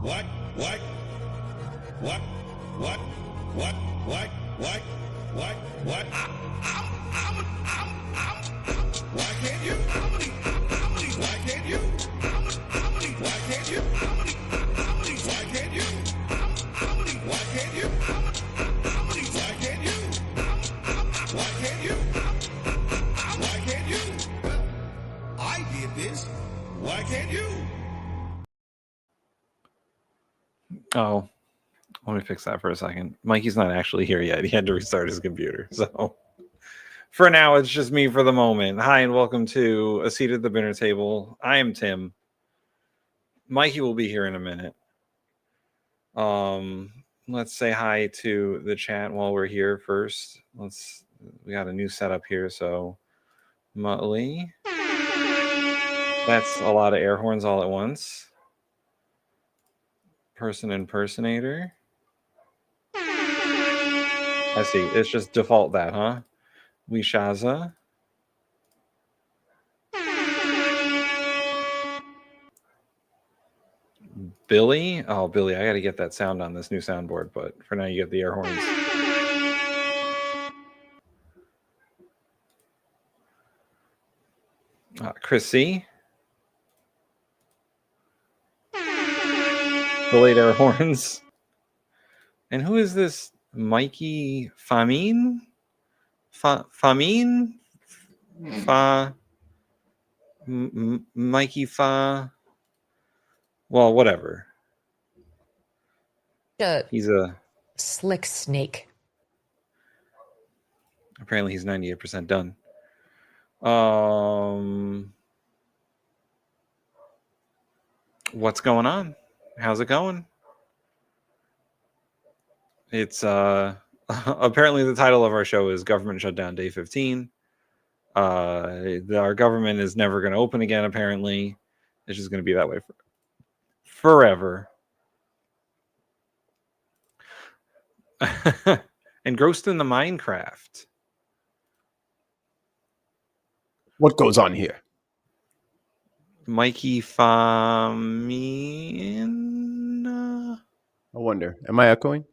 What? What? What? What? What? What? What? What? What? Why can't you? Why can't you? Why can't you? Why can't you? Why can't you? Why can't you? Why can't you? Why can't you? I did this. Why can't you? Oh, let me fix that for a second. Mikey's not actually here yet. He had to restart his computer. So for now, it's just me for the moment. Hi, and welcome to A Seat at the Bin-ner Table. I am Tim. Mikey will be here in a minute. Let's say hi to the chat while we're here first. We got a new setup here, so Muttley. That's a lot of air horns all at once. Person impersonator. I see. It's just default that, huh? Wishaza. Billy? Oh, Billy, I got to get that sound on this new soundboard, but for now you get the air horns. Chrissy. Delayed air horns. And who is this Mikey Famine? Famine? Mikey Fa. Well, whatever. He's a slick snake. Apparently he's 98% done. What's going on? How's it going? It's apparently the title of our show is Government Shutdown Day 15. Our government is never going to open again, apparently. It's just going to be that way forever. Engrossed in the Minecraft. What goes on here? Mikey Famine. I wonder. Am I echoing?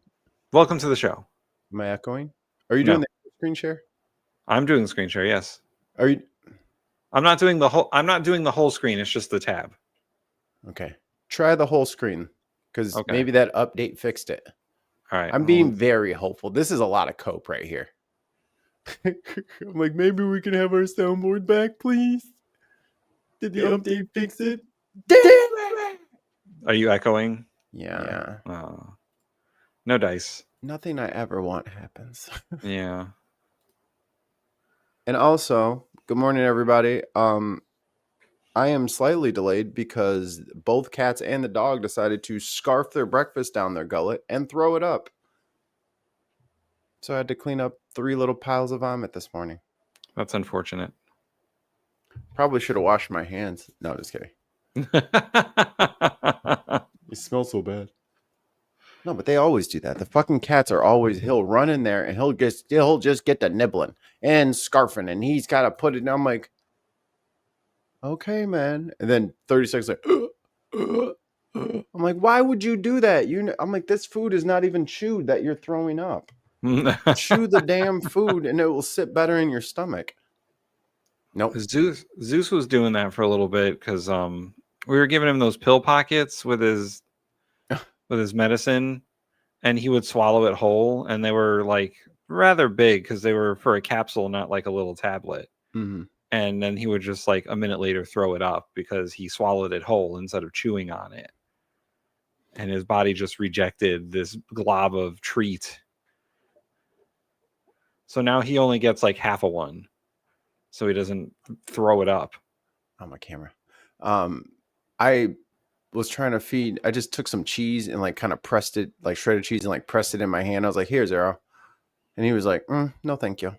Welcome to the show. Am I echoing? Are you doing the screen share? I'm doing the screen share, yes. Are you? I'm not doing the whole screen, it's just the tab. Okay. Try the whole screen. Because maybe that update fixed it. All right. I'm being very hopeful. This is a lot of cope right here. I'm like, maybe we can have our soundboard back, please. Did the update fix it? Damn it! Are you echoing? Yeah. Oh. No dice. Nothing I ever want happens. Yeah. And also, good morning, everybody. I am slightly delayed because both cats and the dog decided to scarf their breakfast down their gullet and throw it up. So I had to clean up 3 little piles of vomit this morning. That's unfortunate. Probably should have washed my hands. No, just kidding. You smell so bad. No, but they always do that. The fucking cats are always, he'll run in there and he'll just get the nibbling and scarfing and he's got to put it. And I'm like, okay, man. And then 30 seconds like, I'm like, why would you do that? I'm like, this food is not even chewed that you're throwing up. Chew the damn food and it will sit better in your stomach. Nope. Zeus was doing that for a little bit because we were giving him those pill pockets with his medicine, and he would swallow it whole, and they were like rather big because they were for a capsule, not like a little tablet. Mm-hmm. And then he would just like a minute later throw it up because he swallowed it whole instead of chewing on it, and his body just rejected this glob of treat. So now he only gets like half a one, so he doesn't throw it up. On my camera. I was trying to feed. I just took some cheese and like kind of pressed it, like shredded cheese, and like pressed it in my hand. I was like, "Here, Zero," and he was like, "No, thank you."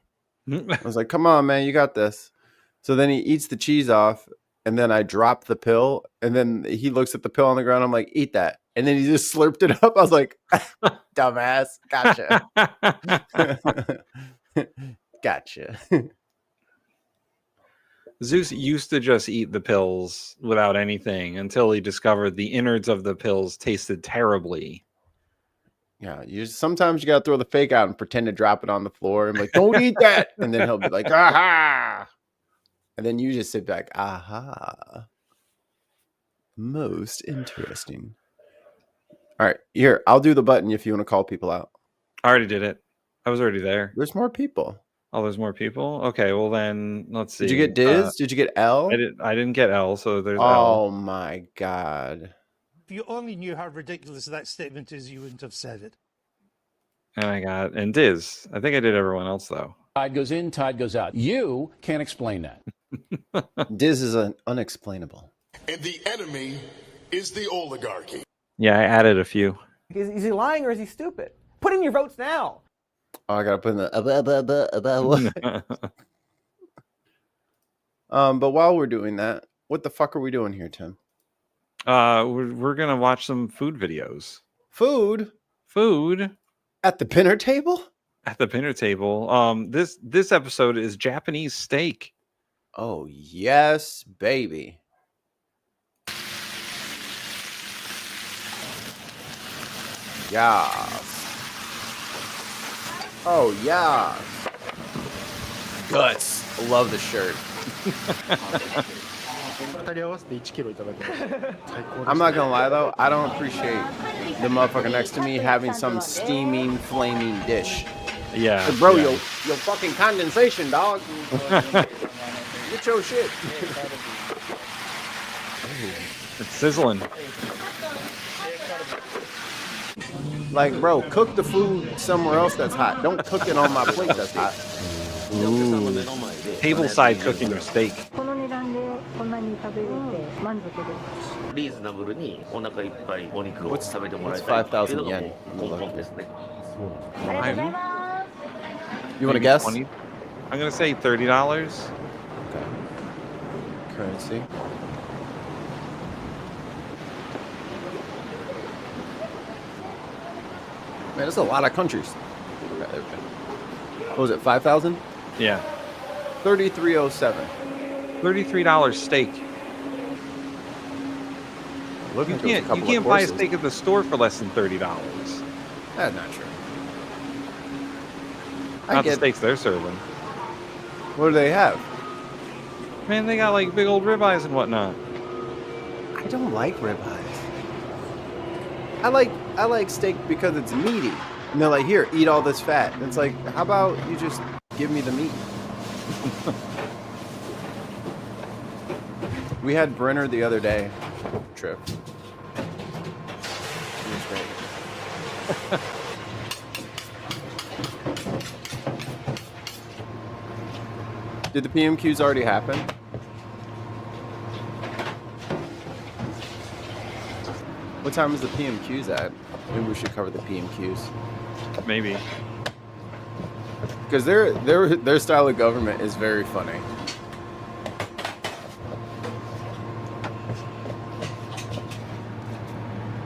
I was like, "Come on, man, you got this." So then he eats the cheese off, and then I drop the pill, and then he looks at the pill on the ground. I'm like, "Eat that," and then he just slurped it up. I was like, "Dumbass, gotcha." Gotcha. Zeus used to just eat the pills without anything until he discovered the innards of the pills tasted terribly. Yeah, sometimes you gotta throw the fake out and pretend to drop it on the floor and like, don't eat that. And then he'll be like, aha. And then you just sit back, aha. Most interesting. All right, here, I'll do the button if you want to call people out. I already did it. I was already there. There's more people. Oh, there's more people? Okay, well then let's see. Did you get Diz? Did you get L? I didn't get L, so there's L. Oh my god. If you only knew how ridiculous that statement is, you wouldn't have said it. And Diz. I think I did everyone else though. Tide goes in, tide goes out. You can't explain that. Diz is unexplainable. And the enemy is the oligarchy. Yeah, I added a few. Is he lying or is he stupid? Put in your votes now. Oh, I gotta put in the but while we're doing that, what the fuck are we doing here, Tim? We're gonna watch some food videos. Food At the dinner table. the dinner table. This episode is Japanese steak. Oh yes, baby. Yes. Oh yeah. Guts. I love the shirt. I'm not gonna lie though, I don't appreciate the motherfucker next to me having some steaming, flaming dish. Yeah, Like, bro, yeah. your fucking condensation, dog. Get your shit. It's sizzling. Like, bro, cook the food somewhere else that's hot. Don't cook it on my plate that's hot. Ooh. Tableside cooking of steak. この値段でこんなに食べれて満足です。リーズナブルにお腹いっぱいお肉を食べてもらい What's たいっていうの 5,000 が yen? 根本ですね。ありがとうございます。 You want to Maybe guess? 20? I'm gonna say $30. Okay. Currency. Man, there's a lot of countries. Okay. What was it, 5,000? Yeah, 3307. $33 steak. Looking You can't buy a steak at the store for less than $30. That's not true. Not the steaks they're serving. What do they have? Man, they got like big old ribeyes and whatnot. I don't like ribeyes. I like steak because it's meaty. And they're like, here, eat all this fat. And it's like, how about you just give me the meat? We had Bin-ner the other day. Trip. It was great. Did the PMQs already happen? What time is the PMQs at? Maybe we should cover the PMQs. Maybe. Because their style of government is very funny.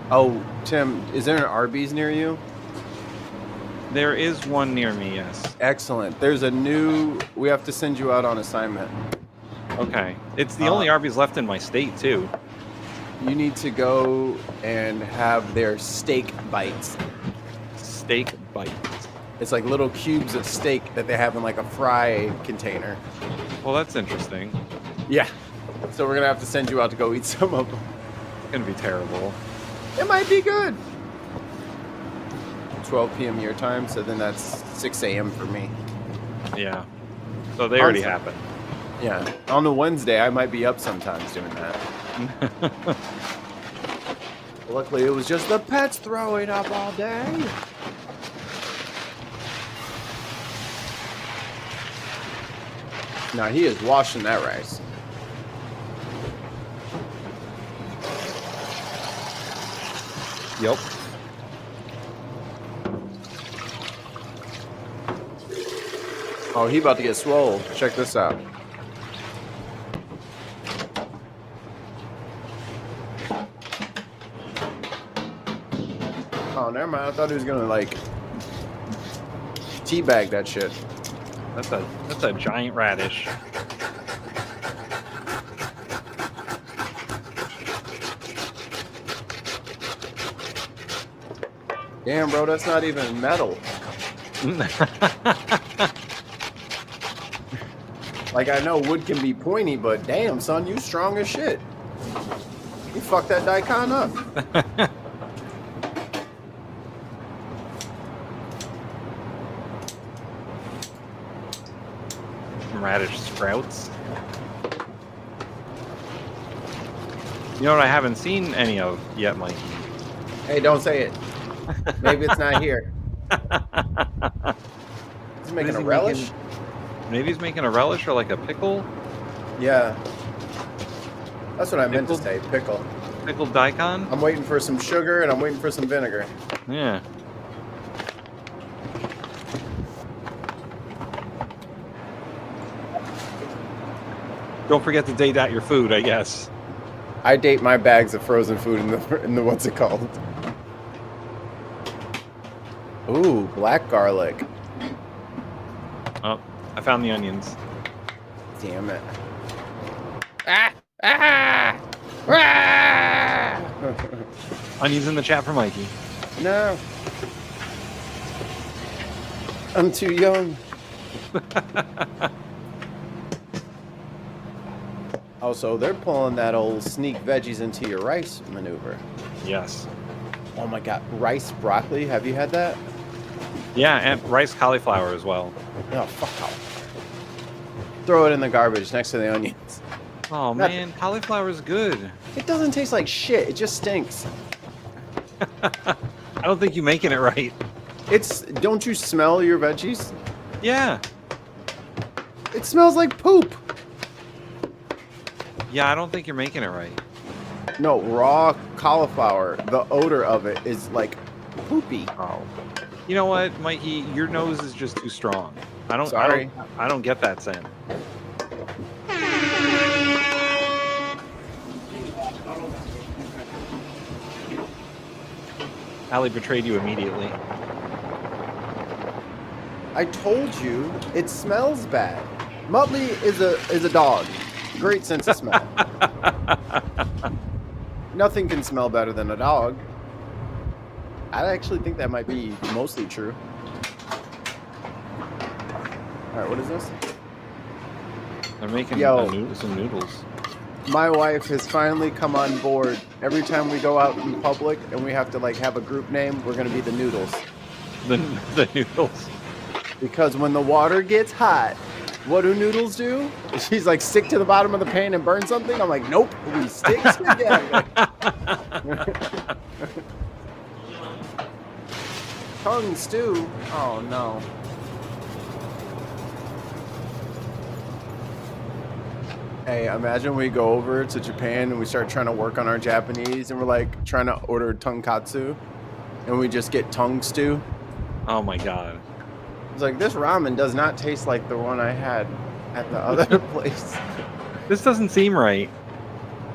Oh, Tim, is there an Arby's near you? There is one near me, yes. Excellent. There's a new. We have to send you out on assignment. Okay. It's the only Arby's left in my state, too. You need to go and have their steak bites. Steak bites. It's like little cubes of steak that they have in like a fry container. Well, that's interesting. Yeah. So we're gonna have to send you out to go eat some of them. It's gonna be terrible. It might be good. 12 p.m. your time, so then that's 6 a.m. for me. Yeah. So they already happened. Yeah. On the Wednesday, I might be up sometimes doing that. Luckily, it was just the pets throwing up all day. Now he is washing that rice. Yep. Oh, he about to get swole. Check this out. Oh, never mind. I thought he was gonna like teabag that shit. That's a giant radish. Damn, bro, that's not even metal. Like, I know wood can be pointy, but damn, son, you strong as shit. You fucked that daikon up. Radish sprouts. You know what I haven't seen any of yet, Mikey? Hey, don't say it. Maybe it's not here. He's making a relish? Maybe he's making a relish or like a pickle? Yeah. That's what I meant to say, pickle. Pickled daikon? I'm waiting for some sugar and I'm waiting for some vinegar. Yeah. Don't forget to date out your food, I guess. I date my bags of frozen food in the what's it called? Ooh, black garlic. Oh, I found the onions. Damn it. Ah! Ah! Ah! Onions in the chat for Mikey. No. I'm too young. Also, they're pulling that old sneak veggies into your rice maneuver. Yes. Oh my god, rice broccoli, have you had that? Yeah, and rice cauliflower as well. Oh, fuck off. Throw it in the garbage next to the onions. Oh man, cauliflower is good. It doesn't taste like shit, it just stinks. I don't think you're making it right. Don't you smell your veggies? Yeah. It smells like poop. Yeah, I don't think you're making it right. No, raw cauliflower, the odor of it is like poopy. Oh. You know what, Mikey? Your nose is just too strong. I don't get that scent. Allie betrayed you immediately. I told you, it smells bad. Muttley is a dog. Great sense of smell. Nothing can smell better than a dog. I actually think that might be mostly true. Alright, what is this? They're making some noodles. My wife has finally come on board. Every time we go out in public and we have to like have a group name, we're gonna be the Noodles. The noodles. Because when the water gets hot, what do noodles do? She's like, stick to the bottom of the pan and burn something? I'm like, nope, we stick together. Tongue stew? Oh no. Hey, imagine we go over to Japan and we start trying to work on our Japanese and we're like trying to order tonkatsu and we just get tongue stew. Oh my god. It's like, this ramen does not taste like the one I had at the other place. This doesn't seem right.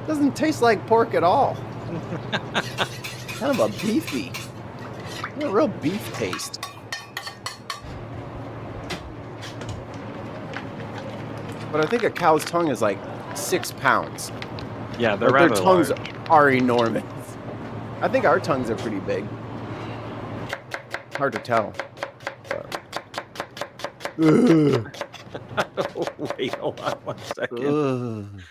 Doesn't taste like pork at all. Kind of a beefy. A real beef taste. But I think a cow's tongue is like 6 pounds. Yeah, they're like rather their tongues large. are enormous. I think our tongues are pretty big. Hard to tell. Wait, hold on 1 second.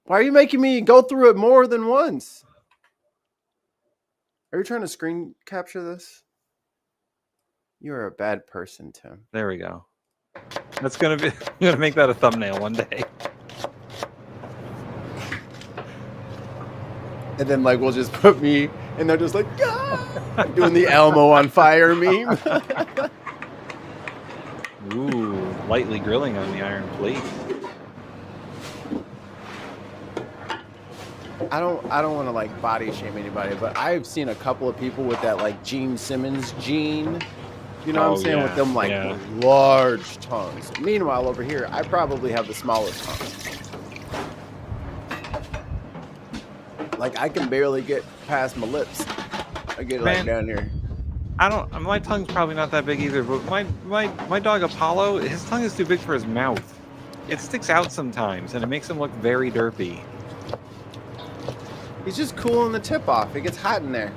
Why are you making me go through it more than once? Are you trying to screen capture this? You are a bad person, Tim. There we go. That's gonna be. I'm gonna make that a thumbnail one day. And then like we'll just put me, and they're just like, ah! Doing the Elmo on fire meme. Ooh, lightly grilling on the iron plate. I don't want to like body shame anybody, but I've seen a couple of people with that like Gene Simmons gene. You know what I'm saying? Yeah, with them like large tongues. Meanwhile, over here, I probably have the smallest tongue. Like I can barely get past my lips. I get like down here. My tongue's probably not that big either, but my dog Apollo, his tongue is too big for his mouth. It sticks out sometimes, and it makes him look very derpy. He's just cooling the tip off. It gets hot in there.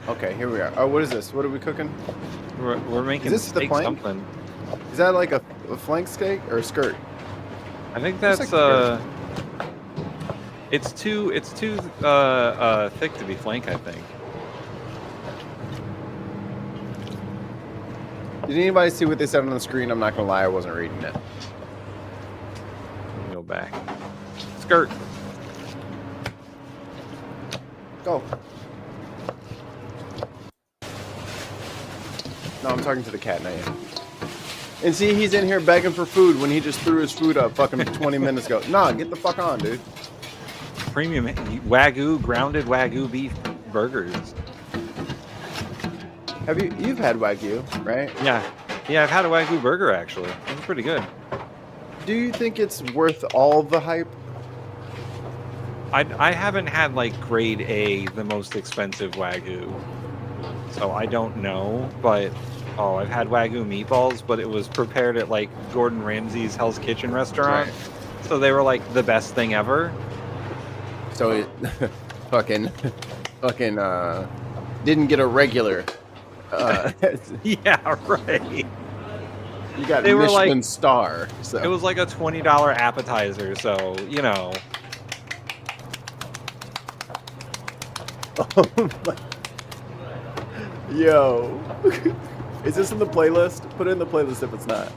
Okay, here we are. Oh, what is this? What are we cooking? We're making Is this the steak plank? something. Is that like a flank steak or a skirt? I think Looks that's like it's too thick to be flank, I think. Did anybody see what they said on the screen? I'm not gonna lie, I wasn't reading it. Let me go back. Skirt. Go. No, I'm talking to the cat, not you. And see, he's in here begging for food when he just threw his food up fucking 20 minutes ago. Nah, get the fuck on, dude. Premium Wagyu, grounded Wagyu beef burgers. You've had Wagyu, right? Yeah. Yeah, I've had a Wagyu burger actually. It's pretty good. Do you think it's worth all the hype? I haven't had like grade A, the most expensive Wagyu. So I don't know, but I've had Wagyu meatballs, but it was prepared at like Gordon Ramsay's Hell's Kitchen restaurant. Right. So they were like the best thing ever. So it fucking didn't get a regular. Yeah, right. You got They were Michelin like- star. So It was like a $20 appetizer, so you know. Oh my. Yo. Is this in the playlist? Put it in the playlist if it's not.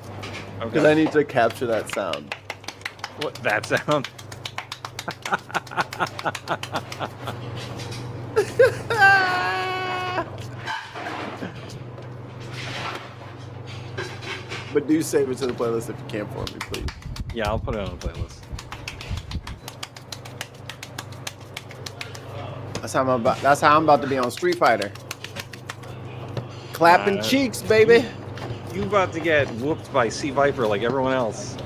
Because I need to capture that sound. What that sound? But do save it to the playlist if you can for me, please. Yeah, I'll put it on the playlist. That's how I'm about to be on Street Fighter. Clapping cheeks, baby. You about to get whooped by Sea Viper like everyone else.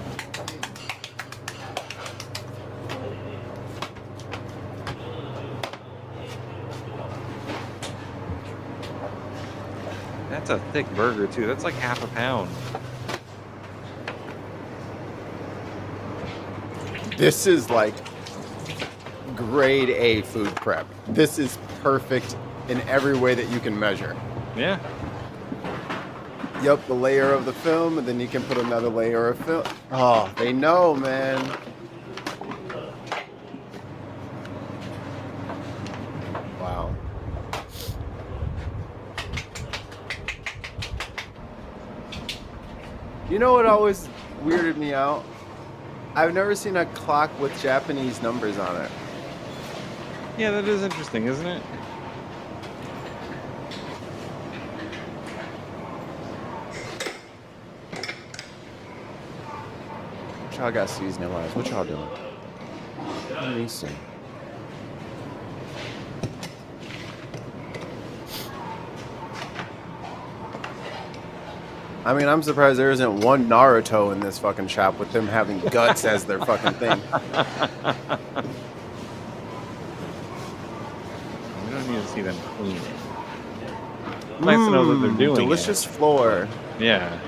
That's a thick burger too. That's like half a pound. This is like grade A food prep. This is perfect in every way that you can measure. Yeah. Yep, the layer of the film, and then you can put another layer of film. Oh, they know, man. Wow. You know what always weirded me out? I've never seen a clock with Japanese numbers on it. Yeah, that is interesting, isn't it? Y'all got seasoning wise. What y'all doing? Let me see. I mean, I'm surprised there isn't one Naruto in this fucking shop with them having guts as their fucking thing. We don't need to see them clean it. Nice to know that they're doing delicious floor. it. Yeah.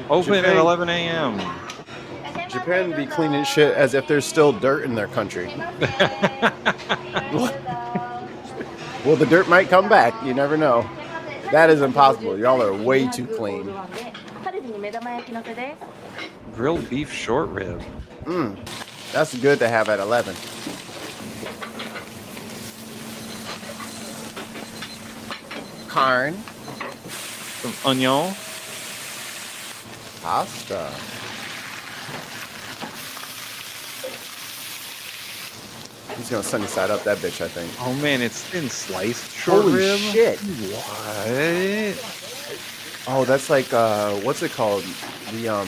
Open at Japan- 11 a.m. Japan be cleaning shit as if there's still dirt in their country. Well, the dirt might come back. You never know. That is impossible. Y'all are way too clean. Grilled beef short rib. That's good to have at 11. Carn. Some onion. Pasta. He's gonna sunny side up that bitch, I think. Oh man, it's thin sliced short Holy rib. shit. What? Oh, that's like what's it called? The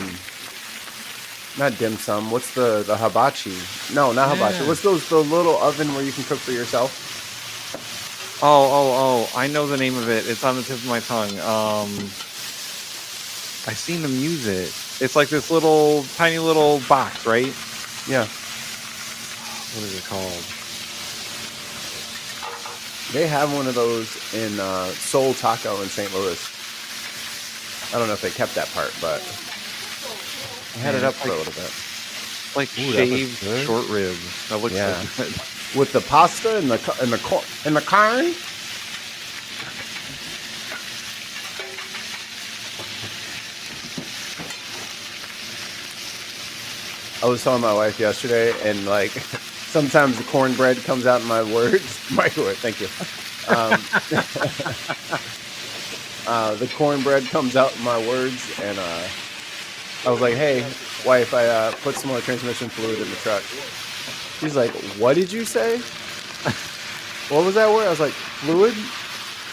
not dim sum. What's the hibachi? No, not hibachi. Yeah. What's the little oven where you can cook for yourself? Oh! I know the name of it. It's on the tip of my tongue. I've seen them use it. It's like this little, tiny little box, right? Yeah. What is it called? They have one of those in Soul Taco in St. Louis. I don't know if they kept that part, but I had it up for a little bit. Like Ooh, that looks shaved good. short ribs. That looks Yeah. so good. With the pasta and the corn. I was telling my wife yesterday, and like sometimes the cornbread comes out in my words. Microwave, thank you. The cornbread comes out in my words, and I was like, "Hey, wife, I put some more transmission fluid in the truck." She's like, "What did you say? What was that word?" I was like, "Fluid."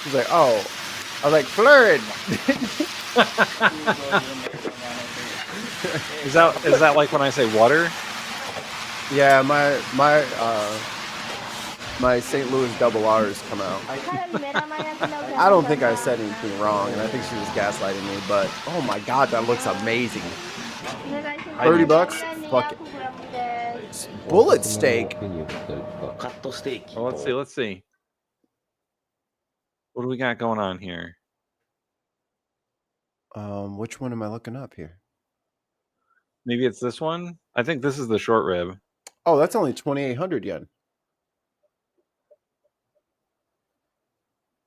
She's like, "Oh." I was like, "Fluid." Is that like when I say water? Yeah, my St. Louis double R's come out. I don't think I said anything wrong, and I think she was gaslighting me. But oh my god, that looks amazing. $30. Fuck it. Bullet steak. カットステーキ Well, let's see. What do we got going on here? Which one am I looking up here? Maybe it's this one. I think this is the short rib. Oh, that's only 2,800 yen.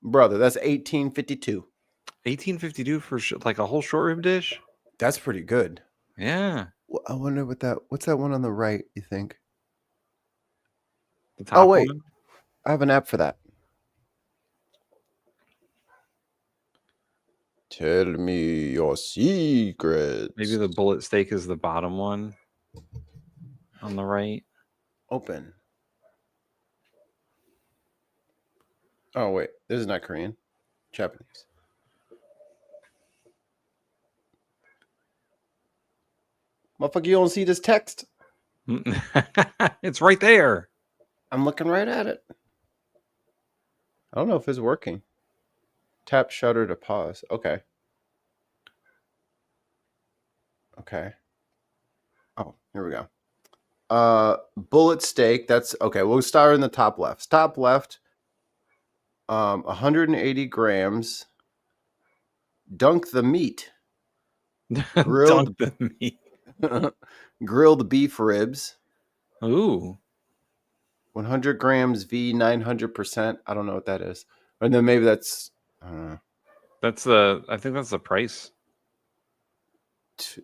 Brother, that's 1852. 1852 for like a whole short rib dish. That's pretty good. Yeah. I wonder what's that one on the right, you think? The top Oh, wait. one? I have an app for that. Tell me your secrets. Maybe the bullet steak is the bottom one on the right. Open. Oh, wait. This is not Korean. Japanese. Motherfucker, you don't see this text? It's right there. I'm looking right at it. I don't know if it's working. Tap shutter to pause. Okay. Okay. Oh, here we go. Bullet steak. That's okay. We'll start in the top left. Top left. 180 grams. Dunk the meat. Grilled, Dunk the meat. grilled beef ribs. Ooh. 100 grams V 900%. I don't know what that is. And then maybe that's I don't know. I think that's the price.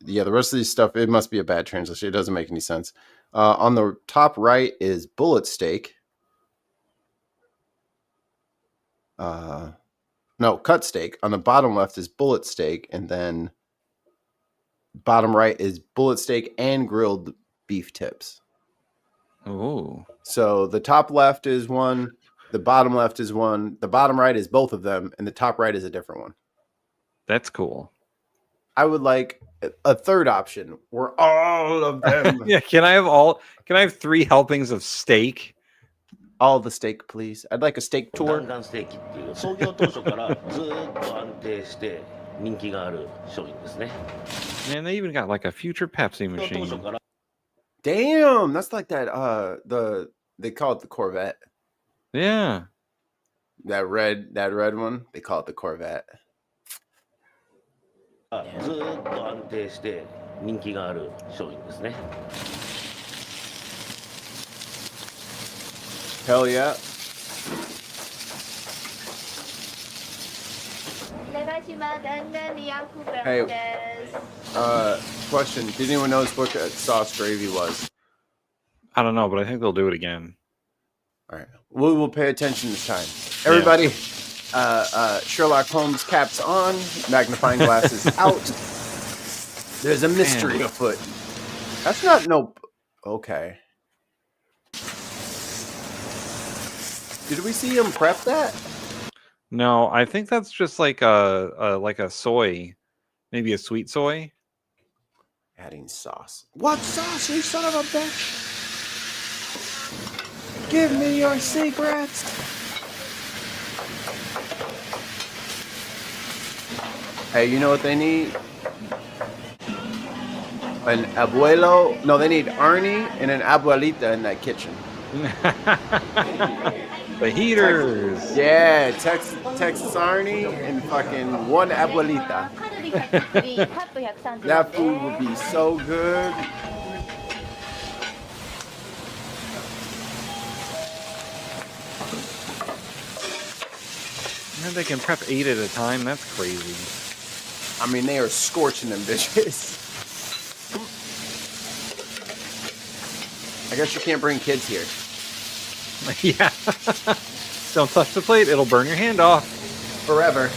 Yeah, the rest of these stuff, it must be a bad translation. It doesn't make any sense. On the top right is bullet steak. No, cut steak. On the bottom left is bullet steak, and then bottom right is bullet steak and grilled beef tips. Ooh. So the top left is one, the bottom left is one, the bottom right is both of them, and the top right is a different one. That's cool. I would like a third option where all of them. Yeah, can I have 3 helpings of steak? All the steak, please. I'd like a steak tour. 弾丸ステーキっていう創業当初からずっと安定して人気がある商品ですね。 Man, they even got like a future Pepsi 創業当初 machine. から Damn, that's like that. They call it the Corvette. Yeah. That red one. They call it the Corvette. ずっと安定して人気がある商品ですね。 Hell yeah. Hey, question. Did anyone notice what that sauce gravy was? I don't know, but I think they'll do it again. All right. We will pay attention this time. Everybody, Sherlock Holmes caps on, magnifying glasses out. There's a mystery afoot. That's not no... Okay. Did we see him prep that? No, I think that's just like a soy, maybe a sweet soy. Adding sauce. What sauce, you son of a bitch? Give me your secrets. Hey, you know what they need? An abuelo. No, they need Arnie and an abuelita in that kitchen. The heaters. Yeah, Texas Arnie and fucking one abuelita. That food would be so good. Man, they can prep 8 at a time. That's crazy. I mean, they are scorching them bitches. I guess you can't bring kids here. Yeah. Don't touch the plate. It'll burn your hand off. Forever.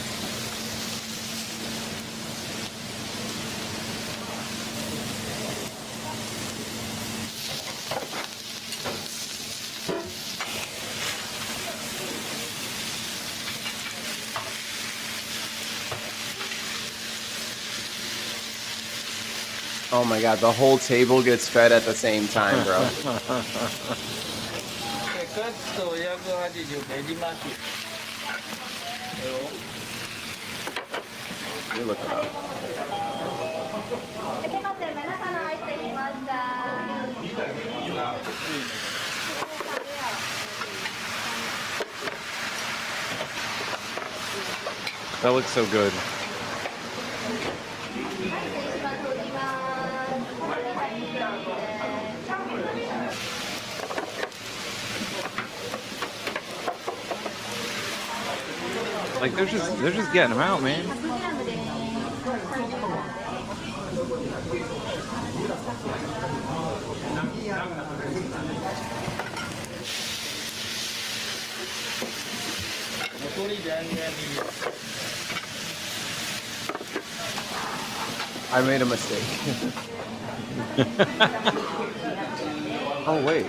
Oh my god, the whole table gets fed at the same time, bro. You're looking up. That looks so good. Like they're just getting them out, man. I made a mistake. Oh wait.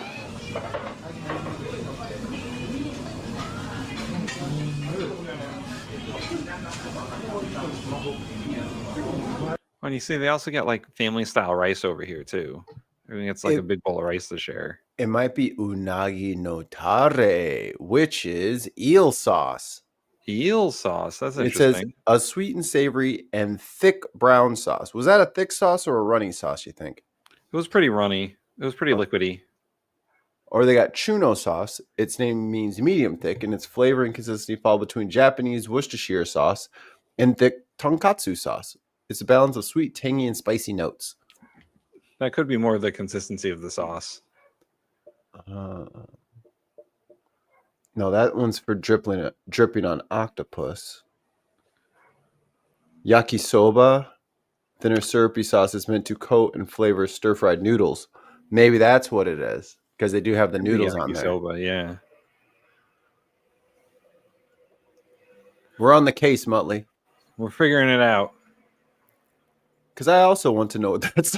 When you see, they also get like family style rice over here too. I think it's like a big bowl of rice to share. It might be unagi no tare, which is eel sauce. Eel sauce. That's It interesting. says a sweet and savory and thick brown sauce. Was that a thick sauce or a runny sauce, you think? It was pretty runny. It was pretty liquidy. Or they got chuno sauce. Its name means medium thick, and its flavor and consistency fall between Japanese Worcestershire sauce and thick tonkatsu sauce. It's a balance of sweet, tangy, and spicy notes. That could be more the consistency of the sauce. No, that one's for dripping on octopus. Yakisoba, thinner syrupy sauce is meant to coat and flavor stir-fried noodles. Maybe that's what it is, because they do have the noodles on there. Yakisoba, yeah. We're on the case, Muttley. We're figuring it out. Because I also want to know what that's.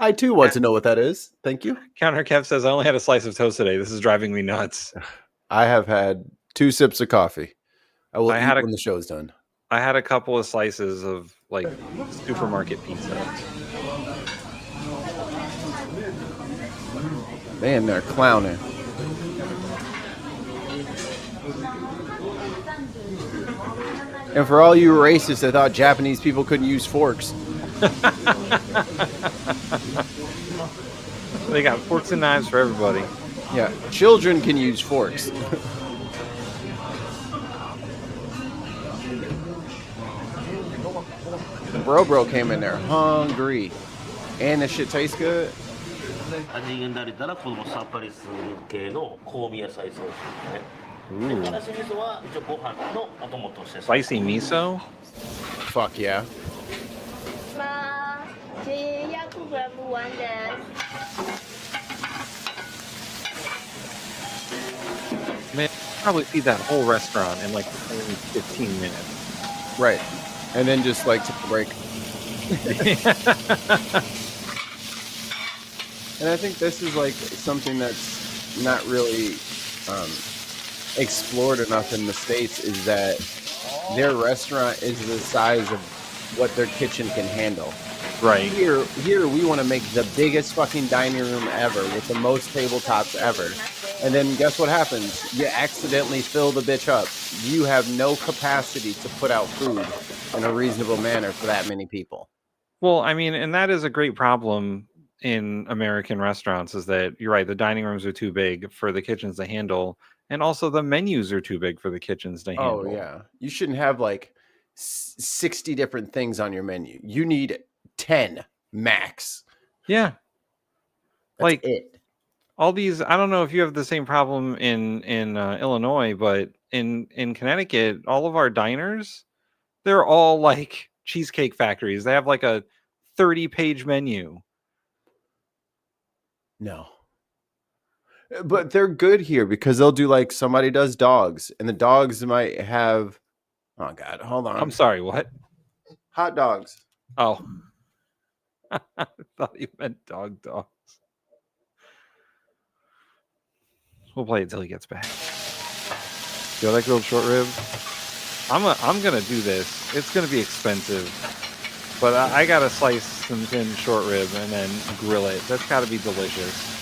I too want to know what that is. Thank you. Counter Kev says, I only had a slice of toast today. This is driving me nuts. I have had 2 sips of coffee. I will eat when the show's done. I had a couple of slices of like supermarket pizza. Man, they're clowning. And for all you racists that thought Japanese people couldn't use forks. They got forks and knives for everybody. Yeah, children can use forks. Bro came in there hungry. And the shit tastes good. 味変だれたら子供さっぱりする系の香味野菜ソースですね。で、からし味噌は一応ご飯のお供として。 Spicy miso? Fuck yeah. 100g です。 Man, probably feed that whole restaurant in like only 15 minutes. Right. And then just like take a break. And I think this is like something that's not really explored enough in the States, is that their restaurant is the size of what their kitchen can handle. Right. Here we want to make the biggest fucking dining room ever with the most tabletops ever. And then guess what happens? You accidentally fill the bitch up. You have no capacity to put out food in a reasonable manner for that many people. Well, I mean, and that is a great problem in American restaurants, is that you're right, the dining rooms are too big for the kitchens to handle, and also the menus are too big for the kitchens to handle. Oh yeah. You shouldn't have like 60 different things on your menu. You need 10 max. Yeah. That's Like it. all these, I don't know if you have the same problem in Illinois, but in Connecticut, all of our diners, they're all like cheesecake factories. They have like a 30-page menu. No. But they're good here because they'll do like somebody does dogs, and the dogs might have, oh God, hold on. I'm sorry, what? Hot dogs. Oh. I thought you meant dogs. We'll play it till he gets back. You like grilled short rib? I'm gonna do this. It's gonna be expensive, but I gotta slice some thin short rib and then grill it. That's gotta be delicious.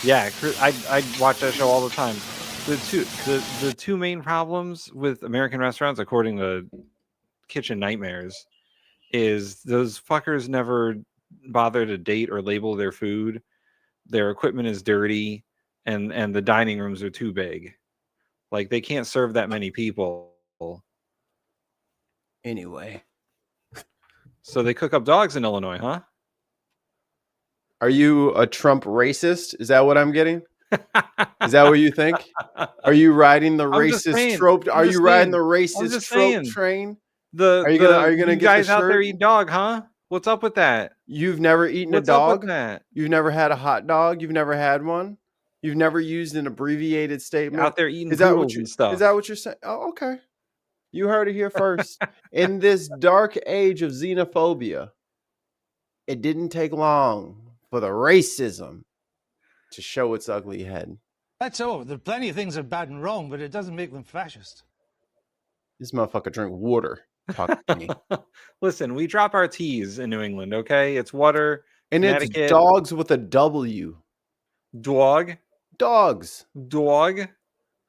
Yeah, I watch that show all the time. The two main problems with American restaurants, according to Kitchen Nightmares, is those fuckers never bother to date or label their food. Their equipment is dirty, and the dining rooms are too big. Like they can't serve that many people. Anyway. So they cook up dogs in Illinois, huh? Are you a Trump racist? Is that what I'm getting? Is that what you think? Are you riding the racist trope? Are you riding the racist trope train? Are you gonna get guys the out there shirt? eat dog, huh? What's up with that? You've never eaten What's a up dog? with that? You've never had a hot dog? You've never had one? You've never used an abbreviated statement? Out there eating Is that poodles and stuff. Is that what you're saying? Oh, okay. You heard it here first. In this dark age of xenophobia, it didn't take long for the racism to show its ugly head. That's all. There are plenty of things that are bad and wrong, but it doesn't make them fascist. This motherfucker drink water. Talk to me. Listen, we drop our T's in New England, okay? It's water, And it's dogs with a W. Dog? Dogs. Dog?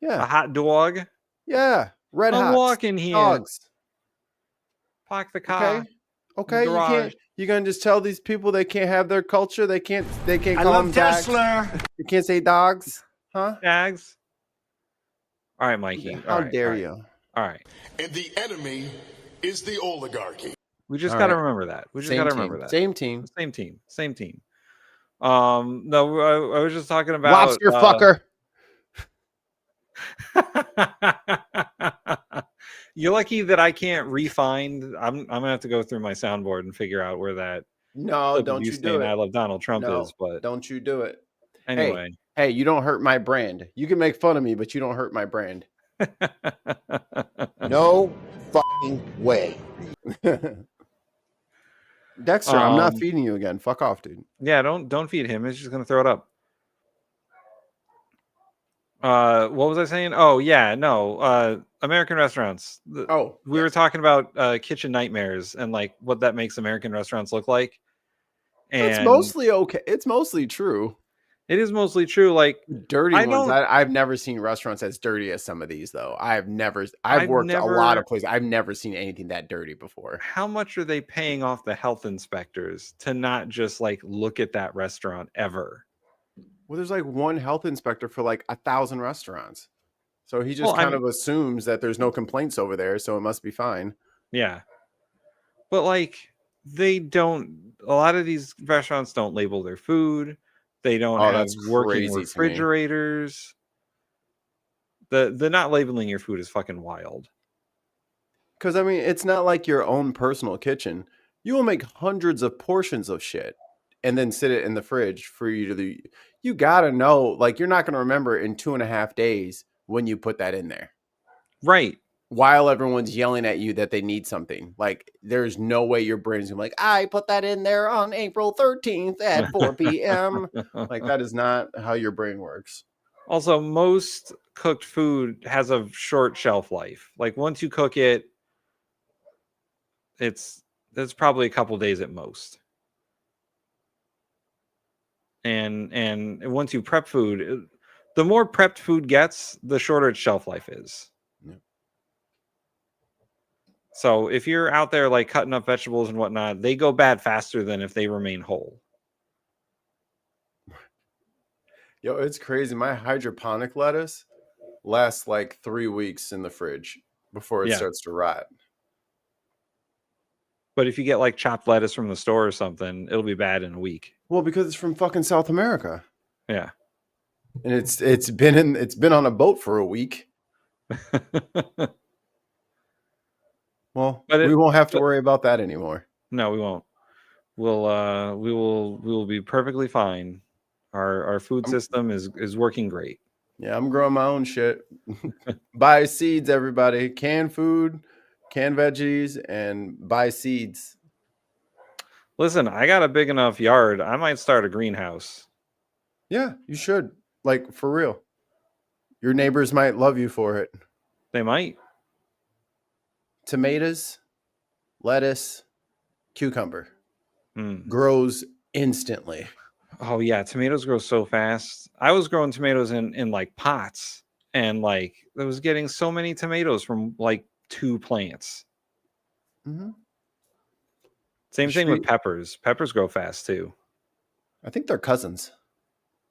Yeah. A hot dog? Yeah. Red hot. I'm walking here. Dogs. Park the car. Okay. You're gonna just tell these people they can't have their culture. They can't call them Tesla. You can't say dogs, huh? Tags. All right, Mikey. How dare you? All right. And the enemy is the oligarchy. We just got to remember that. We just got to remember that. Same team. Same team. No, I was just talking about lobster fucker. You're lucky that I can't refind. I'm gonna have to go through my soundboard and figure out where that. No, don't you do it. I love Donald Trump is, but don't you do it. Anyway, hey, you don't hurt my brand. You can make fun of me, but you don't hurt my brand. No fucking way. Dexter, I'm not feeding you again. Fuck off, dude. Yeah, don't feed him. He's just gonna throw it up. What was I saying? Oh yeah, no. American restaurants. We were talking about Kitchen Nightmares and like what that makes American restaurants look like. And it's mostly okay. It's mostly true. It is mostly true. Like dirty ones. I've never seen restaurants as dirty as some of these, though. I've worked a lot of places. I've never seen anything that dirty before. How much are they paying off the health inspectors to not just like look at that restaurant ever? Well, there's like one health inspector for like 1,000 restaurants. So he just kind of assumes that there's no complaints over there, so it must be fine. Yeah. But like a lot of these restaurants don't label their food. They don't have working refrigerators. The not labeling your food is fucking wild. Because I mean, it's not like your own personal kitchen. You will make hundreds of portions of shit and then sit it in the fridge for you to. You gotta know, like you're not gonna remember in 2.5 days when you put that in there, right? While everyone's yelling at you that they need something, like there's no way your brain's gonna be like, I put that in there on April 13th at 4 p.m. Like that is not how your brain works. Also, most cooked food has a short shelf life. Like once you cook it, it's probably a couple days at most. And once you prep food, the more prepped food gets, the shorter its shelf life is. Yeah. So if you're out there like cutting up vegetables and whatnot, they go bad faster than if they remain whole. Yo, it's crazy. My hydroponic lettuce lasts like 3 weeks in the fridge before it Yeah. starts to rot. But if you get like chopped lettuce from the store or something, it'll be bad in a week. Well, because it's from fucking South America. Yeah. And it's been on a boat for a week. Well, But we won't have to worry about that anymore. No, we won't. We will be perfectly fine. Our food system is working great. Yeah, I'm growing my own shit. Buy seeds, everybody. Canned food, canned veggies, and buy seeds. Listen, I got a big enough yard. I might start a greenhouse. Yeah, you should. Like, for real. Your neighbors might love you for it. They might. Tomatoes, lettuce, cucumber. Grows instantly. Oh yeah, tomatoes grow so fast. I was growing tomatoes in like pots, and like I was getting so many tomatoes from like 2 plants. Mm-hmm. Same thing with peppers. Peppers grow fast too. I think they're cousins.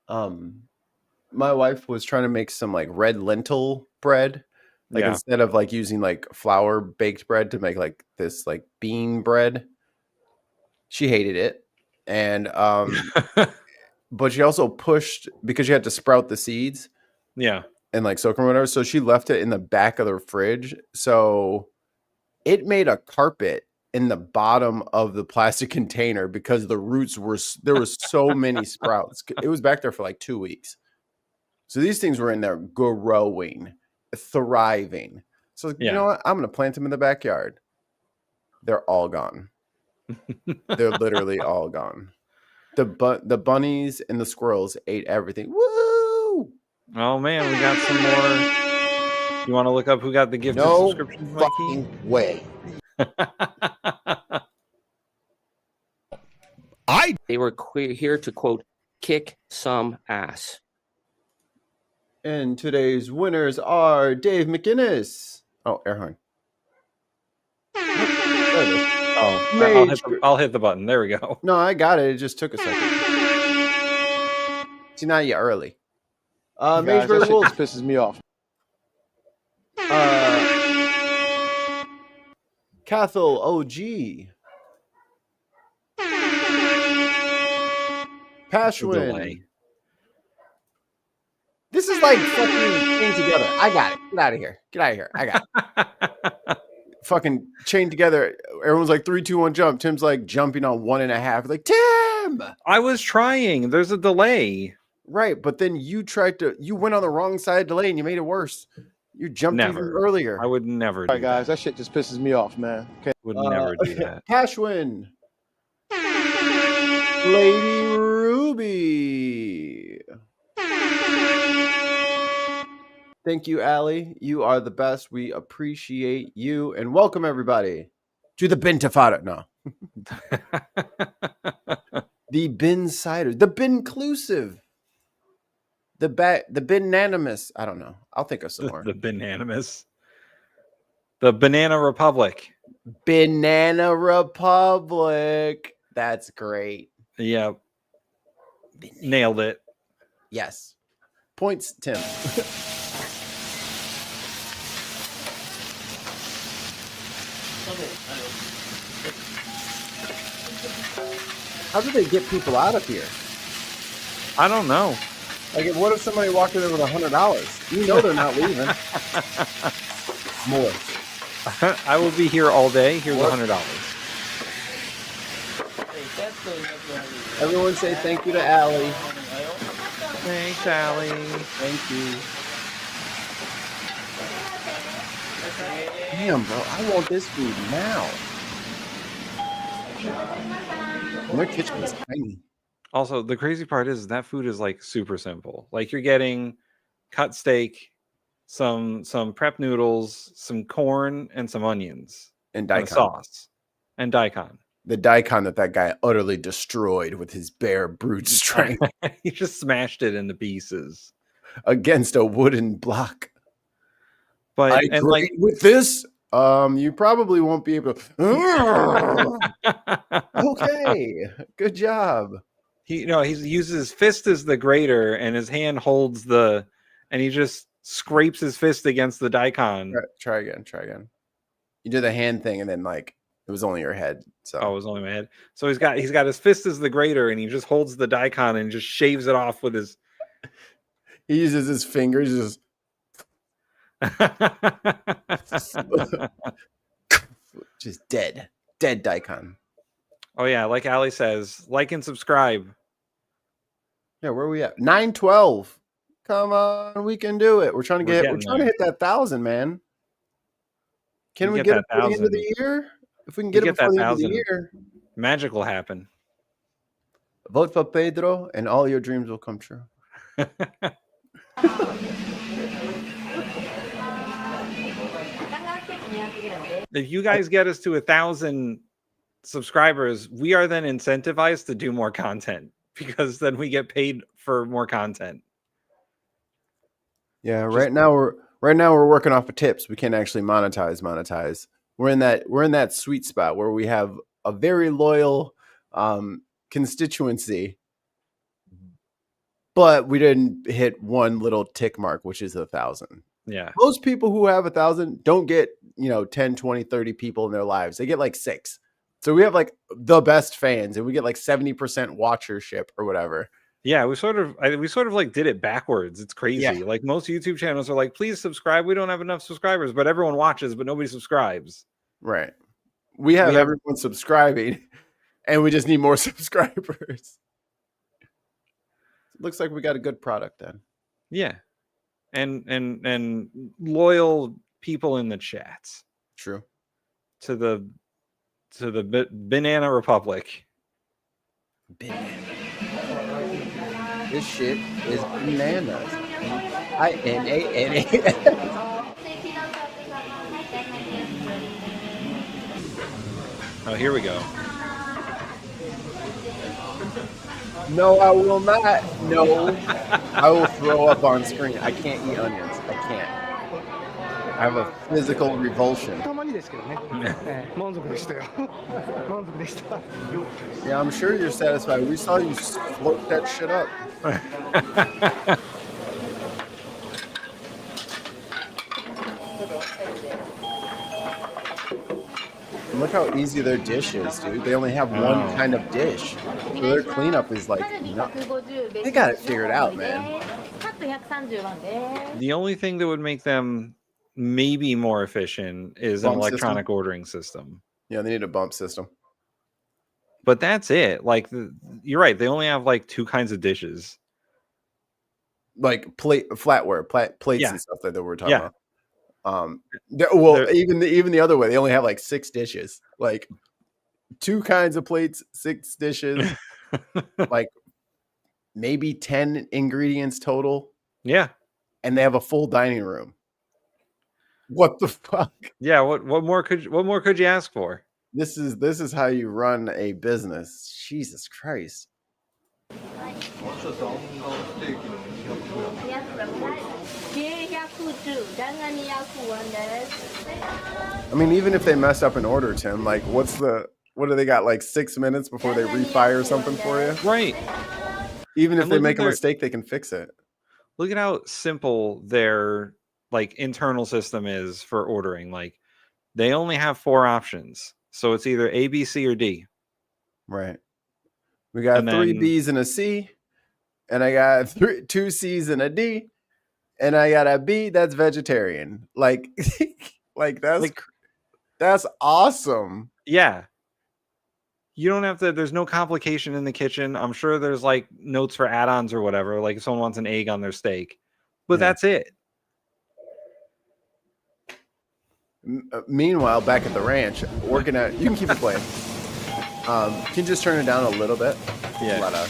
My wife was trying to make some like red lentil bread. Like instead of like using like flour baked bread to make like this like bean bread. She hated it. And but she also pushed because you had to sprout the seeds. Yeah. And like soak them or whatever. So she left it in the back of the fridge. So it made a carpet in the bottom of the plastic container because the roots there was so many sprouts. It was back there for like 2 weeks. So these things were in there growing, thriving. So you know what? I'm going to plant them in the backyard. They're all gone. They're literally all gone. The bunnies and the squirrels ate everything. Woo! Oh man, we got some more. You want to look up who got the gifted subscriptions, Mikey? Fucking way. They were here to, quote, kick some ass. And today's winners are Dave McInnes. Oh, air horn. Oh, I'll hit the button. There we go. No, I got it. It just took a second. See, now you're early. Guys, that shit just pisses me off. Cathal OG. Pashwin. This is like fucking chained together. I got it. Get out of here. Get out of here. I got it. Fucking chained together. Everyone's like 3, 2, 1, jump. Tim's like jumping on 1.5. Like, Tim! I was trying. There's a delay. Right, but then you went on the wrong side of delay and you made it worse. You jumped even earlier. I would never do All right, guys, that shit just pisses me off, man. Okay. Would never do that. Pashwin. Lady Ruby. Thank you, Allie. You are the best. We appreciate you. And welcome, everybody, to the Bin-ner. No. The Bin-siders. The Bin-clusive. The Bin-nanimous. I don't know. I'll think of some more. The Bin-nanimous. The Banana Republic. Banana Republic. That's great. Yeah. Nailed it. Yes. Points, Tim. How do they get people out of here? I don't know. Like, what if somebody walked in there with $100? You know they're not leaving. More. I will be here all day. Here's $100. Everyone say thank you to Allie. Thanks, Allie. Thank you. Damn, bro. I want this food now. And their kitchen is tiny. Also, the crazy part is that food is like super simple. Like you're getting cut steak, some prep noodles, some corn, and some onions, and daikon sauce, and daikon. The daikon that guy utterly destroyed with his bare brute strength. He just smashed it into pieces against a wooden block. But I agree with this. You probably won't be able to. Okay, good job. He uses his fist as the grater, and his hand holds and he just scrapes his fist against the daikon. Try again. You do the hand thing, and then like it was only your head. So it was only my head. So he's got his fist as the grater, and he just holds the daikon and just shaves it off with his. He uses his fingers just dead daikon. Oh yeah, like Ali says, like and subscribe. Yeah, where are we at? 912. Come on, we can do it. We're trying to hit that 1,000, man. Can we get it before the end of the year? If we can get it before the end of the year, magic will happen. Vote for Pedro, and all your dreams will come true. If you guys get us to 1,000 subscribers, we are then incentivized to do more content because then we get paid for more content. Yeah, right now we're working off of tips. We can't actually monetize. We're in that sweet spot where we have a very loyal constituency, but we didn't hit one little tick mark, which is 1,000. Yeah. Most people who have 1,000 don't get, 10, 20, 30 people in their lives. They get like 6. So we have like the best fans, and we get like 70% watchership or whatever. Yeah, we sort of like did it backwards. It's crazy. Yeah. Like most YouTube channels are like, please subscribe. We don't have enough subscribers, but everyone watches, but nobody subscribes. Right. We have everyone subscribing, and we just need more subscribers. Looks like we got a good product then. Yeah. And loyal people in the chats. True. To the Banana Republic. Banana. This shit is bananas. INANA. Oh, here we go. No, I will not. No, I will throw up on screen. I can't eat onions. I can't. I have a physical revulsion. Yeah, I'm sure you're satisfied. We saw you float that shit up. Look how easy their dish is, dude. They only have one kind of dish. So their cleanup is like, they got it figured out, man. The only thing that would make them maybe more efficient is an electronic ordering system. Yeah, they need a bump system. But that's it. Like, you're right. They only have like 2 kinds of dishes. Like flatware, plates and stuff that we're talking about. Even the other way, they only have like 6 dishes, like 2 kinds of plates, 6 dishes, like maybe 10 ingredients total. Yeah. And they have a full dining room. What the fuck? Yeah, what more could you ask for? This is how you run a business. Jesus Christ. I mean, even if they mess up an order, Tim, like what do they got, like 6 minutes before they refire something for you? Right. Even if they make a mistake, they can fix it. Look at how simple their like internal system is for ordering. Like they only have 4 options. So it's either A, B, C, or D. Right. We got 3 B's and a C, and I got 2 C's and a D, and I got a B that's vegetarian. Like, that's awesome. Yeah. You don't have to, there's no complication in the kitchen. I'm sure there's like notes for add-ons or whatever, like if someone wants an egg on their steak. But that's it. Meanwhile, back at the ranch, working at, you can keep it playing. Can you just turn it down a little bit? Yeah.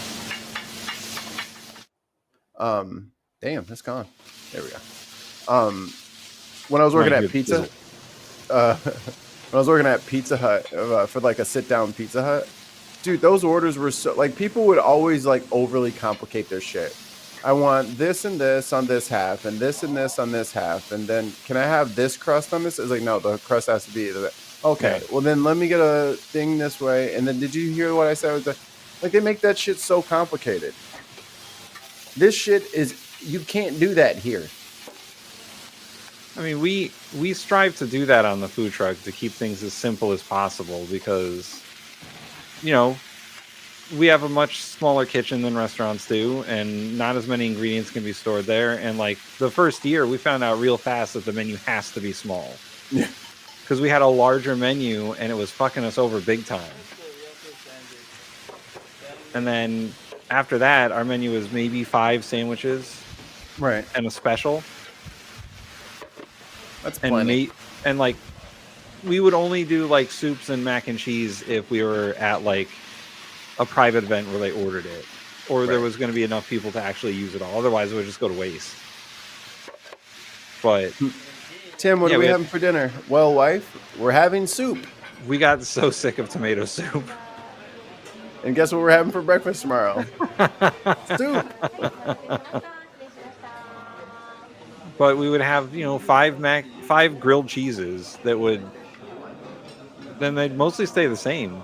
Damn, it's gone. There we go. When I was working at Pizza, when I was working at Pizza Hut for like a sit-down Pizza Hut, dude, those orders were so like people would always like overly complicate their shit. I want this and this on this half, and this on this half, and then can I have this crust on this? It's like, no, the crust has to be that. Okay, well then let me get a thing this way. And then did you hear what I said? Like they make that shit so complicated. This shit is, you can't do that here. I mean, we strive to do that on the food truck to keep things as simple as possible because, you know, we have a much smaller kitchen than restaurants do, and not as many ingredients can be stored there. And like the first year, we found out real fast that the menu has to be small. Yeah. Because we had a larger menu and it was fucking us over big time. And then after that, our menu was maybe 5 sandwiches, Right, and a special. that's plenty. And like we would only do like soups and mac and cheese if we were at like a private event where they ordered it, or there was going to be enough people to actually use it all. Otherwise, it would just go to waste. But Tim, what are we having for dinner? Well, wife, we're having soup. We got so sick of tomato soup. And guess what we're having for breakfast tomorrow? Soup. But we would have, you know, 5 grilled cheeses that would, then they'd mostly stay the same.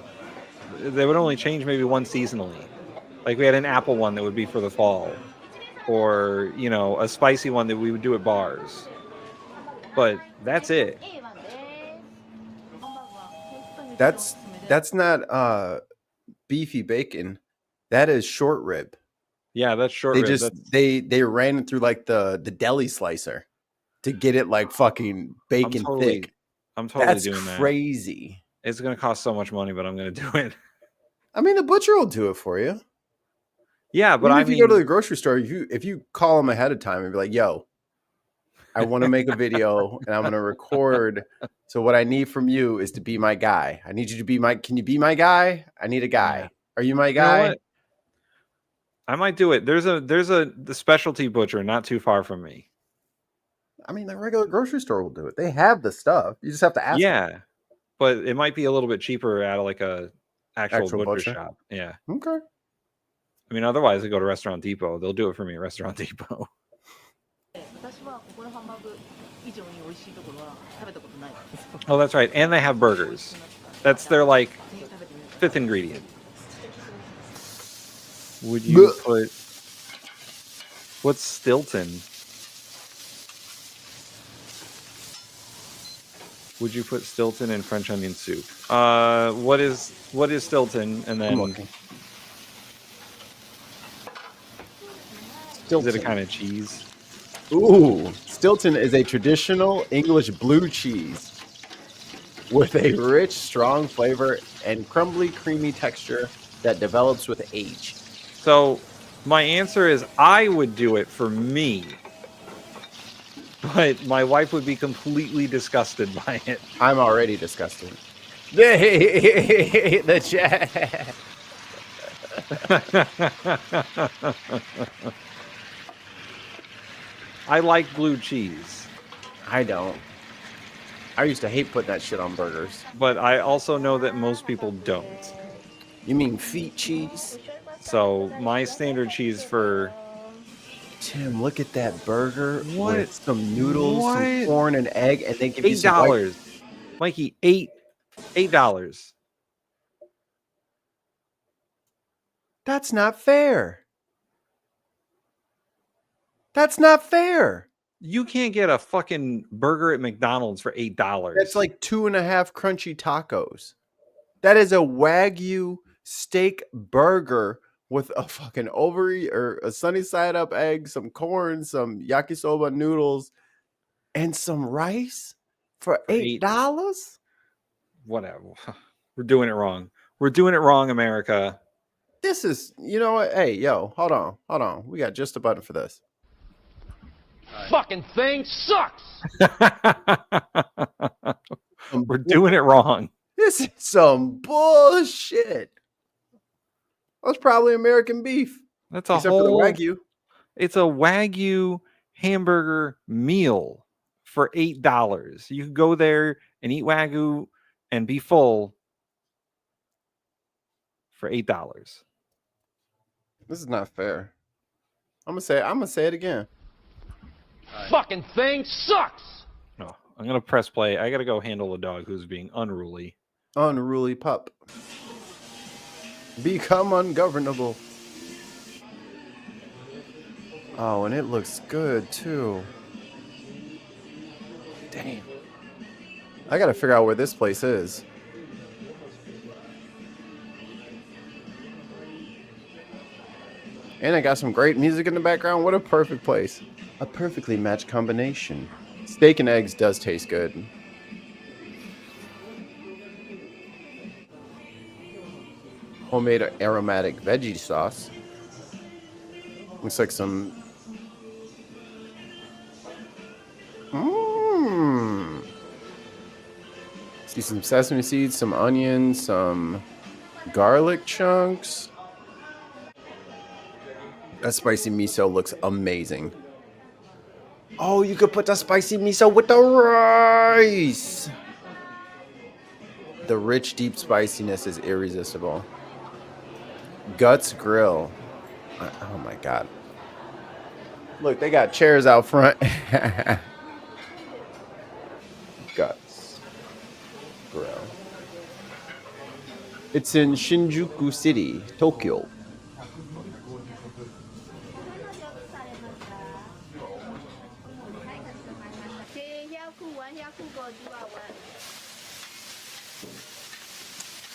They would only change maybe one seasonally. Like we had an apple one that would be for the fall, or, you know, a spicy one that we would do at bars. But that's it. That's not beefy bacon. That is short rib. Yeah, that's short They rib. just they ran it through like the deli slicer to get it like fucking bacon thick. I'm totally That's doing that. crazy. It's gonna cost so much money, but I'm gonna do it. I mean, the butcher will do it for you. Yeah, but Even if you go to the grocery store, if you call them ahead of time and be like, "Yo, I want to make a video and I'm going to record. So what I need from you is to be my guy. I need you to be my. Can you be my guy? I need a guy. Yeah. Are you my guy?" You know what? I might do it. There's the specialty butcher not too far from me. I mean, the regular grocery store will do it. They have the stuff. You just have to ask. Yeah, them. but it might be a little bit cheaper at like a actual butcher shop. Yeah. Okay. I mean, otherwise I go to Restaurant Depot. They'll do it for me at Restaurant Depot. Oh, that's right. And they have burgers. That's their like 5th ingredient. Would you put what's Stilton? Would you put Stilton in French onion soup? What is Stilton? And then Stilton. Is it a kind of cheese? Ooh, Stilton is a traditional English blue cheese with a rich, strong flavor and crumbly, creamy texture that develops with age. So my answer is I would do it for me, but my wife would be completely disgusted by it. I'm already disgusted. The chat. I like blue cheese. I don't. I used to hate putting that shit on burgers. But I also know that most people don't. You mean feet cheese? So my standard cheese for... Tim, look at that burger What? with some noodles, What? some corn and egg, and they give you some $8. Mikey, $8. That's not fair. That's not fair. You can't get a fucking burger at McDonald's for $8. That's like 2.5 crunchy tacos. That is a Wagyu steak burger with a fucking ovary or a sunny side up egg, some corn, some yakisoba noodles, and some rice for $8. Whatever. We're doing it wrong. We're doing it wrong, America. This is, you know what? Hey, yo, hold on. We got just a button for this. Fucking thing sucks. We're doing it wrong. This is some bullshit. That's probably American beef. That's a Except for the whole Wagyu. It's a Wagyu hamburger meal for $8. You can go there and eat Wagyu and be full for $8. This is not fair. I'm gonna say it again. Fucking thing sucks. No, I'm gonna press play. I gotta go handle a dog who's being unruly. Unruly pup. Become ungovernable. Oh, and it looks good too. Damn. I gotta figure out where this place is. And I got some great music in the background. What a perfect place. A perfectly matched combination. Steak and eggs does taste good. Homemade aromatic veggie sauce. Looks like some... Mmm. See some sesame seeds, some onions, some garlic chunks. That spicy miso looks amazing. Oh, you could put the spicy miso with the rice. The rich, deep spiciness is irresistible. Guts Grill. Oh my God. Look, they got chairs out front. Guts Grill. It's in Shinjuku City, Tokyo.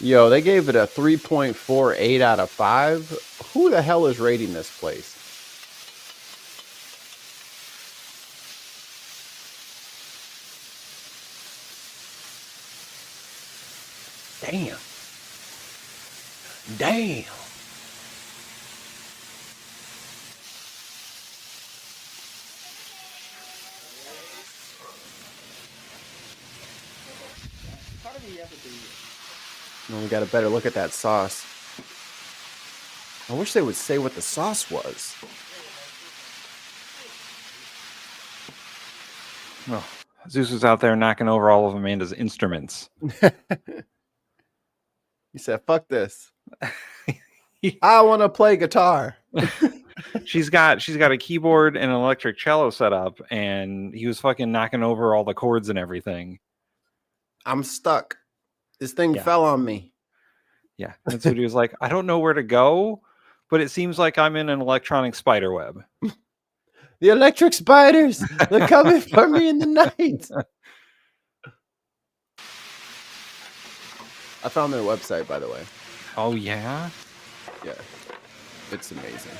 Yo, they gave it a 3.48 out of 5. Who the hell is rating this place? Damn. Damn. Now we got a better look at that sauce. I wish they would say what the sauce was. Oh, Zeus was out there knocking over all of Amanda's instruments. He said, fuck this. I want to play guitar. She's got a keyboard and an electric cello set up, and he was fucking knocking over all the chords and everything. I'm stuck. This thing fell on me. Yeah. And so he was like, I don't know where to go, but it seems like I'm in an electronic spider web. The electric spiders, they're coming for me in the night. I found their website, by the way. Oh, yeah? Yeah. It's amazing.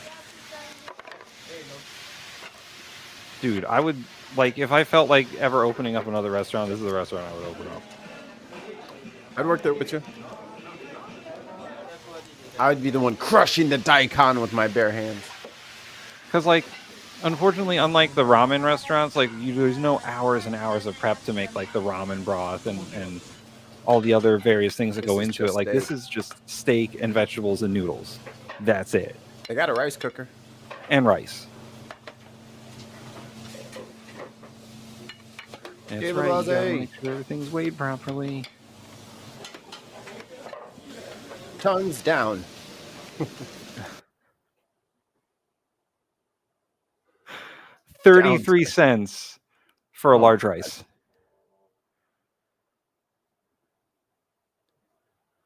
Dude, I would, like, if I felt like ever opening up another restaurant, this is the restaurant I would open up. I'd work there with you. I would be the one crushing the daikon with my bare hands. Because, like, unfortunately, unlike the ramen restaurants, like, there's no hours and hours of prep to make, like, the ramen broth and all the other various things that go into it. Like, this is just steak and vegetables and noodles. That's it. They got a rice cooker. And rice. That's right. You gotta make sure everything's weighed properly. Tongues down. 33 cents for a large rice.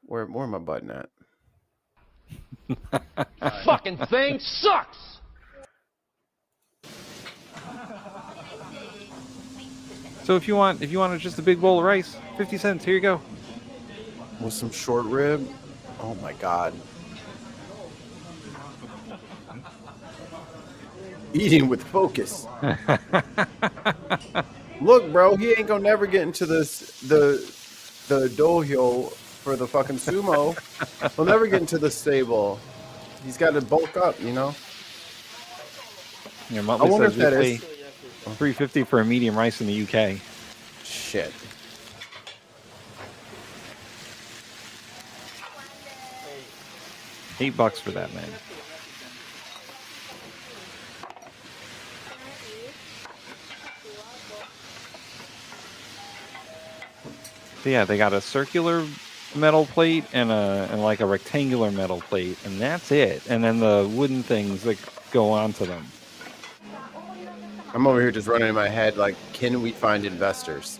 Where am I button at? Fucking thing sucks. So if you want just a big bowl of rice, 50 cents. Here you go. With some short rib. Oh my God. Eating with focus. Look, bro, he ain't gonna never get into this the dojo for the fucking sumo. He'll never get into the stable. He's got to bulk up, you know. Yeah, I wonder if that is $3.50 for a medium rice in the UK. Shit. $8 for that, man. So yeah, they got a circular metal plate and like a rectangular metal plate, and that's it. And then the wooden things that go onto them. I'm over here just running in my head like, can we find investors?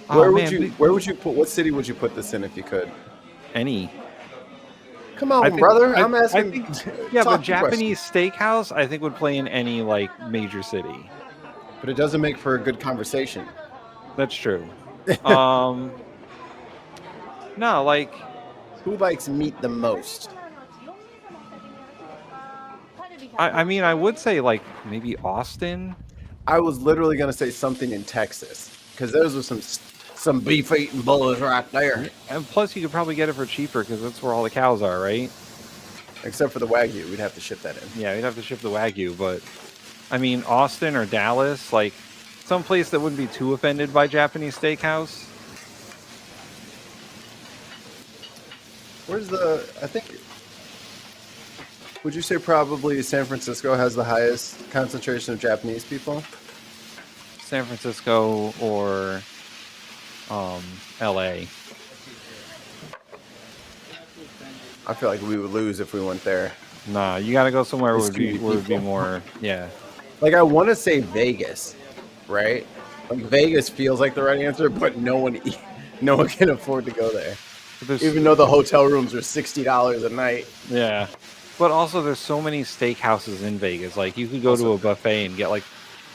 Where would you put? What city would you put this in if you could? Any. Come on, brother. I'm asking. Yeah, but Japanese steakhouse, I think, would play in any like major city. But it doesn't make for a good conversation. That's true. No, like, who likes meat the most? I mean, I would say like maybe Austin. I was literally gonna say something in Texas because those were some beef eating bulls right there. And plus, you could probably get it for cheaper because that's where all the cows are, right? Except for the Wagyu, we'd have to ship that in. Yeah, we'd have to ship the Wagyu, but I mean, Austin or Dallas, like some place that wouldn't be too offended by Japanese steakhouse. Where's the? I think. Would you say probably San Francisco has the highest concentration of Japanese people? San Francisco or LA. I feel like we would lose if we went there. Nah, you got to go somewhere where it would be more, yeah. Like I want to say Vegas, right? Like Vegas feels like the right answer, but no one can afford to go there. Even though the hotel rooms are $60 a night. Yeah. But also there's so many steakhouses in Vegas. Like you could go to a buffet and get like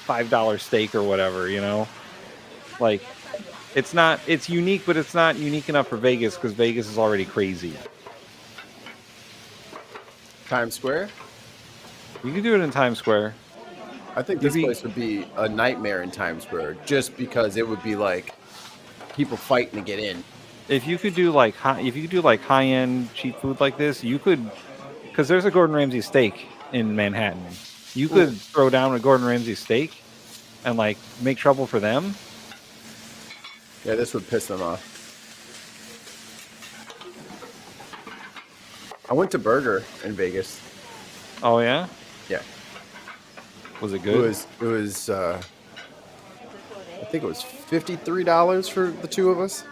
$5 steak or whatever, you know? Like it's unique, but it's not unique enough for Vegas because Vegas is already crazy. Times Square? You could do it in Times Square. I think this place would be a nightmare in Times Square just because it would be like people fighting to get in. If you could do like high-end cheap food like this, you could, because there's a Gordon Ramsay steak in Manhattan. You could throw down a Gordon Ramsay steak and like make trouble for them. Yeah, this would piss them off. I went to Burger in Vegas. Oh yeah? Yeah. Was it good? It was I think it was $53 for the two of us.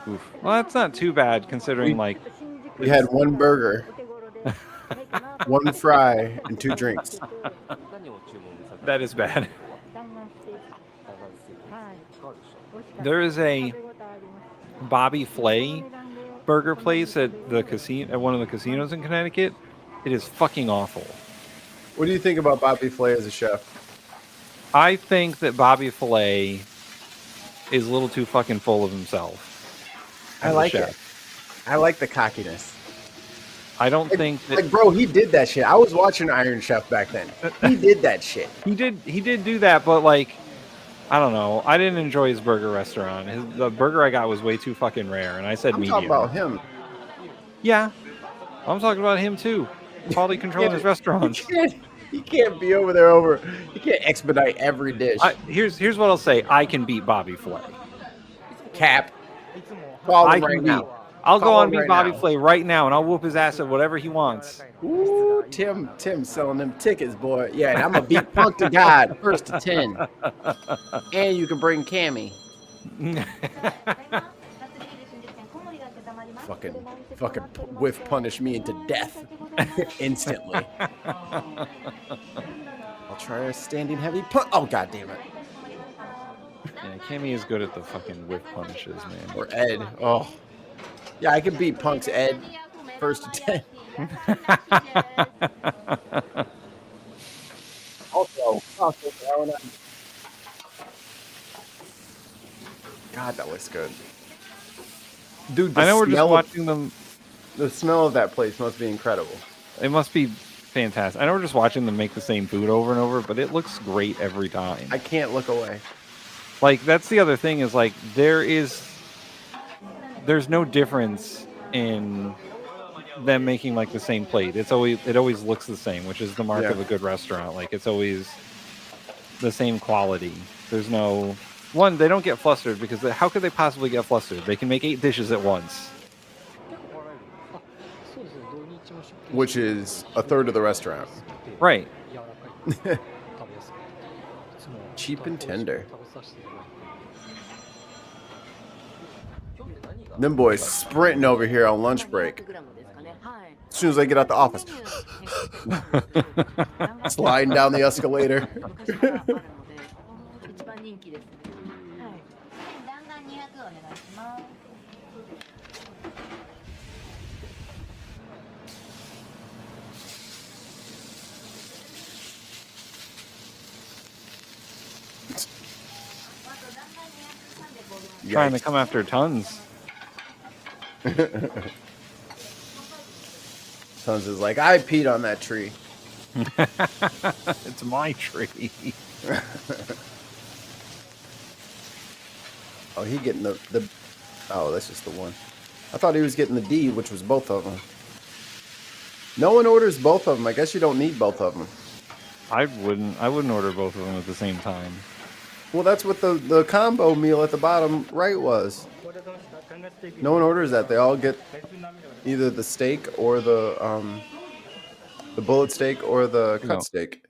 Oof. Well, that's not too bad considering we had one burger, one fry, and 2 drinks. That is bad. There is a Bobby Flay burger place at one of the casinos in Connecticut. It is fucking awful. What do you think about Bobby Flay as a chef? I think that Bobby Flay is a little too fucking full of himself. I like it. I like the cockiness. I don't think that, like, bro, he did that shit. I was watching Iron Chef back then. He did that shit. He did do that, but like, I don't know. I didn't enjoy his burger restaurant. The burger I got was way too fucking rare, and I said medium. I'm talking about him. Yeah, I'm talking about him too. Quality control in his restaurants. He can't be over there. He can't expedite every dish. Here's what I'll say. I can beat Bobby Flay. Cap. Call him right now. I'll go on beat Bobby Flay right now, and I'll whoop his ass at whatever he wants. Ooh, Tim selling them tickets, boy. Yeah, and I'm gonna beat Punk to God, 1st to 10. And you can bring Cammy. fucking whiff punish me into death instantly. I'll try a standing heavy punch. Oh, god damn it. Yeah, Cammy is good at the fucking whiff punishes, man. Or Ed. Oh. Yeah, I can beat Punk's Ed 1st to 10. Also, God, that looks good. Dude, I know we're just watching them. The smell of that place must be incredible. It must be fantastic. I know we're just watching them make the same food over and over, but it looks great every time. I can't look away. Like, that's the other thing is, like, there's no difference in them making, like, the same plate. It always looks the same, which is the mark of a good restaurant. Like, it's always the same quality. There's no... One, they don't get flustered because how could they possibly get flustered? They can make 8 dishes at once. Which is a third of the restaurant. Right. Cheap and tender. Them boys sprinting over here on lunch break. As soon as I get out the office. Sliding down the escalator. Trying to come after tons. Tons is like, I peed on that tree. It's my tree. Oh, he getting the oh, that's just the one. I thought he was getting the D, which was both of them. No one orders both of them. I guess you don't need both of them. I wouldn't order both of them at the same time. Well, that's what the combo meal at the bottom right was. No one orders that. They all get either the steak or the bullet steak or the cut steak.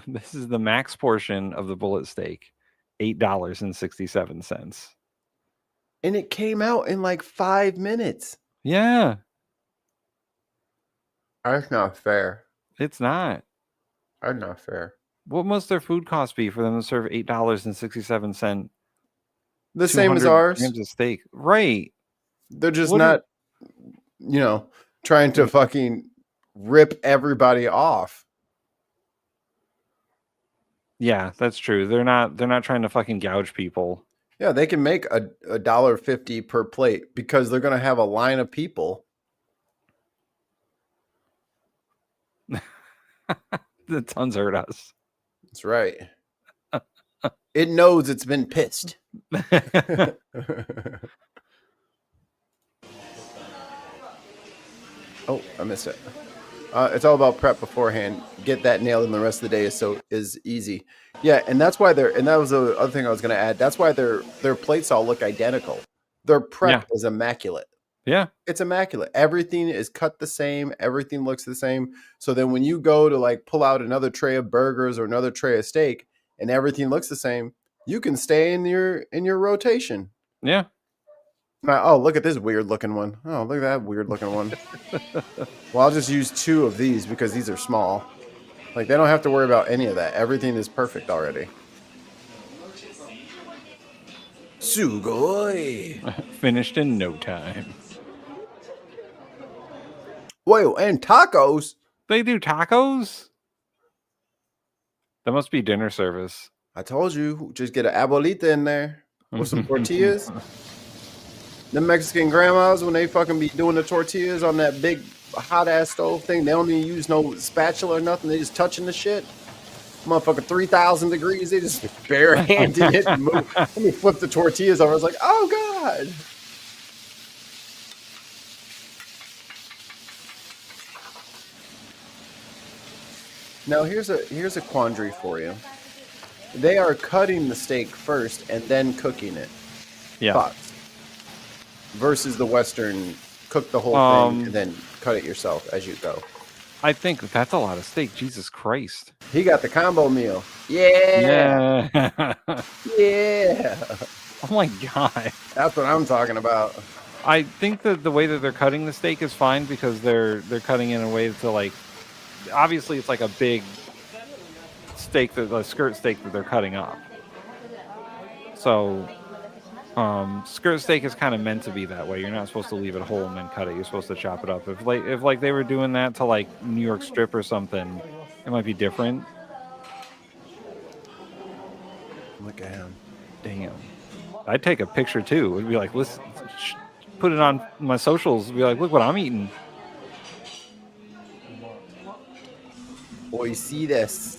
This is the max portion of the bullet steak, $8.67. And it came out in like 5 minutes. Yeah. That's not fair. It's not. That's not fair. What must their food cost be for them to serve $8.67? The same as ours. Grams of steak. Right. They're just not, trying to fucking rip everybody off. Yeah, that's true. They're not trying to fucking gouge people. Yeah, they can make $1.50 per plate because they're gonna have a line of people. The tons hurt us. That's right. It knows it's been pissed. Oh, I missed it. It's all about prep beforehand. Get that nailed, and the rest of the day is easy. Yeah, and that's why and that was the other thing I was going to add. That's why their plates all look identical. Their prep is immaculate. Yeah, it's immaculate. Everything is cut the same. Everything looks the same. So then when you go to like pull out another tray of burgers or another tray of steak, and everything looks the same, you can stay in your rotation. Yeah. Oh, look at this weird looking one. Oh, look at that weird looking one. Well, I'll just use 2 of these because these are small. Like, they don't have to worry about any of that. Everything is perfect already. Sugoi. Finished in no time. Whoa, and tacos. They do tacos? That must be dinner service. I told you, just get an abuelita in there with some tortillas. The Mexican grandmas, when they fucking be doing the tortillas on that big hot ass stove thing, they don't even use no spatula or nothing. They just touching the shit. Motherfucker, 3,000 degrees. They just barehanded it and move. Let me flip the tortillas over. I was like, oh god. Now here's a quandary for you. They are cutting the steak first and then cooking it. Yeah. Thoughts? Versus the Western, cook the whole thing and then cut it yourself as you go. I think that's a lot of steak. Jesus Christ. He got the combo meal. Yeah. Yeah. Oh my god. That's what I'm talking about. I think that the way that they're cutting the steak is fine because they're cutting in a way to like, obviously it's like a big steak, a skirt steak that they're cutting up. So skirt steak is kind of meant to be that way. You're not supposed to leave it whole and then cut it. You're supposed to chop it up. If they were doing that to like New York strip or something, it might be different. Look at him. Damn. I'd take a picture too. It'd be like, listen, put it on my socials. It'd be like, look what I'm eating. Boy, see this.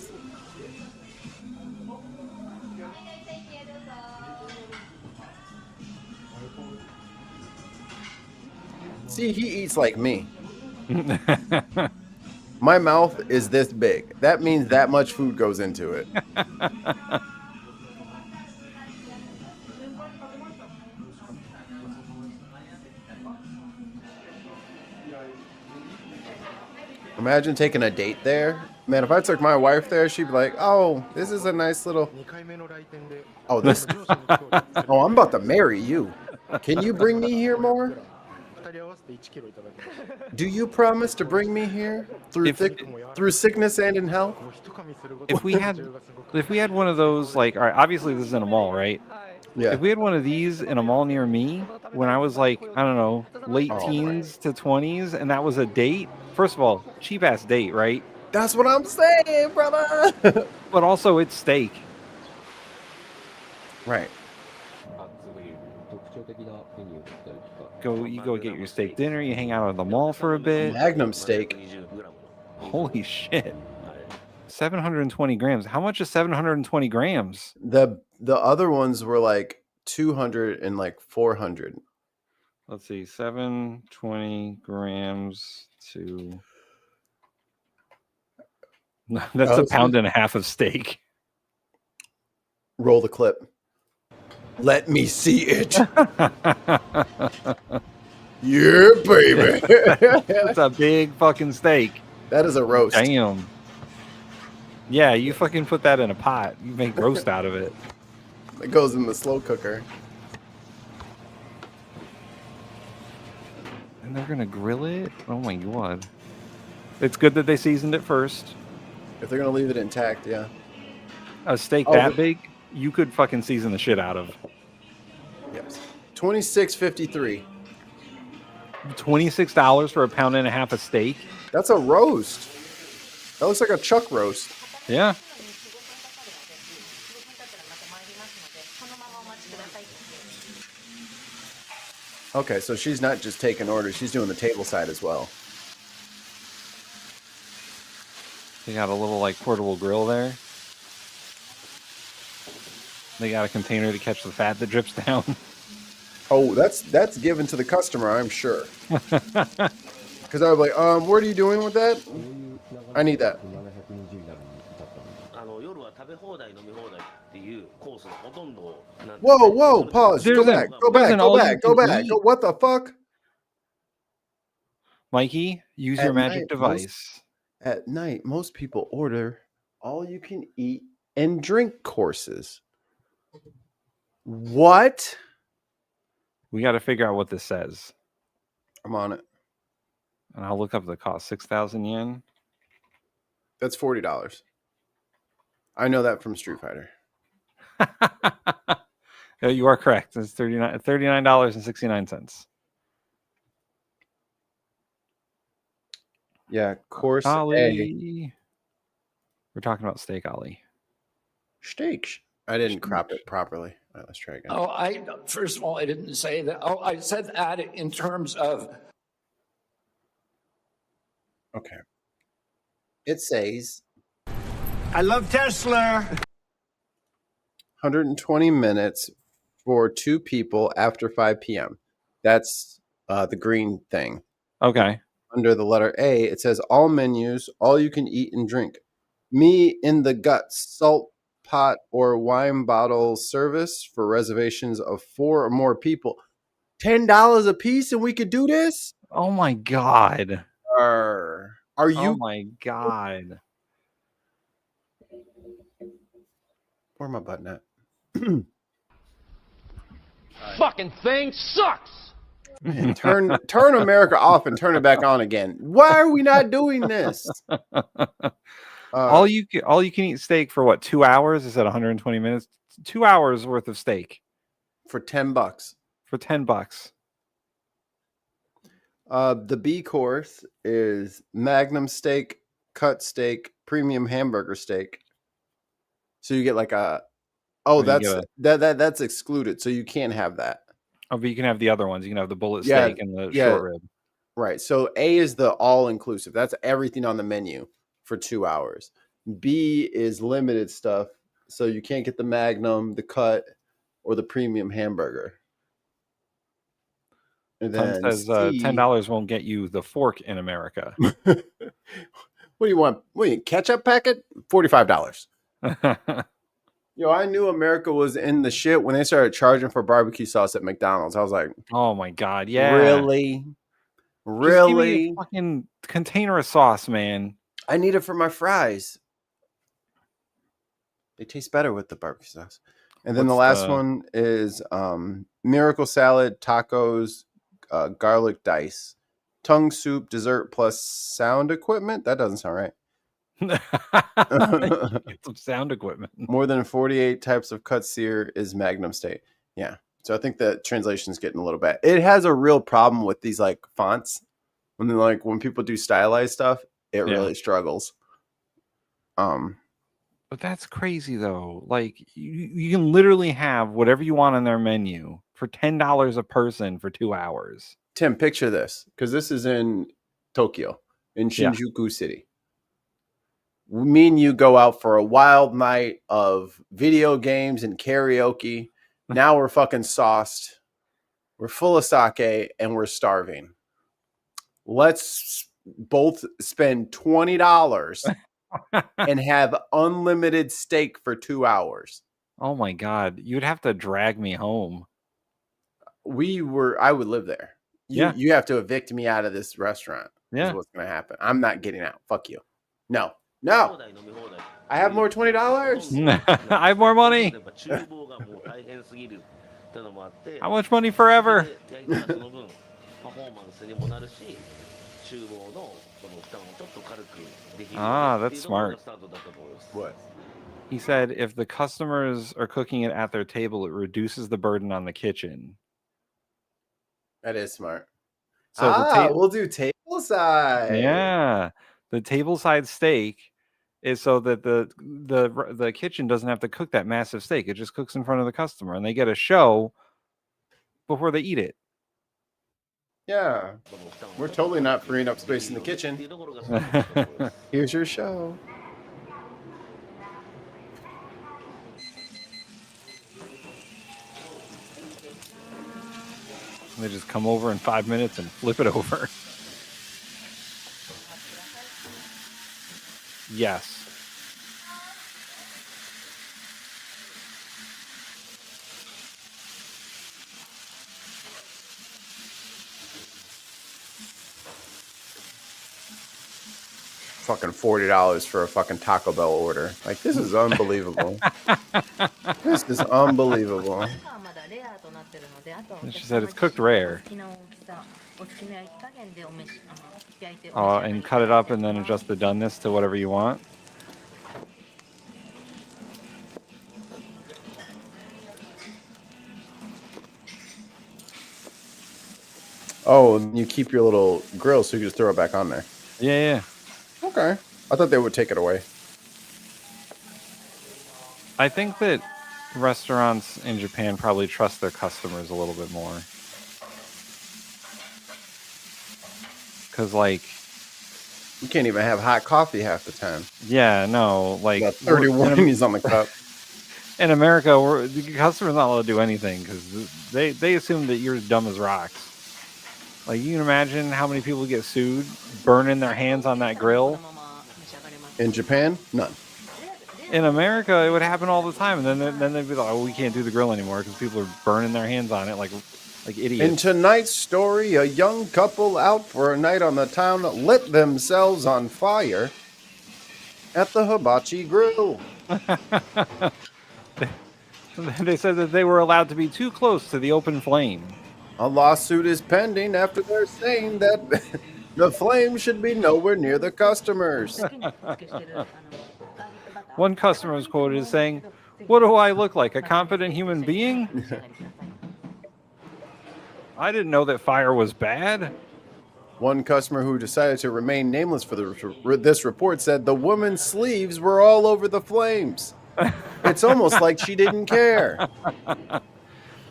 See, he eats like me. My mouth is this big. That means that much food goes into it. Imagine taking a date there. Man, if I took my wife there, she'd be like, oh, this is a nice little... Oh, this... Oh, I'm about to marry you. Can you bring me here more? Do you promise to bring me here through sickness and in health? If we had one of those, like, all right, obviously this is in a mall, right? Yeah. If we had one of these in a mall near me when I was like, I don't know, late teens to 20s, and that was a date, first of all, cheap ass date, right? That's what I'm saying, brother. But also it's steak. Right. You go get your steak dinner. You hang out at the mall for a bit. Magnum steak. Holy shit! 720 grams. How much is 720 grams? The other ones were like 200 and like 400. Let's see, 720 grams to. That's a pound and a half of steak. Roll the clip. Let me see it. Yeah, baby. That's a big fucking steak. That is a roast. Damn. Yeah, you fucking put that in a pot. You make roast out of it. It goes in the slow cooker. And they're gonna grill it? Oh my god. It's good that they seasoned it first. If they're gonna leave it intact, yeah. A steak that big, you could fucking season the shit out of. Yes. $26.53. $26 for a pound and a half of steak? That's a roast. That looks like a chuck roast. Yeah. Okay, so she's not just taking orders, she's doing the table side as well. They got a little like portable grill there. They got a container to catch the fat that drips down. Oh, that's given to the customer, I'm sure. Because I was like, what are you doing with that? I need that. Whoa, pause. Go back. What the fuck? Mikey, use your magic device. At night, most people order all you can eat and drink courses. What? We got to figure out what this says. I'm on it. And I'll look up the cost. 6,000 yen. That's $40. I know that from Street Fighter. You are correct. It's $39.69. Yeah, course Ali. A. We're talking about steak, Ali. Steak. I didn't crop it properly. All right, let's try again. Oh, first of all, I didn't say that. Oh, I said that in terms of. Okay. It says. I love Tesla. 120 minutes for 2 people after 5 p.m. That's the green thing. Okay. Under the letter A, it says all menus, all you can eat and drink. Me in the guts, salt pot or wine bottle service for reservations of 4 or more people. $10 a piece and we could do this? Oh my god. Are you? Oh my god. Where my button at? Fucking thing sucks. Man, turn America off and turn it back on again. Why are we not doing this? All you can eat steak for what? 2 hours? Is that 120 minutes? 2 hours worth of steak for $10. For $10. The B course is magnum steak, cut steak, premium hamburger steak. So you get like a. Oh, that's excluded. So you can't have that. Oh, but you can have the other ones. You can have the bullet steak and the short rib. Right. So A is the all inclusive. That's everything on the menu for 2 hours. B is limited stuff. So you can't get the magnum, the cut, or the premium hamburger. And then says $10 won't get you the fork in America. What do you want? Ketchup packet? $45. Yo, I knew America was in the shit when they started charging for barbecue sauce at McDonald's. I was like, oh my god, yeah. Really? Just give me a fucking container of sauce, man. I need it for my fries. They taste better with the barbecue sauce. And then the last one is miracle salad, tacos, garlic dice, tongue soup, dessert plus sound equipment. That doesn't sound right. Get some sound equipment. More than 48 types of cut sear is magnum steak. Yeah. So I think the translation is getting a little bad. It has a real problem with these like fonts. When people do stylized stuff, it really struggles. But that's crazy though. Like you can literally have whatever you want on their menu for $10 a person for 2 hours. Tim, picture this, because this is in Tokyo, in Shinjuku City. Me and you go out for a wild night of video games and karaoke. Now we're fucking sauced. We're full of sake and we're starving. Let's both spend $20 and have unlimited steak for 2 hours. Oh my God. You'd have to drag me home. I would live there. You have to evict me out of this restaurant. Yeah. Is what's going to happen. I'm not getting out. Fuck you. No. I have more $20. I have more money. How much money forever? Ah, that's smart. What? He said if the customers are cooking it at their table, it reduces the burden on the kitchen. That is smart. So we'll do table side. Yeah. The table side steak is so that the kitchen doesn't have to cook that massive steak. It just cooks in front of the customer and they get a show before they eat it. Yeah. We're totally not freeing up space in the kitchen. Here's your show. They just come over in 5 minutes and flip it over. Yes. Fucking $40 for a fucking Taco Bell order. Like, this is unbelievable. This is unbelievable. She said it's cooked rare. And cut it up and then adjust the doneness to whatever you want. Oh, and you keep your little grill so you can just throw it back on there. Yeah. Okay. I thought they would take it away. I think that restaurants in Japan probably trust their customers a little bit more. Because, like... You can't even have hot coffee half the time. Yeah, no. Like, got 30 warnings on the cup. In America, the customer's not allowed to do anything because they assume that you're as dumb as rocks. Like, you can imagine how many people get sued burning their hands on that grill. In Japan, none. In America, it would happen all the time, and then they'd be like, "Oh, we can't do the grill anymore because people are burning their hands on it like idiots." In tonight's story, a young couple out for a night on the town lit themselves on fire at the hibachi grill. They said that they were allowed to be too close to the open flame. A lawsuit is pending after they're saying that the flame should be nowhere near the customers. One customer was quoted as saying, "What do I look like, a competent human being? I didn't know that fire was bad." One customer who decided to remain nameless for this report said the woman's sleeves were all over the flames. It's almost like she didn't care.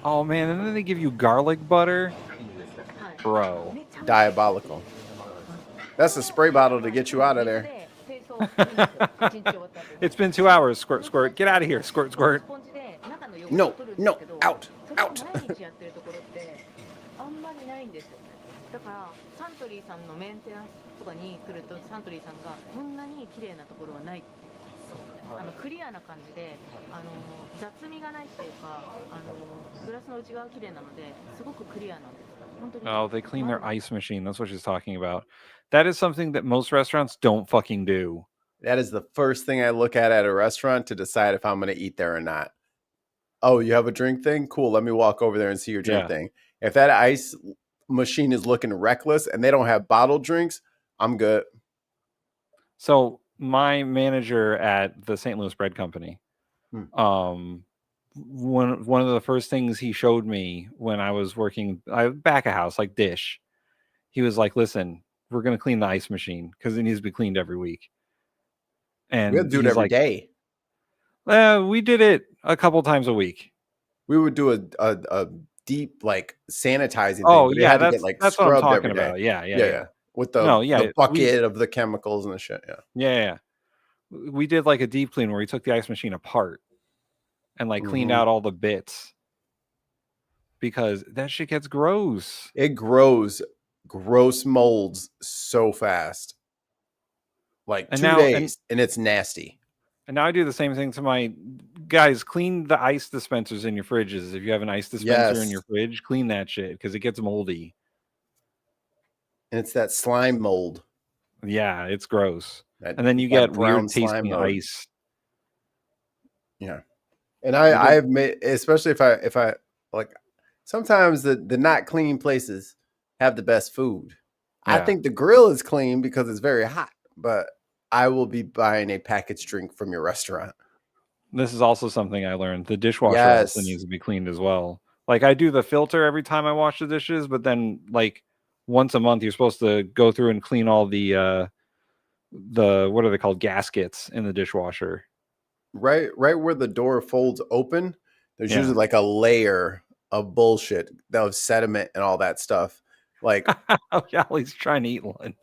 Oh, man, and then they give you garlic butter? Bro. Diabolical. That's a spray bottle to get you out of there. It's been 2 hours, squirt, squirt. Get out of here, squirt, squirt. No, out. だからサントリーさんのメンテナンスとかに来るとサントリーさんがこんなに綺麗なところはない。クリアな感じで雑味がないっていうかグラスの内側綺麗なのですごくクリアなんです。本当に。Oh, they clean their ice machine. That's what she's talking about. That is something that most restaurants don't fucking do. That is the first thing I look at a restaurant to decide if I'm going to eat there or not. Oh, you have a drink thing? Cool. Let me walk over there and see your drink thing. If that ice machine is looking reckless and they don't have bottled drinks, I'm good. So my manager at the St. Louis Bread Company, one of the first things he showed me when I was working back of house, like dish, he was like, "Listen, we're going to clean the ice machine because it needs to be cleaned every week." And we have to do it every day. We did it a couple times a week. We would do a deep like sanitizing thing, Oh but it yeah, had to get like that's what I'm scrubbed talking every day. about. Yeah. With No, the bucket of the chemicals and the shit. Yeah. We did like a deep clean where we took the ice machine apart and like cleaned Mhm. out all the bits because that shit gets gross. It grows gross molds so fast. Like And 2 now- days, and it's nasty. And now I do the same thing to my guys. Clean the ice dispensers in your fridges. If you have an ice dispenser in Yes. your fridge, clean that shit because it gets moldy. And it's that slime mold. Yeah, it's gross. That- And then you that get brown weird slime tasting mold. ice. Yeah. And I've made, especially if I like, sometimes the not clean places have the best food. I Yeah. think the grill is clean because it's very hot, but I will be buying a packaged drink from your restaurant. This is also something I learned. The dishwasher also Yes. needs to be cleaned as well. Like I do the filter every time I wash the dishes, but then like once a month you're supposed to go through and clean all the what are they called, gaskets in the dishwasher. Right where the door folds open, there's Yeah. usually like a layer of bullshit, of sediment and all that stuff. Like, Oh, Ollie's trying to eat lunch.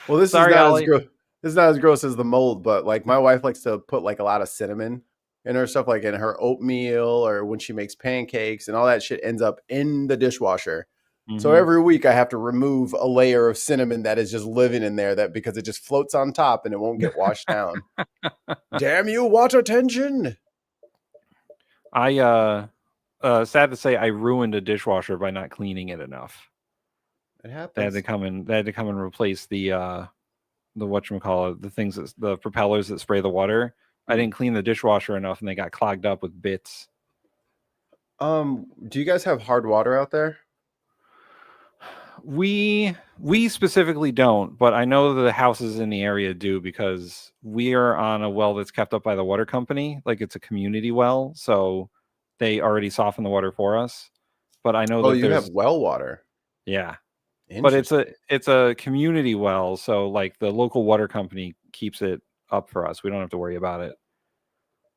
well, this Sorry, is not Ollie. as gross. This is not as gross as the mold, but like my wife likes to put like a lot of cinnamon in her stuff, like in her oatmeal or when she makes pancakes, and all that shit ends up in the dishwasher. So Mhm. every week I have to remove a layer of cinnamon that is just living in there, that because it just floats on top and it won't get washed down. Damn you, water tension. I sad to say I ruined a dishwasher by not cleaning it enough. It They had happens. to come and replace the whatchamacallit, the things that the propellers that spray the water. I didn't clean the dishwasher enough and they got clogged up with bits. Do you guys have hard water out there? We specifically don't, but I know the houses in the area do because we are on a well that's kept up by the water company. Like it's a community well, so they already soften the water for us. But I know Oh, that you there's have well water. yeah. But it's a community well, so like the local water company keeps it up for us. We don't have to worry about it.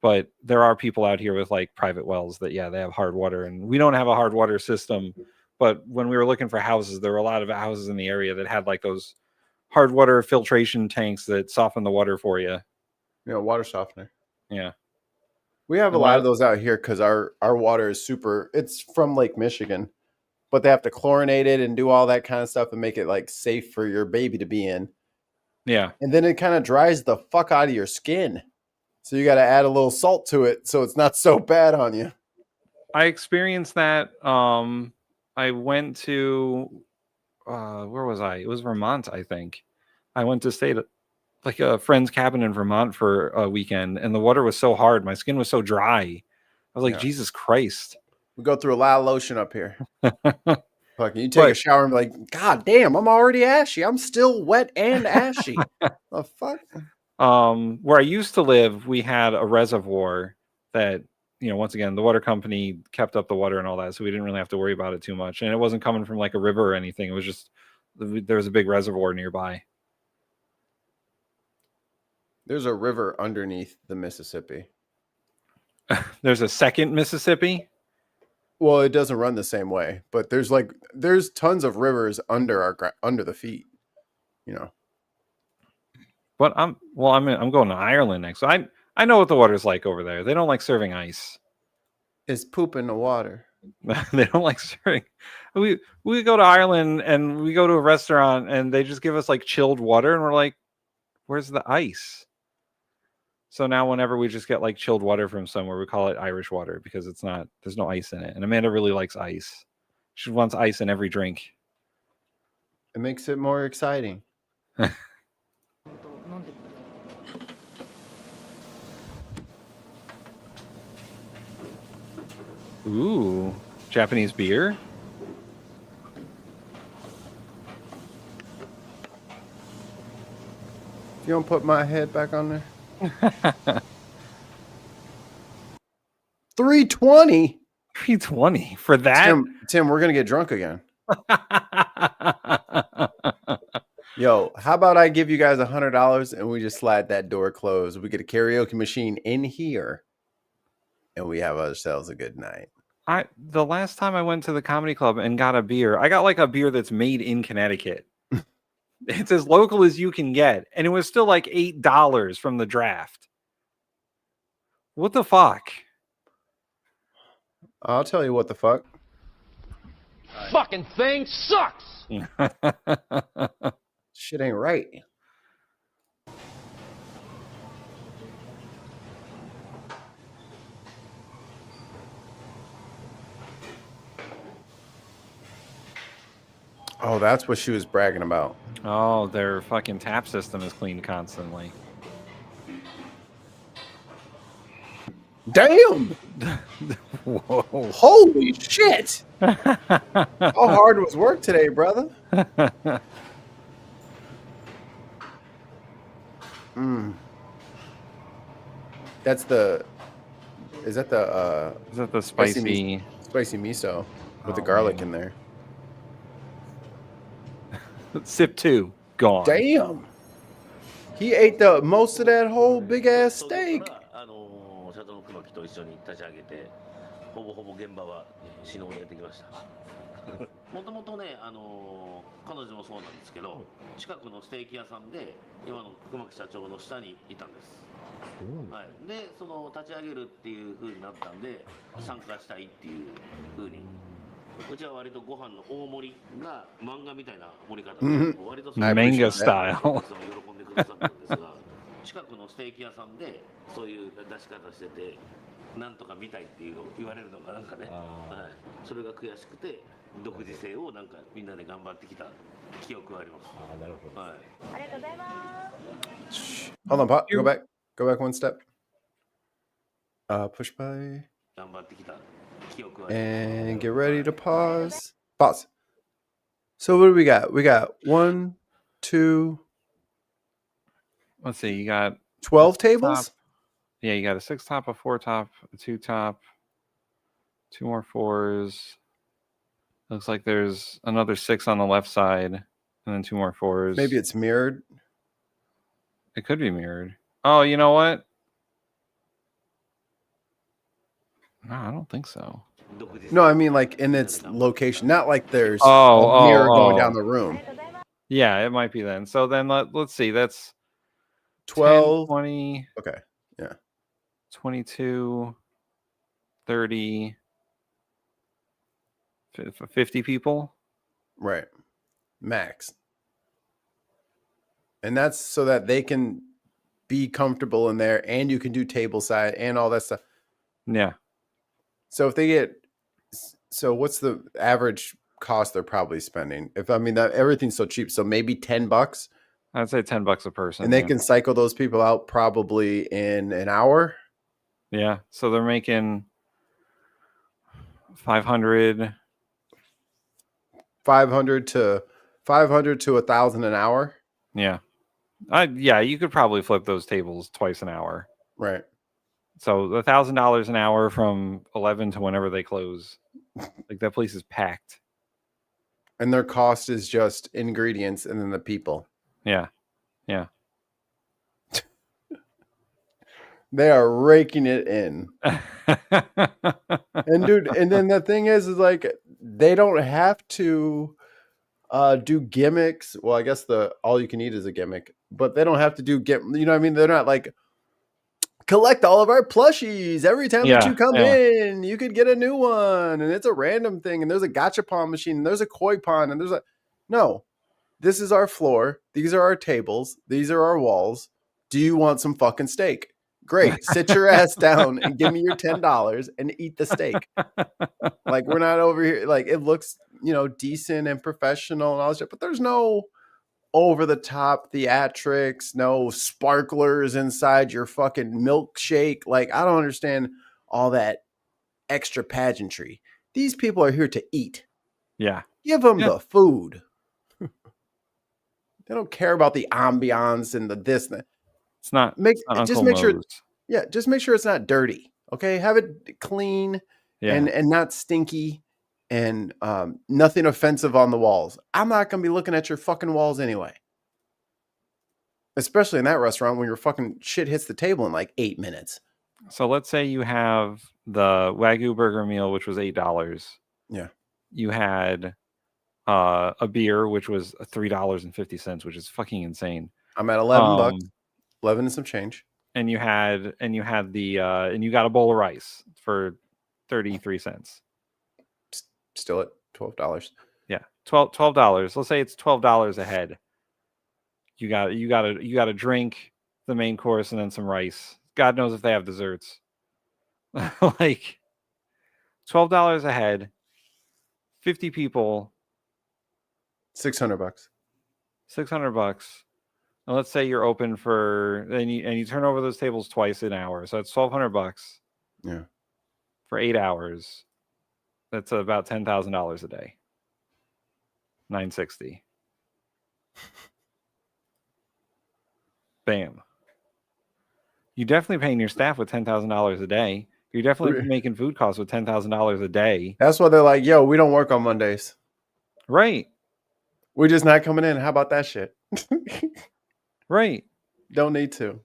But there are people out here with like private wells that they have hard water, and we don't have a hard water system. But when we were looking for houses, there were a lot of houses in the area that had like those hard water filtration tanks that soften the water for you. Water softener. Yeah. We have a lot of those out here because our water is it's from Lake Michigan, but they have to chlorinate it and do all that kind of stuff and make it like safe for your baby to be in. Yeah. And then it kind of dries the fuck out of your skin. So you got to add a little salt to it so it's not so bad on you. I experienced that. I went to where was I? It was Vermont, I think. I went to stay at like a friend's cabin in Vermont for a weekend, and the water was so hard. My skin was so dry. I was like, Yeah. Jesus Christ. We go through a lot of lotion up here. Fucking, you take a shower and be like, God damn, I'm already ashy. I'm still wet and ashy. The fuck? Where I used to live, we had a reservoir that, once again, the water company kept up the water and all that, so we didn't really have to worry about it too much. And it wasn't coming from like a river or anything. It was just there was a big reservoir nearby. There's a river underneath the Mississippi. There's a second Mississippi. Well, it doesn't run the same way, but there's tons of rivers under the feet. But I'm going to Ireland next. So I know what the water's like over there. They don't like serving ice. It's poop in the water. They don't like serving. We go to Ireland and we go to a restaurant and they just give us like chilled water and we're like, where's the ice? So now whenever we just get like chilled water from somewhere, we call it Irish water because there's no ice in it. And Amanda really likes ice. She wants ice in every drink. It makes it more exciting. Ooh, Japanese beer? You don't put my head back on there? 320? 320 for that? Tim, we're going to get drunk again. Yo, how about I give you guys $100 and we just slide that door closed? We get a karaoke machine in here, and we have ourselves a good night. The last time I went to the comedy club and got a beer, I got like a beer that's made in Connecticut. It's as local as you can get, and it was still like $8 from the draft. What the fuck? I'll tell you what the fuck. Fucking thing sucks. Shit ain't right. Oh, that's what she was bragging about. Oh, their fucking tap system is cleaned constantly. Damn! Whoa. Holy shit! How hard was work today, brother? That's the. Is that the spicy miso with the garlic in there? Sip 2 gone. Damn! He ate the most of that whole big ass steak. 社長の熊木と一緒に立ち上げて、ほぼほぼ現場は死のうにやってきました。もともとね、彼女もそうなんですけど、近くのステーキ屋さんで今の熊木社長の下にいたんです。はい。で、その立ち上げるっていう風になったんで、参加したいっていう風に。うちは割とご飯の大盛りが漫画みたいな盛り方で、割とManga style. 喜んでくださったんですが、近くのステーキ屋さんでそういう出し方してて、なんとか見たいっていうのを言われるのがなんかね、はい、それが悔しくて独自性をなんかみんなで頑張ってきた記憶があります。なるほど。はい。ありがとうございます。Hold on, Pop. Go back one step. Push by. 頑張ってきた。And get ready to pause. Pause. So what do we got? We got 1, 2. Let's see. You got 12 tables. Top. Yeah, you got a 6 top, a 4 top, a 2 top, 2 more 4s. Looks like there's another 6 on the left side, and then 2 more 4s. Maybe it's mirrored. It could be mirrored. Oh, you know what? No, I don't think so. No, I mean like in its location, not like there's a mirror going down the room. Yeah, it might be then. So then let's see. That's 12, 10, 20. Okay. Yeah. 22, 30, 50 people. Right. Max. And that's so that they can be comfortable in there and you can do table side and all that stuff. Yeah. So if they get, so what's the average cost they're probably spending? If I mean that everything's so cheap, so maybe $10. I'd say $10 a person, and they can cycle those people out probably in an hour. Yeah, so they're making 500 to 1,000 an hour. Yeah, yeah, you could probably flip those tables twice an hour. Right. So $1,000 an hour from 11 to whenever they close. Like that place is packed. And their cost is just ingredients and then the people. Yeah. Yeah. They are raking it in. And dude, and then the thing is like they don't have to do gimmicks. Well, I guess the all you can eat is a gimmick, but they don't have to do you know what I mean? They're not like collect all of our plushies every time that you come in. You could get a new one, and it's a random thing. And there's a gachapon machine, and there's a koi pond, and there's a no. This is our floor. These are our tables. These are our walls. Do you want some fucking steak? Great. Sit your ass down and give me your $10 and eat the steak. Like we're not over here. Like it looks, you know, decent and professional and all that shit, but there's no over the top theatrics, no sparklers inside your fucking milkshake. Like, I don't understand all that extra pageantry. These people are here to eat. Yeah. Give them the food. They don't care about the ambiance and the this. It's not. Just make sure. Yeah, just make sure it's not dirty. Okay, have it clean and not stinky. And nothing offensive on the walls. I'm not going to be looking at your fucking walls anyway. Especially in that restaurant when your fucking shit hits the table in like 8 minutes. So let's say you have the Wagyu burger meal, which was $8. Yeah. You had a beer, which was $3.50, which is fucking insane. I'm at $11, 11 and some change. And you had the and you got a bowl of rice for 33 cents. Still at $12. Yeah, $12. Let's say it's $12 a head. You got a drink, the main course, and then some rice. God knows if they have desserts. Like $12 a head, 50 people, $600. $600. And let's say you're open for and you turn over those tables twice an hour, so that's $1,200. Yeah, for 8 hours. That's about $10,000 a day. $960. Bam. You're definitely paying your staff with $10,000 a day. You're definitely making food costs with $10,000 a day. That's why they're like, yo, we don't work on Mondays. Right. We're just not coming in. How about that shit? Right. Don't need to.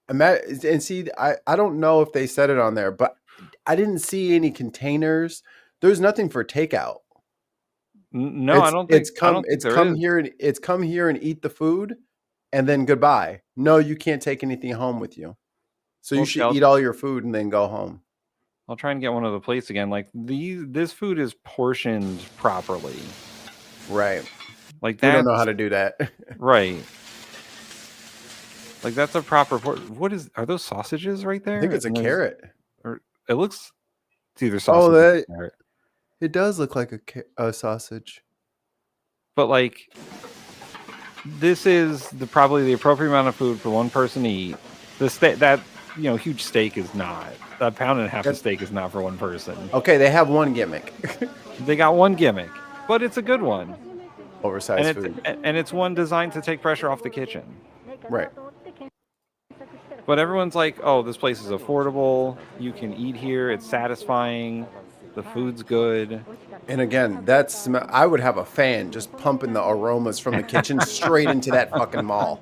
And see, I don't know if they said it on there, but I didn't see any containers. There's nothing for takeout. No, I don't think it's come here and eat the food and then goodbye. No, you can't take anything home with you. So you should eat all your food and then go home. I'll try and get one of the plates again. Like this food is portioned properly. Right. Like that. We don't know how to do that. Right. Like that's a proper. What are those sausages right there? I think it's a carrot. Or it looks. It's either sausage. Or carrot. It does look like a sausage. But like, this is probably the appropriate amount of food for one person to eat. That huge steak is not. That pound and a half of steak is not for one person. Okay, they have one gimmick. They got one gimmick, but it's a good one. Oversized food. And it's one designed to take pressure off the kitchen. Right. But everyone's like, oh, this place is affordable. You can eat here. It's satisfying. The food's good. And again, I would have a fan just pumping the aromas from the kitchen straight into that fucking mall.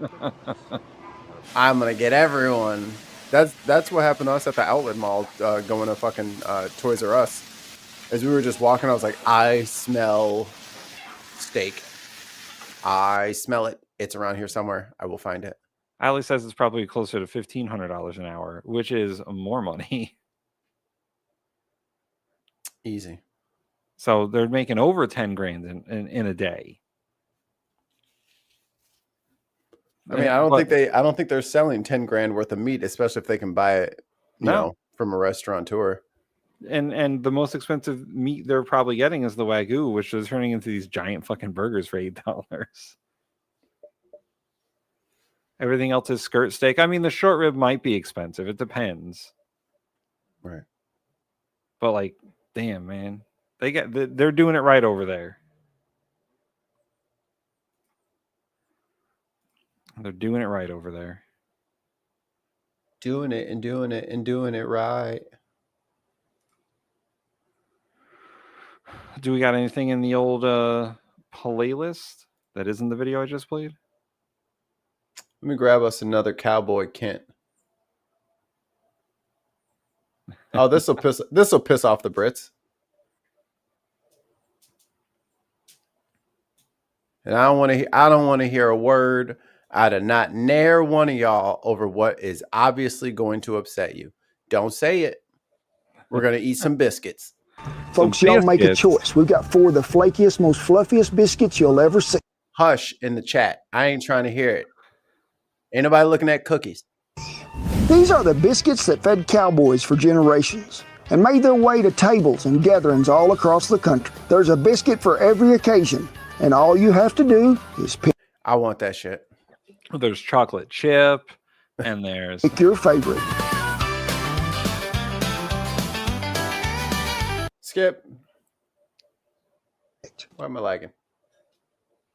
I'm going to get everyone. That's what happened to us at the outlet mall going to fucking Toys R Us. As we were just walking, I was like, I smell steak. I smell it. It's around here somewhere. I will find it. Ali says it's probably closer to $1,500 an hour, which is more money. Easy. So they're making over 10 grand in a day. I mean, I don't think they're selling 10 grand worth of meat, especially if they can buy it, you know, from a restaurateur. And the most expensive meat they're probably getting is the Wagyu, which is turning into these giant fucking burgers for $8. Everything else is skirt steak. I mean, the short rib might be expensive. It depends. Right. But like, damn, man. They're doing it right over there. They're doing it right over there. Doing it and doing it and doing it right. Do we got anything in the old playlist that isn't the video I just played? Let me grab us another Cowboy Kent. Oh, this will piss off the Brits. And I don't want to hear a word out of not near one of y'all over what is obviously going to upset you. Don't say it. We're going to eat some biscuits. Folks, y'all make a choice. We've got 4 of the flakiest, most fluffiest biscuits you'll ever see. Hush in the chat. I ain't trying to hear it. Ain't nobody looking at cookies. These are the biscuits that fed cowboys for generations and made their way to tables and gatherings all across the country. There's a biscuit for every occasion, and all you have to do is pick. I want that shit. There's chocolate chip, and there's pick your favorite. Skip. Why am I lagging?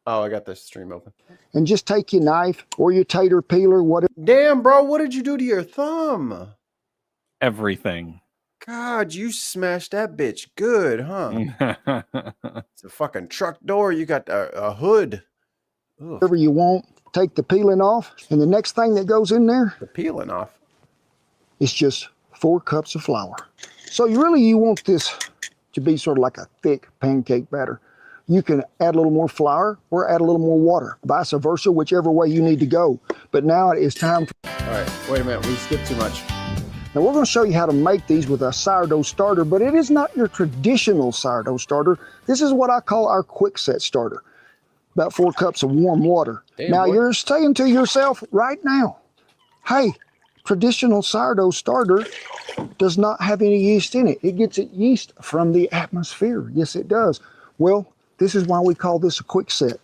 Oh, I got the stream open. And just take your knife or your tater peeler, whatever. Damn, bro, what did you do to your thumb? Everything. God, you smashed that bitch good, huh? It's a fucking truck door. You got a hood. Whatever you want, take the peeling off, and the next thing that goes in there, The peeling off. is just 4 cups of flour. So you want this to be sort of like a thick pancake batter. You can add a little more flour or add a little more water, vice versa, whichever way you need to go. But now it is time for... All right, wait a minute. We skipped too much. Now we're going to show you how to make these with a sourdough starter, but it is not your traditional sourdough starter. This is what I call our quick set starter. About 4 cups of warm water. Damn, now boy. you're saying to yourself right now, hey, traditional sourdough starter does not have any yeast in it. It gets its yeast from the atmosphere. Yes, it does. Well, this is why we call this a quick set.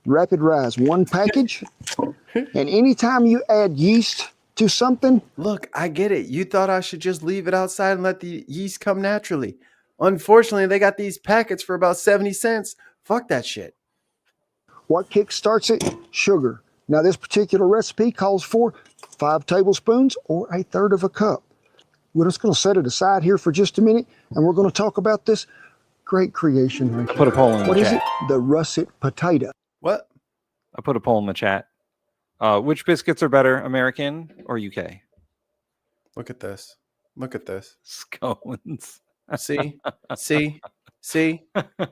Rapid rise, 1 package. And anytime you add yeast to something. Look, I get it. You thought I should just leave it outside and let the yeast come naturally. Unfortunately, they got these packets for about 70 cents. Fuck that shit. What kickstarts it? Sugar. Now this particular recipe calls for 5 tablespoons or 1/3 cup. We're just going to set it aside here for just a minute, and we're going to talk about this great creation right here. Put a poll in the What is chat. it? The russet potato. What? I put a poll in the chat. Which biscuits are better, American or UK? Look at this. Look at this. Scones. See? See? I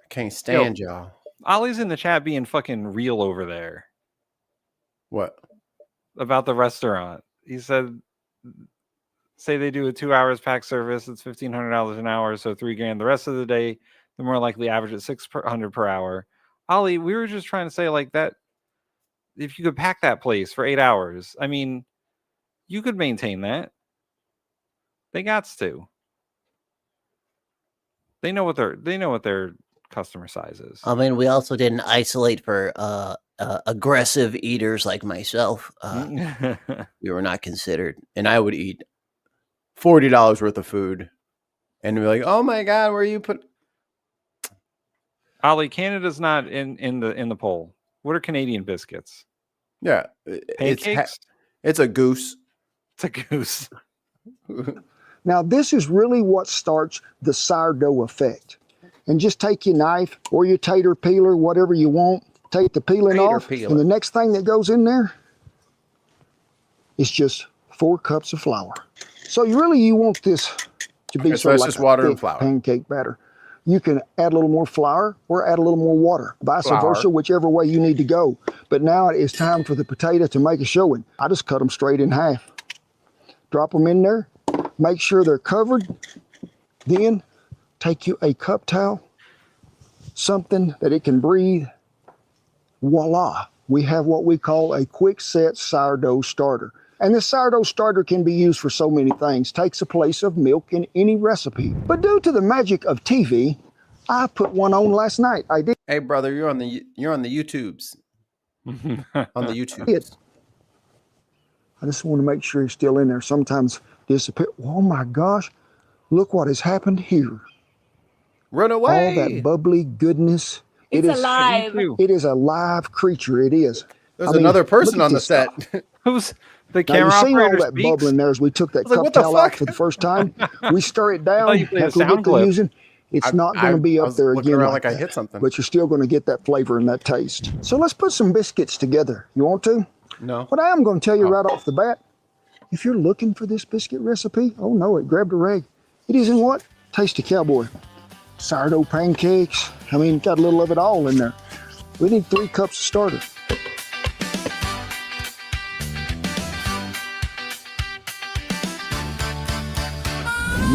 can't stand y'all. Ollie's in the chat being fucking real over there. What? About the restaurant. He said, say they do a 2 hours pack service, it's $1,500 an hour, so $3,000 the rest of the day. They're more likely average at $600 per hour. Ollie, we were just trying to say like that. If you could pack that place for 8 hours, I mean, you could maintain that. They gots to. They know what their customer size is. I mean, we also didn't isolate for aggressive eaters like myself. We were not considered. And I would eat $40 worth of food and be like, oh my God, where you put... Ollie, Canada's not in the poll. What are Canadian biscuits? Yeah. Pancakes? It's a goose. It's a goose. Now this is really what starts the sourdough effect. And just take your knife or your tater peeler, whatever you want. Take the peeling off, and the next thing that goes in there is just 4 cups of flour. So you want this to be sort of like just a water and thick flour. pancake batter. You can add a little more flour or add a little more water, vice versa, whichever way you need to go. But now it is time for the potato to make a showing. I just cut them straight in half. Drop them in there. Make sure they're covered. Then take you a cup towel, something that it can breathe. Voila, we have what we call a quick set sourdough starter. And this sourdough starter can be used for so many things. Takes the place of milk in any recipe. But due to the magic of TV, I put one on last night. I did. Hey brother, you're on the YouTubes. On the YouTube. I just want to make sure he's still in there. Sometimes disappear. Oh my gosh, look what has happened here. Run away. All that bubbly goodness. It's alive. It is a live creature. It is. There's another person on the set. Who's the Now, camera you seen all operator? that bubbling there as we took that like, cup what the towel out fuck? for the first time. We stir it down. you played a After we sound get to clip. using, it's not going to be I up was there looking again around like like I that. hit something. But you're still going to get that flavor and that taste. So let's put some biscuits together. You want to? No. What I am going to tell you right off the bat, if you're looking for this biscuit recipe, oh no, it grabbed a rag. It is in what? Tasty Cowboy. Sourdough pancakes. I mean, got a little of it all in there. We need 3 cups of starter.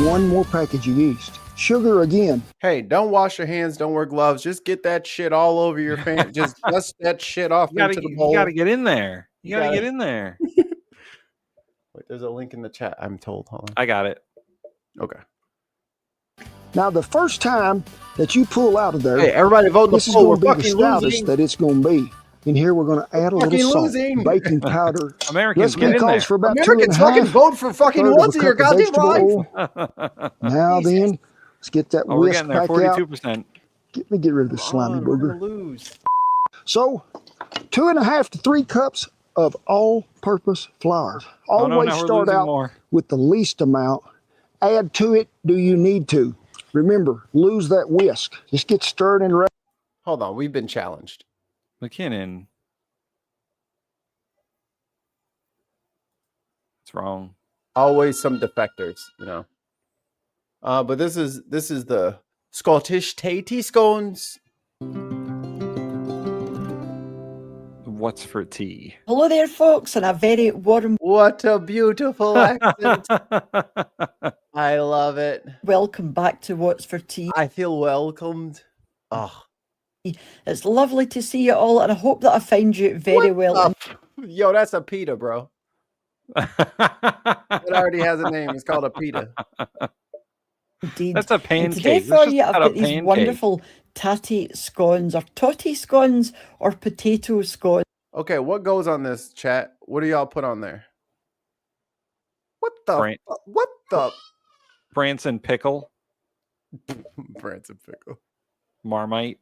One more package of yeast. Sugar again. Hey, don't wash your hands. Don't wear gloves. Just get that shit all over your fan. Just dust that shit off into the bowl. You gotta get in there. You gotta get in there. Wait, there's a link in the chat. I'm told. Hold on. I got it. Okay. Now, the first time that you pull out of there, Hey, everybody vote in the this is poll. going We're to be the fucking stoutest losing. that it's going to be. In here, we're going to add a little Fucking salt, losing. baking powder. Americans, Recipe get in calls there. for about Americans 2.5. fucking vote for fucking third of once a in your cup of goddamn vegetable life. oil. Now then, let's get that Oh, we're whisk getting there. back out. 42%. Let me get rid of this slimy We're gonna booger. lose. So, 2.5 to 3 cups of all-purpose flour. Oh, no, Always now we're start losing out more. with the least amount. Add to it, do you need to? Remember, lose that whisk. Just get stirred and ready. Hold on, we've been challenged. McKinnon. What's wrong? Always some defectors, you know. But this is the Scottish tatey scones. What's for tea? Hello there, folks, and a very warm. What a beautiful accent. I love it. Welcome back to What's for Tea. I feel welcomed. Oh, it's lovely to see you all, and I hope that I find you very well. Yo, that's a pita, bro. It already has a name. It's called a pita. Indeed. That's a pancake. And today for you, I've got these wonderful tatty scones, or totty scones, or potato scones. Okay, what goes on this, chat? What do y'all put on there? What the? What the? Branson pickle. Branson pickle. Marmite.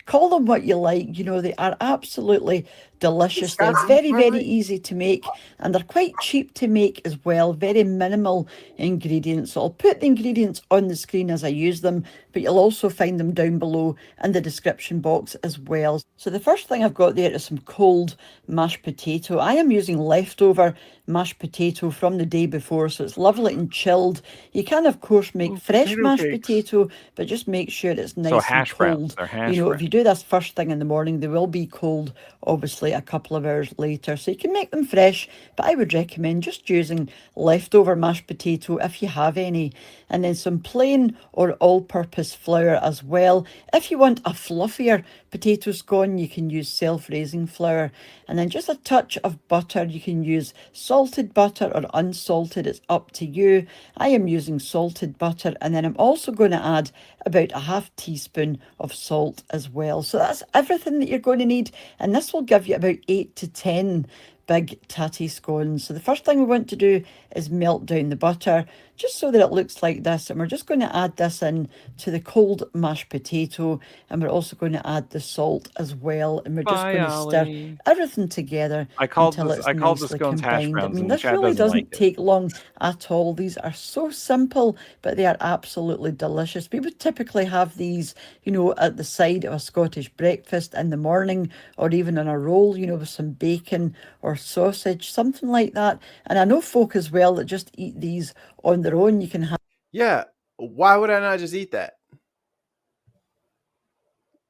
Call them what you like. You know, they are absolutely delicious. They're very, very easy to make, and they're quite cheap to make as well. Very minimal ingredients. So I'll put the ingredients on the screen as I use them, but you'll also find them down below in the description box as well. So the first thing I've got there is some cold mashed potato. I am using leftover mashed potato from the day before, so it's lovely and chilled. You can, of course, make fresh mashed potato, but just make sure it's nice and cold. You know, if you do this first thing in the morning, they will be cold, obviously, a couple of hours later. So you can make them fresh, but I would recommend just using leftover mashed potato if you have any. And then some plain or all-purpose flour as well. If you want a fluffier potato scone, you can use self-raising flour. And then just a touch of butter. You can use salted butter or unsalted. It's up to you. I am using salted butter. And then I'm also going to add about a half teaspoon of salt as well. So that's everything that you're going to need. And this will give you about 8 to 10 big tatty scones. So the first thing we want to do is melt down the butter, just so that it looks like this. And we're just going to add this in to the cold mashed potato, and we're also going to add the salt as well. And we're just going to stir everything together until it's nicely combined. I mean, this really doesn't take long at all. These are so simple, but they are absolutely delicious. We would typically have these, you know, at the side of a Scottish breakfast in the morning, or even on a roll, you know, with some bacon or sausage, something like that. And I know folk as well that just eat these on their own. You can have. Yeah, why would I not just eat that?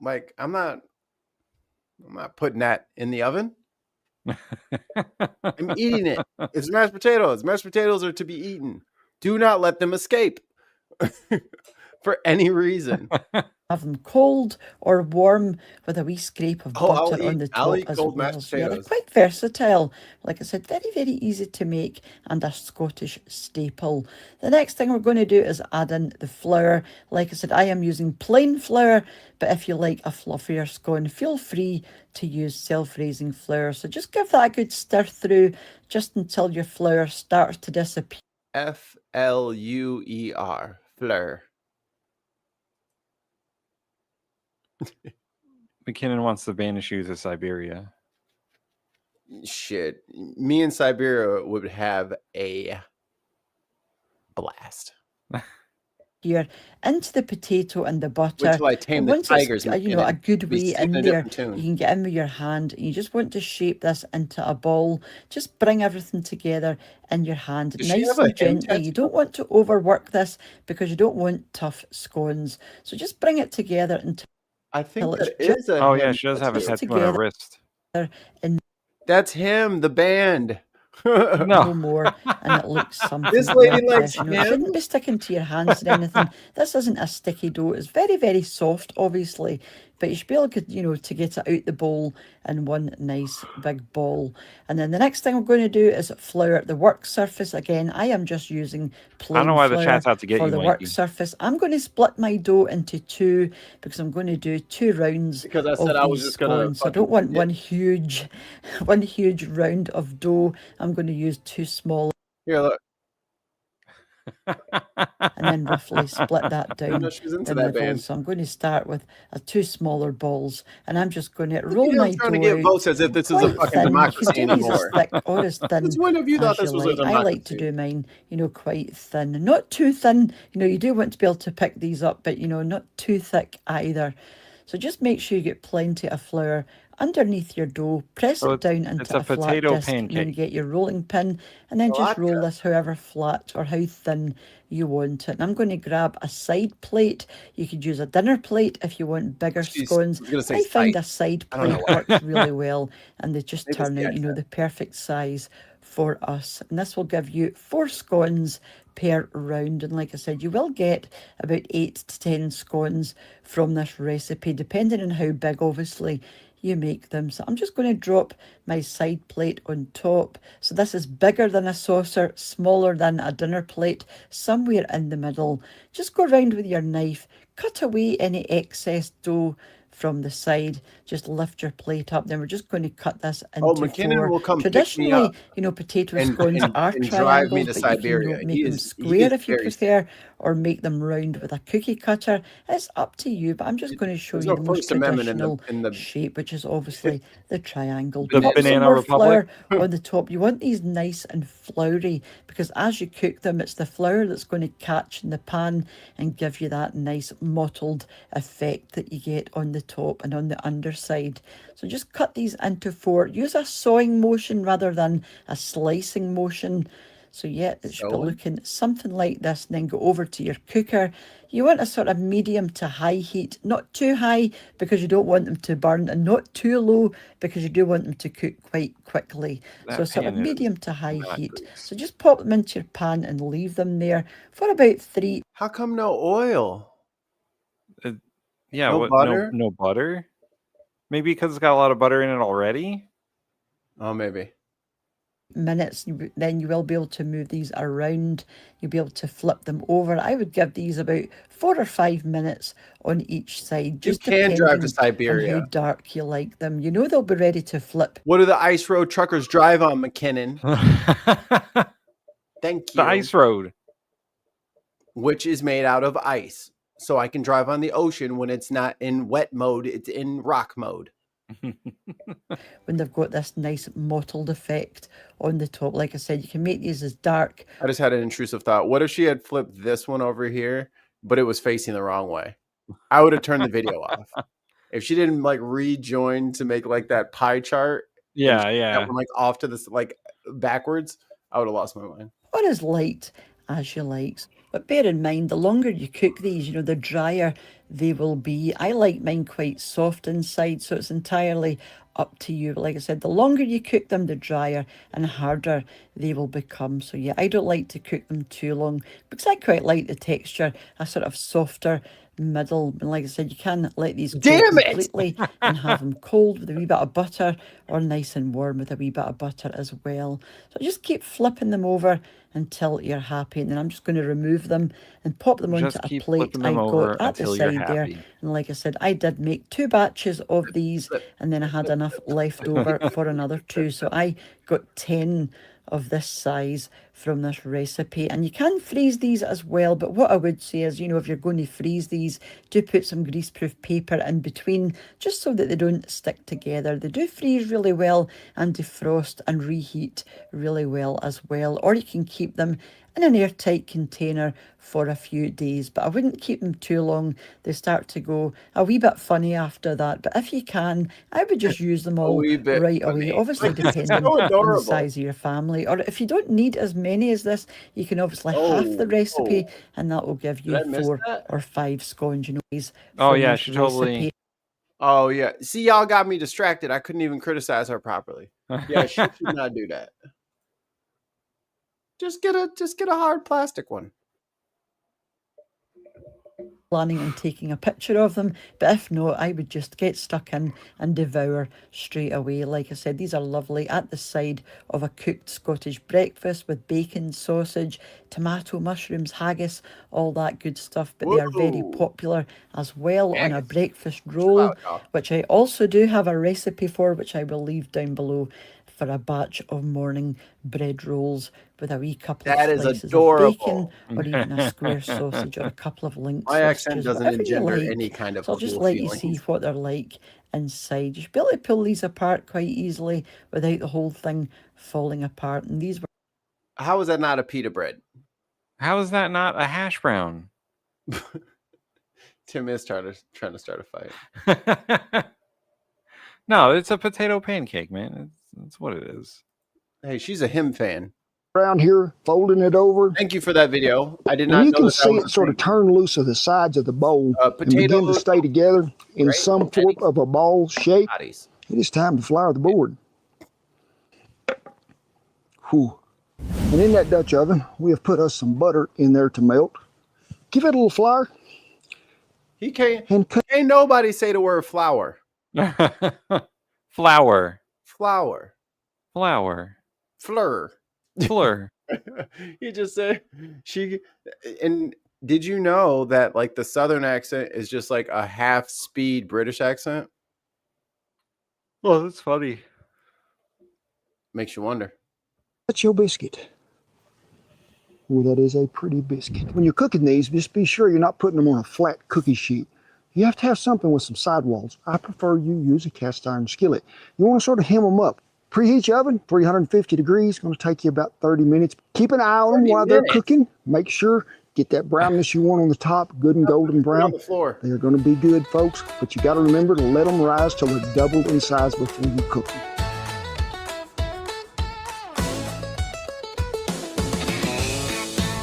Like, I'm not putting that in the oven. I'm eating it. It's mashed potatoes. Mashed potatoes are to be eaten. Do not let them escape for any reason. Have them cold or warm with a wee scrape of butter on the top as well. So yeah, they're quite versatile. Like I said, very, very easy to make and a Scottish staple. The next thing we're going to do is add in the flour. Like I said, I am using plain flour, but if you like a fluffier scone, feel free to use self-raising flour. So just give that a good stir through just until your flour starts to disappear. F-L-U-E-R, flour. McKinnon wants to banish you to Siberia. Shit. Me and Siberia would have a blast. Here into the potato and the butter. Wait till I tame the tigers. You know, a good way in there. You can get in with your hand. And you just want to shape this into a ball. Just bring everything together in your hand, nice and gently. You don't want to overwork this because you don't want tough scones. So just bring it together until I think that is a. Oh yeah, she does have a tattoo on her wrist. That's him, the band. No more, and it looks something. This lady likes him. It shouldn't be sticking to your hands or anything. This isn't a sticky dough. It's very, very soft, obviously, but you should be able to, you know, to get it out the bowl in one nice big ball. And then the next thing we're going to do is flour the work surface. Again, I am just using plain I don't know why flour the chat's out to get for you, the work surface. I'm going to split my dough into two because I'm going to do 2 rounds. Because I said I was just going to. So I don't want one huge round of dough. I'm going to use 2 small. Here, look. And then roughly split that down the middle. So I'm going to start with 2 smaller balls, and I'm just going to roll my dough. Trying to get votes as if this is a fucking democracy anymore. Thick or as thin when have you thought this was a democracy? I like to do mine, you know, quite thin, not too thin. You know, you do want to be able to pick these up, but you know, not too thick either. So just make sure you get plenty of flour underneath your dough, press So it down it's into a a flat potato disc, and then pancake. get your rolling pin, and then just roll this however flat or how thin you want it. And I'm going to grab a side plate. You could use a dinner plate if you want bigger scones. I find a side plate works really well, and they just turn out, you know, the perfect size for us. And this will give you 4 scones per round, and like I said, you will get about 8 to 10 scones from this recipe, depending on how big, obviously, you make them. So I'm just going to drop my side plate on top. So this is bigger than a saucer, smaller than a dinner plate, somewhere in the middle. Just go around with your knife, cut away any excess dough from the side, just lift your plate up. Then we're just going to cut this into McKinnon 4. will come pick me Traditionally, up you know, potato and scones are drive me triangles, to but you can, you know, Siberia. make them He square is if you very prefer, or make them round with a cookie cutter. It's up to you, but I'm just going to show There's you no the most First Amendment traditional in the shape, which is obviously the triangle. The Pop some Banana more Republic. flour on the top. You want these nice and floury, because as you cook them, it's the flour that's going to catch in the pan and give you that nice mottled effect that you get on the top and on the underside. So just cut these into 4. Use a sawing motion rather than a slicing motion. So yeah, it should be looking something like this. And then go over to your cooker. You want a sort of medium to high heat, not too high because you don't want them to burn, and not too low because you do want them to cook quite quickly. So sort of medium to high heat. So just pop them into your pan and leave them there for about 3. How come no oil? Yeah, No butter? No butter? Maybe because it's got a lot of butter in it already? Oh, maybe. Minutes, then you will be able to move these around. You'll be able to flip them over. I would give these about 4 or 5 minutes on each side, just you can drive to depending Siberia. on how dark you like them. You know they'll be ready to flip. What do the ice road truckers drive on, McKinnon? Thank you. The ice road, which is made out of ice, so I can drive on the ocean when it's not in wet mode; it's in rock mode. When they've got this nice mottled effect on the top. Like I said, you can make these as dark. I just had an intrusive thought. What if she had flipped this one over here, but it was facing the wrong way? I would have turned the video off. If she didn't like rejoin to make like that pie chart. Yeah. That one like off to this like backwards, I would have lost my mind. Or as light as you like. But bear in mind, the longer you cook these, you know, the drier they will be. I like mine quite soft inside, so it's entirely up to you. But like I said, the longer you cook them, the drier and harder they will become. So yeah, I don't like to cook them too long because I quite like the texture, a sort of softer middle. And like I said, you can let these go completely and have them cold with a wee bit of butter, or nice and warm with a wee bit of butter as well. So just keep flipping them over until you're happy, and then I'm just going to remove them and pop them onto a plate I got at the side there. And like I said, I did make 2 batches of these, and then I had enough left over for another 2, so I got 10 of this size from this recipe. And you can freeze these as well, but what I would say is, you know, if you're going to freeze these, do put some greaseproof paper in between, just so that they don't stick together. They do freeze really well and defrost and reheat really well as well. Or you can keep them in an airtight container for a few days, but I wouldn't keep them too long. They start to go a wee bit funny after that. But if you can, I would just use them all right away, obviously depending on the size of your family. Or if you don't need as many as this, you can obviously half the recipe, and that will give you 4 or 5 scones, you know. Oh yeah, she totally. Oh yeah, see, y'all got me distracted. I couldn't even criticize her properly. Yeah, she should not do that. Just get a hard plastic one. Planning on taking a picture of them, but if not, I would just get stuck in and devour straight away. Like I said, these are lovely at the side of a cooked Scottish breakfast with bacon, sausage, tomato, mushrooms, haggis, all that good stuff. But they are very popular as well on a breakfast roll, which I also do have a recipe for, which I will leave down below, for a batch of morning bread rolls with a wee couple of slices of bacon, or even a square sausage, or a couple of link My accent sausages, doesn't whatever you engender like. any kind of So I'll just cool let feelings. you see what they're like inside. You should be able to pull these apart quite easily without the whole thing falling apart. And these were... How is that not a pita bread? How is that not a hash brown? Tim is trying to start a fight. No, it's a potato pancake, man. It's what it is. Hey, she's a him fan. Around here, folding it over. Thank you for that video. I did And not you know can that see was it a sort of thing. turn loose of the sides of the bowl and begin to potatoes, stay together in right? some form of a ball shape. Patties. It is time to flour the board. Whew. And in that Dutch oven, we have put us some butter in there to melt. Give it a little flour. He can't nobody say the word flour. Flour. Flour. Flour. Fleur. Fleur. He just said she. And did you know that like the Southern accent is just like a half speed British accent? Well, that's funny. Makes you wonder. That's your biscuit. Well, that is a pretty biscuit. When you're cooking these, just be sure you're not putting them on a flat cookie sheet. You have to have something with some sidewalls. I prefer you use a cast iron skillet. You want to sort of hem them up. Preheat your oven, 350 degrees. Going to take you about 30 minutes. Keep an eye on them while they're cooking. Make sure, get that brownness you want on the top, good and golden brown. On the floor. They are going to be good, folks, but you got to remember to let them rise till they're doubled in size before you cook them.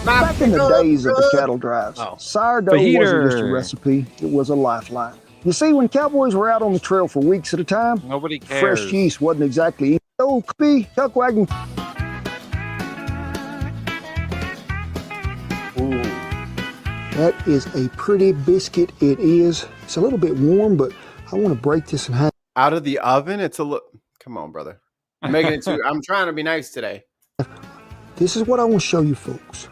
Back in the days of the cattle drives, sourdough wasn't just a recipe, it was a lifeline. You see, when cowboys were out on the trail for weeks at a time, nobody cares. Fresh yeast wasn't exactly easy. Old chuck wagon. Ooh. That is a pretty biscuit. It is. It's a little bit warm, but I want to break this in half. Out of the oven, it's a look. Come on, brother. I'm making it too. I'm trying to be nice today. This is what I want to show you folks.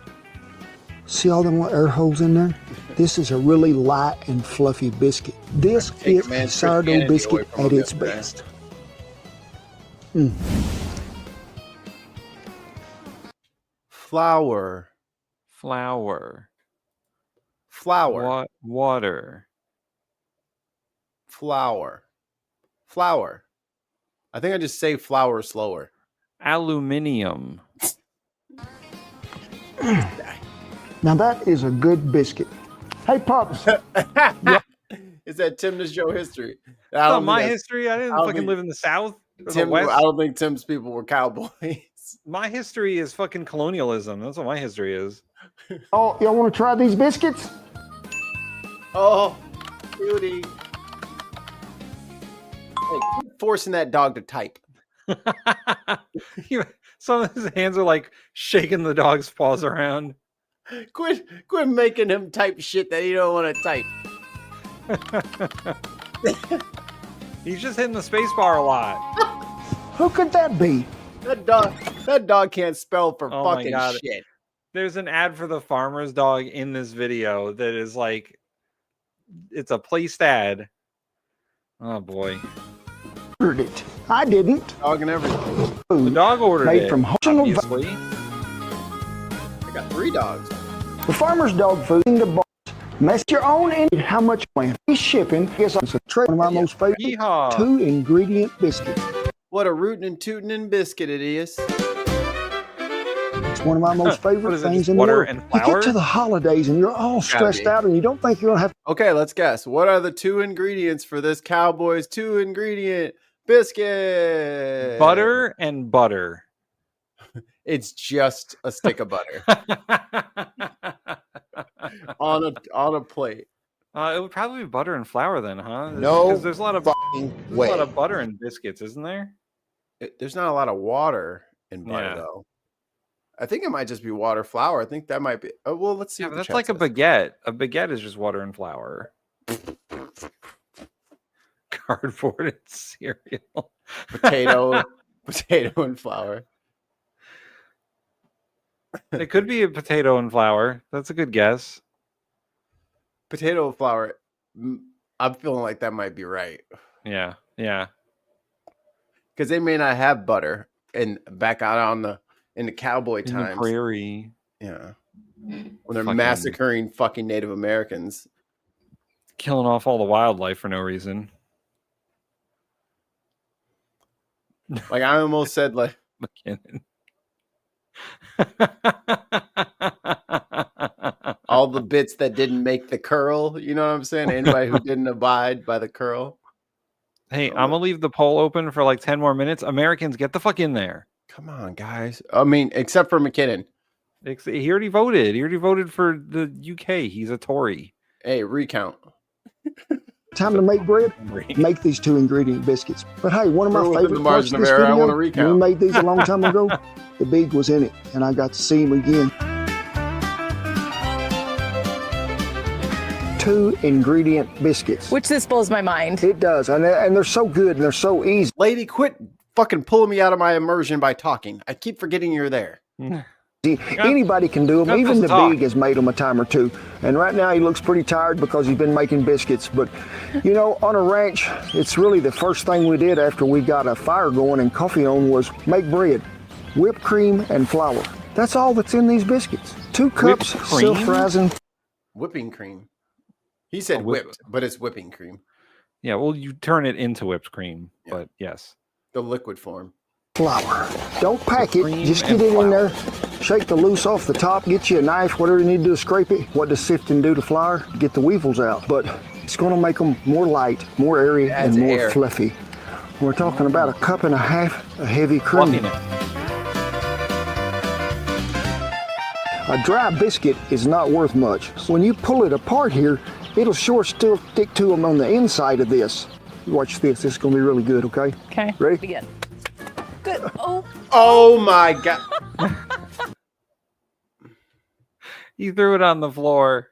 See all them little air holes in there? This is a really light and fluffy biscuit. This is a sourdough biscuit at its best. Flour. Flour. Flour. Water. Flour. Flour. I think I just say flour slower. Aluminium. Now that is a good biscuit. Hey, Pops. Is that Tim's show history? That's not my history. I didn't fucking live in the South or the West. I don't think Tim's people were cowboys. My history is fucking colonialism. That's what my history is. Oh, y'all want to try these biscuits? Oh, beauty. Hey, keep forcing that dog to type. Some of his hands are like shaking the dog's paws around. Quit making him type shit that he don't want to type. He's just hitting the space bar a lot. Who could that be? That dog can't spell for fucking shit. There's an ad for the farmer's dog in this video that is like, it's a placed ad. Oh boy. Ordered it. I didn't. Dog and everything. The dog ordered made it. From obviously. I got 3 dogs. The farmer's dog food in the box. Mess your own and how much land. Free shipping is a one of my most favorite 2-ingredient biscuit. What a rootin' and tootin' and biscuit it is. It's one of my most favorite things in the world. You get to the holidays and you're all stressed out and you don't think you're going to have... Okay, let's guess. What are the 2 ingredients for this Cowboys 2-ingredient biscuit? Butter and butter. It's just a stick of butter. on a plate. It would probably be butter and flour then, huh? No, because there's a lot of fucking way. A lot of butter in biscuits, isn't there? There's not a lot of water in butter though. I think it might just be water, flour. I think that might be. Oh, well, let's see. Yeah, but that's like a baguette. A baguette is just water and flour. Cardboard and cereal. Potato and flour. It could be a potato and flour. That's a good guess. Potato and flour. I'm feeling like that might be right. Yeah, yeah. Because they may not have butter and back out in the cowboy times. In the prairie. Yeah. When they're massacring fucking Native Americans. Killing off all the wildlife for no reason. Like I almost said like McKinnon. all all the bits that didn't make the curl. You know what I'm saying? Anybody who didn't abide by the curl. Hey, I'm gonna leave the poll open for like 10 more minutes. Americans, get the fuck in there. Come on, guys. I mean, except for McKinnon. He already voted. He already voted for the UK. He's a Tory. Hey, recount. Time to make bread. Make these 2 ingredient biscuits. But hey, one of my Within the favorite parts margin of of this error, I video, wanna when recount. we made these a long time ago, the big was in it, and I got to see him again. 2 ingredient biscuits. Which this blows my mind. It does, and they're so good and they're so easy. Lady, quit fucking pulling me out of my immersion by talking. I keep forgetting you're there. Anybody can do them. Even the big has made them a time or 2. And right now he looks pretty tired because he's been making biscuits. But, you know, on a ranch, it's really the first thing we did after we got a fire going and coffee on was make bread, whipped cream, and flour. That's all that's in these biscuits. 2 cups self-rising. Whipping cream. He said whipped, but it's whipping cream. Yeah, well, you turn it into whipped cream, but yes. The liquid form. Flour. Don't pack it, just get it in there. Shake the loose off the top, get you a knife, whatever you need to do to scrape it. What does sifting do to flour? Get the weevils out. But it's going to make them more light, more airy, and more fluffy. We're talking about 1.5 cups of heavy cream. A dry biscuit is not worth much. When you pull it apart here, it'll sure still stick to them on the inside of this. Watch this. This is going to be really good, okay? Okay. Ready? Begin. Good. Oh. Oh my God. He threw it on the floor.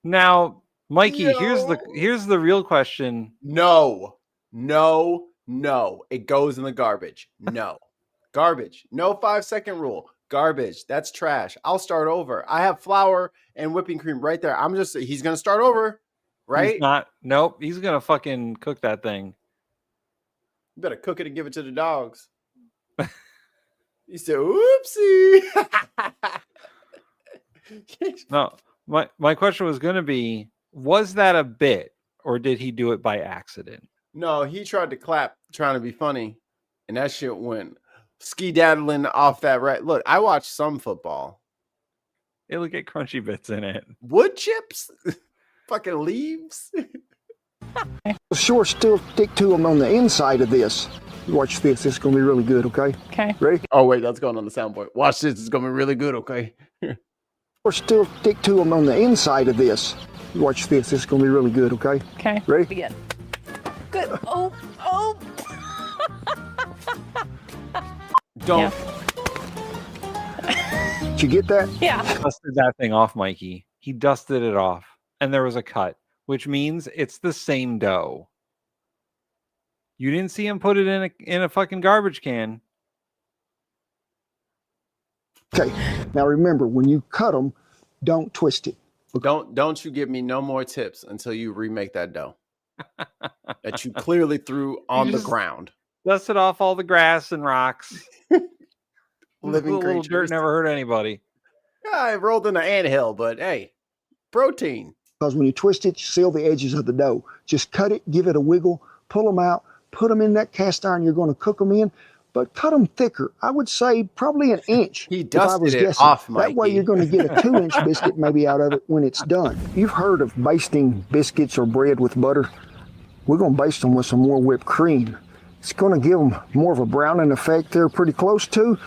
Now, Mikey, here's the real question. No. It goes in the garbage. No. Garbage. No 5-second rule. Garbage. That's trash. I'll start over. I have flour and whipping cream right there. He's going to start over, right? He's not. Nope. He's going to fucking cook that thing. You better cook it and give it to the dogs. He said, oopsie. No, my question was going to be, was that a bit or did he do it by accident? No, he tried to clap trying to be funny, and that shit went ski-daddling off that right. Look, I watch some football. It'll get crunchy bits in it. Wood chips? Fucking leaves? Sure still stick to them on the inside of this. Watch this. This is going to be really good, okay? Okay. Ready? Oh, wait, that's going on the soundboard. Watch this. It's going to be really good, okay? Or still stick to them on the inside of this. Watch this. This is going to be really good, okay? Okay. Ready? Begin. Good. Oh. Don't. Did you get that? Yeah. He dusted that thing off, Mikey. He dusted it off, and there was a cut, which means it's the same dough. You didn't see him put it in a fucking garbage can. Okay. Now remember, when you cut them, don't twist it. Don't you give me no more tips until you remake that dough that you clearly threw on the ground. Dusted off all the grass and rocks. Living little creatures. dirt never hurt anybody. Yeah, I rolled in an anthill, but hey, protein. Because when you twist it, you seal the edges of the dough. Just cut it, give it a wiggle, pull them out, put them in that cast iron you're going to cook them in, but cut them thicker. I would say probably an inch. He if I was dusted it guessing. off, That way Mikey. you're going to get a 2-inch biscuit maybe out of it when it's done. You've heard of basting biscuits or bread with butter. We're going to baste them with some more whipped cream. It's going to give them more of a browning effect there, pretty close to,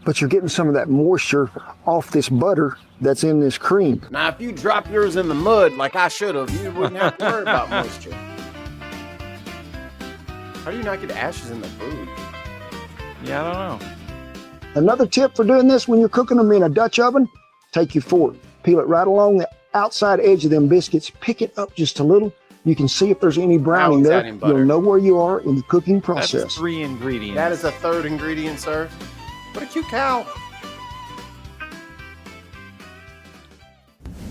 but you're getting some of that moisture off this butter that's in this cream. Now, if you drop yours in the mud like I should have, you wouldn't have to worry about moisture. How do you not get ashes in the food? Yeah, I don't know. Another tip for doing this when you're cooking them in a Dutch oven, take your fork, peel it right along the outside edge of them biscuits, pick it up just a little. You can see if there's any browning he's there. adding butter. You'll know where you are in the cooking process. That's 3 ingredients. That is a 3rd ingredient, sir. What a cute cow.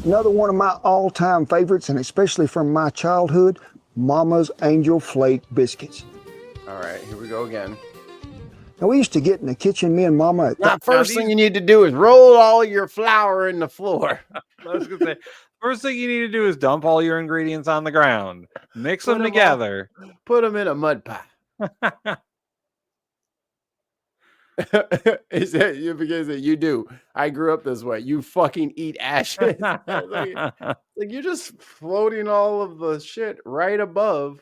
Another one of my all-time favorites, and especially from my childhood, Mama's Angel Flake biscuits. All right, here we go again. Now, we used to get in the kitchen, me and Mama. Now, first thing you need to do is roll all your flour in the floor. I was going to say, first thing you need to do is dump all your ingredients on the ground. Mix them together. Put them in a mud pie. Is that because you do? I grew up this way. You fucking eat ashes. like you're just floating all of the shit right above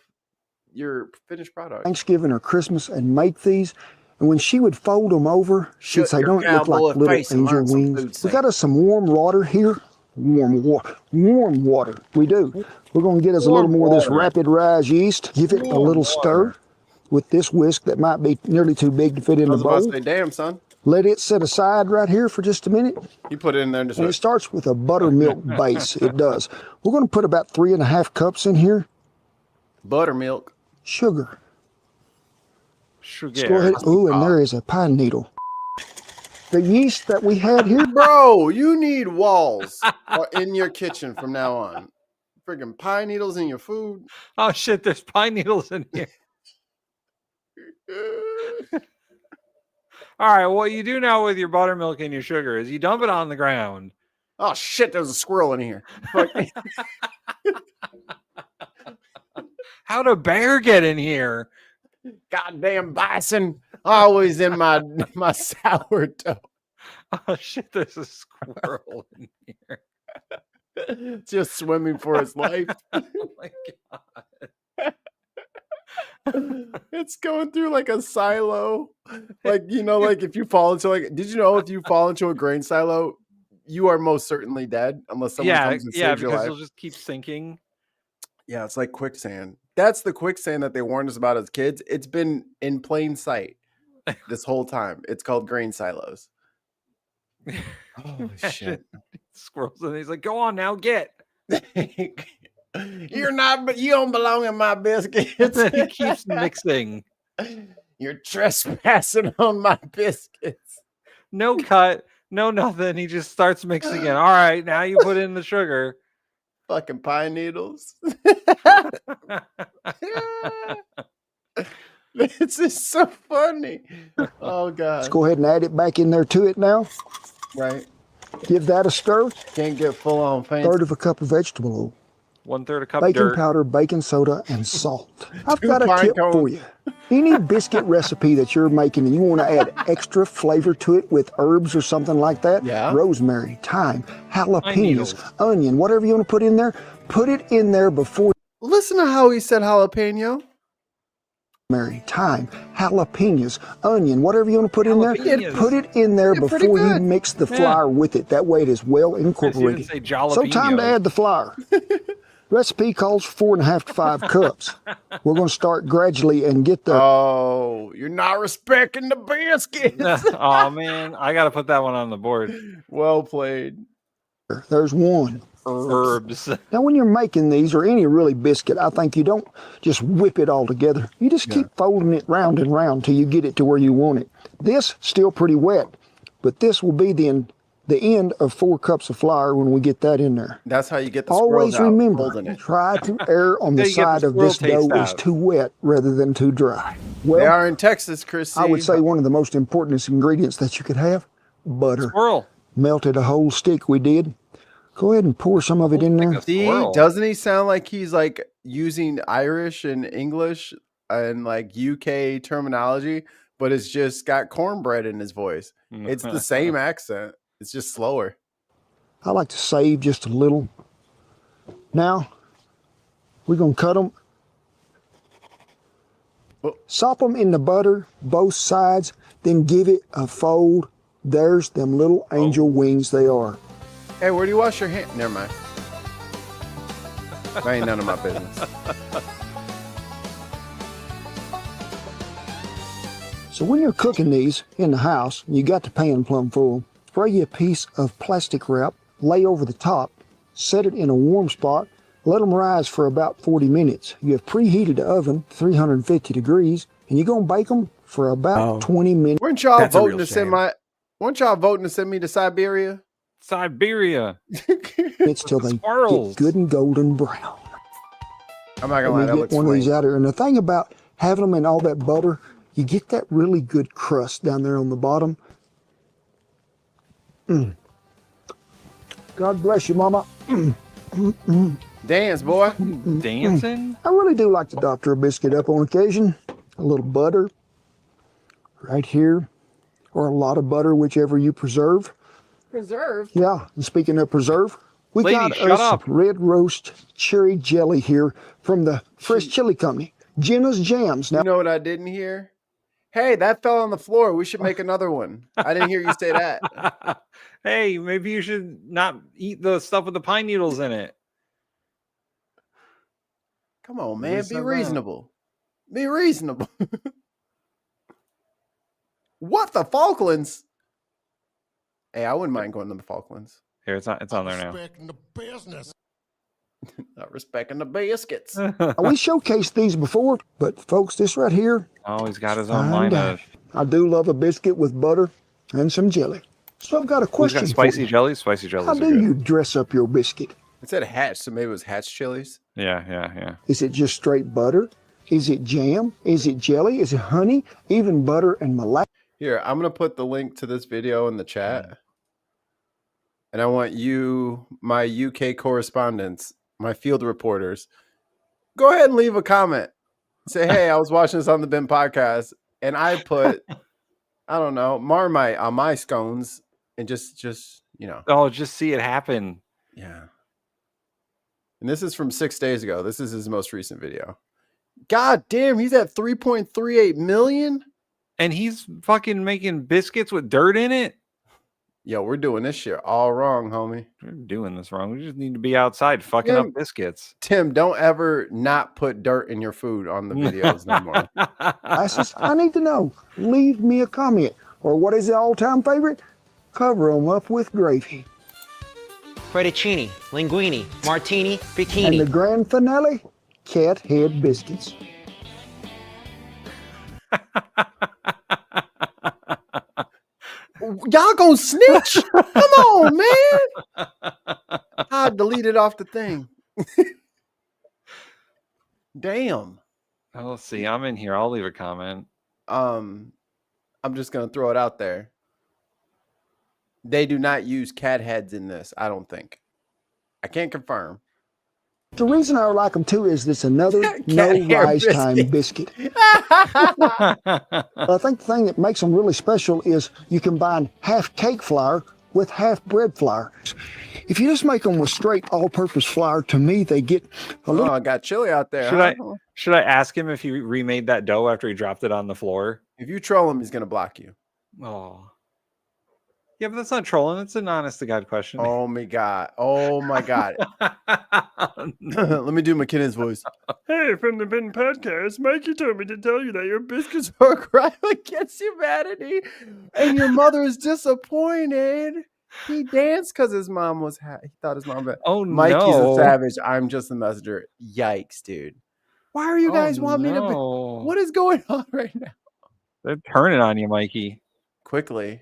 your finished product. Thanksgiving or Christmas and make these. And when she would fold them over, she'd say, "Don't it look like little angel wings?" We got us some warm water here. Warm water. We do. We're going to get us a little more of this rapid rise yeast. Give it a little stir with this whisk that might be nearly too big to fit in the bowl. I was about to say, damn, son. Let it set aside right here for just a minute. You put it in there. And it starts with a buttermilk base. It does. We're going to put about 3.5 cups in here. Buttermilk. Sugar. Sugar. Let's go ahead. Ooh, and there is a pine needle. The yeast that we had here. Bro, you need walls in your kitchen from now on. Freaking pine needles in your food. Oh, shit. There's pine needles in here. All right. What you do now with your buttermilk and your sugar is you dump it on the ground. Oh, shit. There's a squirrel in here. How'd a bear get in here? Goddamn bison. Always in my sourdough. Oh shit, there's a squirrel in here. Just swimming for its life. Oh my god. It's going through like a silo. Like, you know, like if you fall into did you know if you fall into a grain silo, you are most certainly dead unless someone comes and saves your life. Because you'll just keep sinking. Yeah, it's like quicksand. That's the quicksand that they warned us about as kids. It's been in plain sight this whole time. It's called grain silos. Holy shit. Squirrels, and he's like, go on now, get. You don't belong in my biscuits. And he keeps mixing. You're trespassing on my biscuits. No cut, no nothing. He just starts mixing it. All right, now you put in the sugar. Fucking pine needles. This is so funny. Oh god. Let's go ahead and add it back in there to it now. Right. Give that a stir. Can't get full on fancy. 1/3 cup of vegetable oil. 1/3 cup baking dirt. powder, baking soda, and salt. I've got a tip for you. Any biscuit recipe that you're making and you want to add extra flavor to it with herbs or something like that, rosemary, thyme, jalapenos, onion, whatever you want to put it in there before. Listen to how he said jalapeno. Thyme, jalapenos, onion, whatever you want to put in there, put it in there before you mix the flour with it. That way it is well incorporated. So time to add the flour. Recipe calls for 4.5 to 5 cups. We're going to start gradually and get the... Oh, you're not respecting the biscuits. Oh, man. I got to put that one on the board. Well played. There's one. Herbs. Now, when you're making these, or any really biscuit, I think you don't just whip it all together. You just keep folding it round and round till you get it to where you want it. This, still pretty wet, but this will be the end of 4 cups of flour when we get that in there. That's how you get the Always squirrels out, remember, holding it. try to err on the side of this dough is too wet rather than too dry. Well, they are in Texas, Chris. I would say one of the most important ingredients that you could have, butter. Squirrel. Melted a whole stick we did. Go ahead and pour some of it in there. See, doesn't he sound like he's like using Irish and English and like UK terminology, but it's just got cornbread in his voice. It's the same accent. It's just slower. I like to save just a little. Now, we're going to cut them. Sop them in the butter, both sides, then give it a fold. There's them little angel wings they are. Hey, where do you wash your hands? Never mind. That ain't none of my business. So when you're cooking these in the house, you got the pan plumb full, spray you a piece of plastic wrap, lay over the top, set it in a warm spot, let them rise for about 40 minutes. You have preheated the oven, 350 degrees, and you're going to bake them for about 20 minutes. Weren't y'all voting to send me to Siberia? Siberia. It's till they get good and golden brown. I'm not gonna lie, that looks one of these sweet. out here. And the thing about having them in all that butter, you get that really good crust down there on the bottom. God bless you, Mama. Dance, boy. Dancing? I really do like to doctor a biscuit up on occasion. A little butter right here. or a lot of butter, whichever you preserve. Preserve. Yeah, and speaking of preserve, we Lady, got shut us up. some red roast cherry jelly here from the Fresh Chili Company. Jenna's Jams. Now, You know what I didn't hear? Hey, that fell on the floor. We should make another one. I didn't hear you say that. Hey, maybe you should not eat the stuff with the pine needles in it. Come on, Who man. said Be that? reasonable. Be reasonable. What, the Falklands? Hey, I wouldn't mind going to the Falklands. Here, it's on there now. Respecting the business. Not respecting the biscuits. we showcased these before, but folks, this right here, Oh, he's got his own fine line dining. of. I do love a biscuit with butter and some jelly. So I've got a Who's question got for spicy you. jellies? Spicy jellies How are do good. you dress up your biscuit? It said Hatch, so maybe it was Hatch Chilies. Yeah. Is it just straight butter? Is it jam? Is it jelly? Is it honey? Even butter and molasses? Here, I'm going to put the link to this video in the chat. And I want you, my UK correspondents, my field reporters, go ahead and leave a comment. Say, hey, I was watching this on the Bin podcast, and I put, I don't know, Marmite on my scones, and just you know. Oh, just see it happen. Yeah. And this is from 6 days ago. This is his most recent video. God damn, he's at 3.38 million. And he's fucking making biscuits with dirt in it. Yo, we're doing this shit all wrong, homie. We're doing this wrong. We just need to be outside fucking up biscuits. Tim, don't ever not put dirt in your food on the videos no more. I need to know. Leave me a comment. Or what is the all-time favorite? Cover them up with gravy. Fettuccine, linguine, martini, bikini. And the grand finale, cat head biscuits. Y'all gonna snitch? Come on, man. I deleted off the thing. Damn. Oh, let's see. I'm in here. I'll leave a comment. I'm just gonna throw it out there. They do not use cat heads in this, I don't think. I can't confirm. The reason I like them too is it's another no hair rise time biscuit. I think the thing that makes them really special is you combine half cake flour with half bread flour. If you just make them with straight all-purpose flour, to me they get a little. Oh, I got chili out there. Should I ask him if he remade that dough after he dropped it on the floor? If you troll him, he's gonna block you. Oh. Yeah, but that's not trolling. It's an honest to God question. Oh my god. Oh my god. Let me do McKinnon's voice. Hey, from the Bin podcast, Mikey told me to tell you that your biscuits are a crime against humanity, and your mother is disappointed. He danced because his mom was. He thought his mom. Oh, Mikey's no. a savage. I'm just the messenger. Yikes, dude. Why are you guys want me to? What is going on right now? They're turning on you, Mikey. Quickly.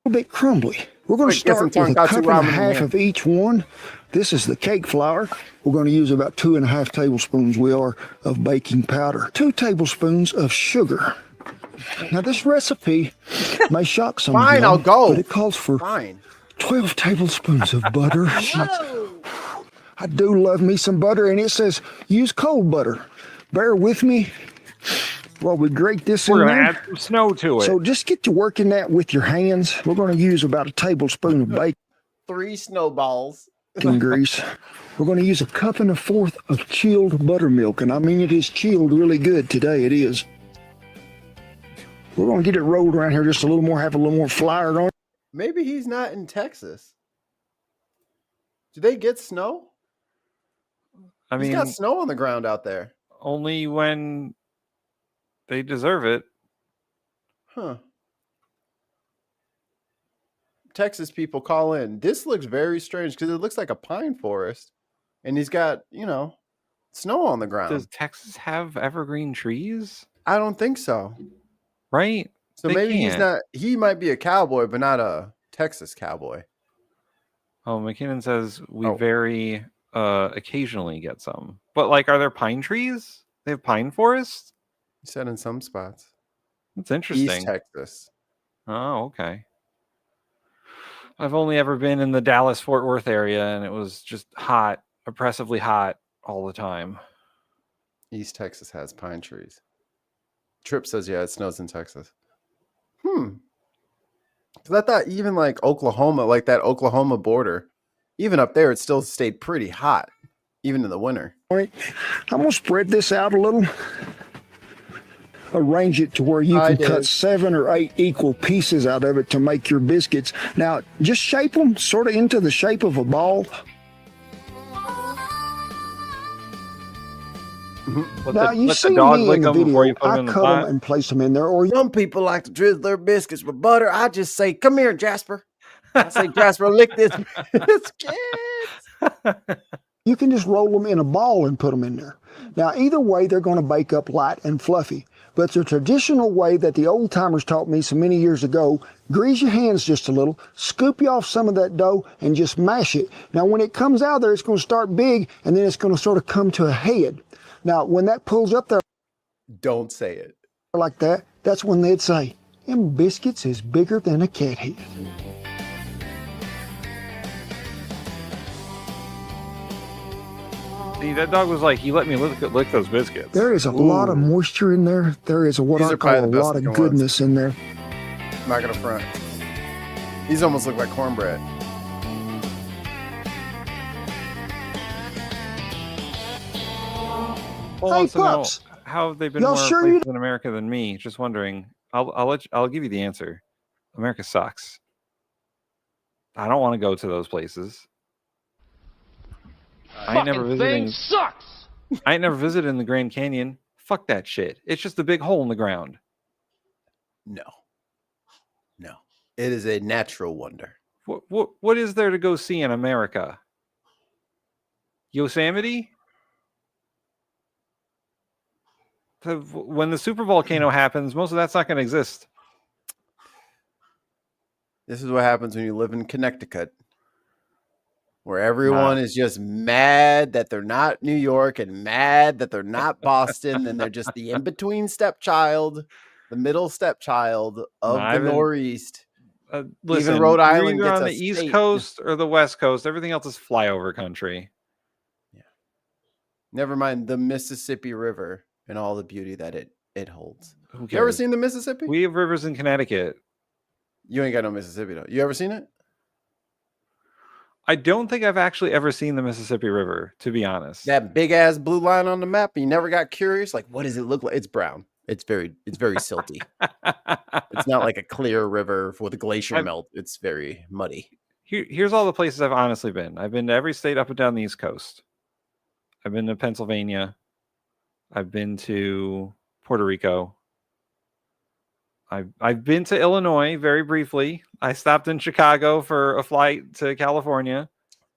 A bit crumbly. We're going to start with a cup and a half of each one. This is the cake flour. We're going to use about 2.5 tablespoons of baking powder. 2 tablespoons of sugar. Now this recipe may shock some of you, I'll go. but it calls for 12 tablespoons of butter. I do love me some butter, and it says use cold butter. Bear with me while we grate this We're in going to there. add some snow to it. So just get to working that with your hands. We're going to use about a tablespoon of bacon 3 snowballs. grease. We're going to use 1.25 cups of chilled buttermilk, and I mean it is chilled really good today. It is. We're going to get it rolled around here just a little more, have a little more flour on it. Maybe he's not in Texas. Do they get snow? I mean, he's got snow on the ground out there. Only when they deserve it. Huh. Texas people call in. This looks very strange because it looks like a pine forest. And he's got, snow on the ground. Does Texas have evergreen trees? I don't think so. Right? So maybe he's not, he might be a cowboy, but not a Texas cowboy. Oh, McKinnon says we very occasionally get some. But are there pine trees? They have pine forests? He said in some spots. That's interesting. East Texas. Oh, okay. I've only ever been in the Dallas-Fort Worth area, and it was just hot, oppressively hot all the time. East Texas has pine trees. Trip says, yeah, it snows in Texas. Because I thought even like Oklahoma, like that Oklahoma border, even up there, it still stayed pretty hot, even in the winter. All right, I'm gonna spread this out a little. Arrange it to where you can cut 7 or 8 equal pieces out of it to make your biscuits. Now, just shape them sort of into the shape of a ball. Now, you see me in the video, I cut them and place them in there. Or some people like to drizzle their biscuits with butter. I just say, come here, Jasper. I say, Jasper, lick this biscuit. You can just roll them in a ball and put them in there. Now, either way, they're going to bake up light and fluffy. But the traditional way that the old timers taught me so many years ago, grease your hands just a little, scoop you off some of that dough, and just mash it. Now, when it comes out there, it's going to start big, and then it's going to sort of come to a head. Now, when that pulls up there, don't say it like that, that's when they'd say, "Them biscuits is bigger than a cat head." See, that dog was like, he let me lick those biscuits. There is a lot of moisture in there. There is what I call a lot of goodness in there. I'm not gonna front. These almost look like cornbread. Hey, pups! How have they been more places in America than me? Just wondering. I'll give you the answer. America sucks. I don't want to go to those places. I ain't never visiting. Sucks. I ain't never visited in the Grand Canyon. Fuck that shit. It's just a big hole in the ground. No. It is a natural wonder. What is there to go see in America? Yosemite? When the super volcano happens, most of that's not going to exist. This is what happens when you live in Connecticut, where everyone is just mad that they're not New York and mad that they're not Boston, and they're just the in-between stepchild, the middle stepchild of the Northeast. Listen, even Rhode Island you're gets on the East Coast or the West Coast. Everything else is flyover country. Yeah. Never mind the Mississippi River and all the beauty that it holds. You ever seen the Mississippi? We have rivers in Connecticut. You ain't got no Mississippi though. You ever seen it? I don't think I've actually ever seen the Mississippi River, to be honest. That big ass blue line on the map. You never got curious, like, what does it look like? It's brown. It's very silty. It's not like a clear river with a glacier melt. It's very muddy. Here's all the places I've honestly been. I've been to every state up and down the East Coast. I've been to Pennsylvania. I've been to Puerto Rico. I've been to Illinois very briefly. I stopped in Chicago for a flight to California.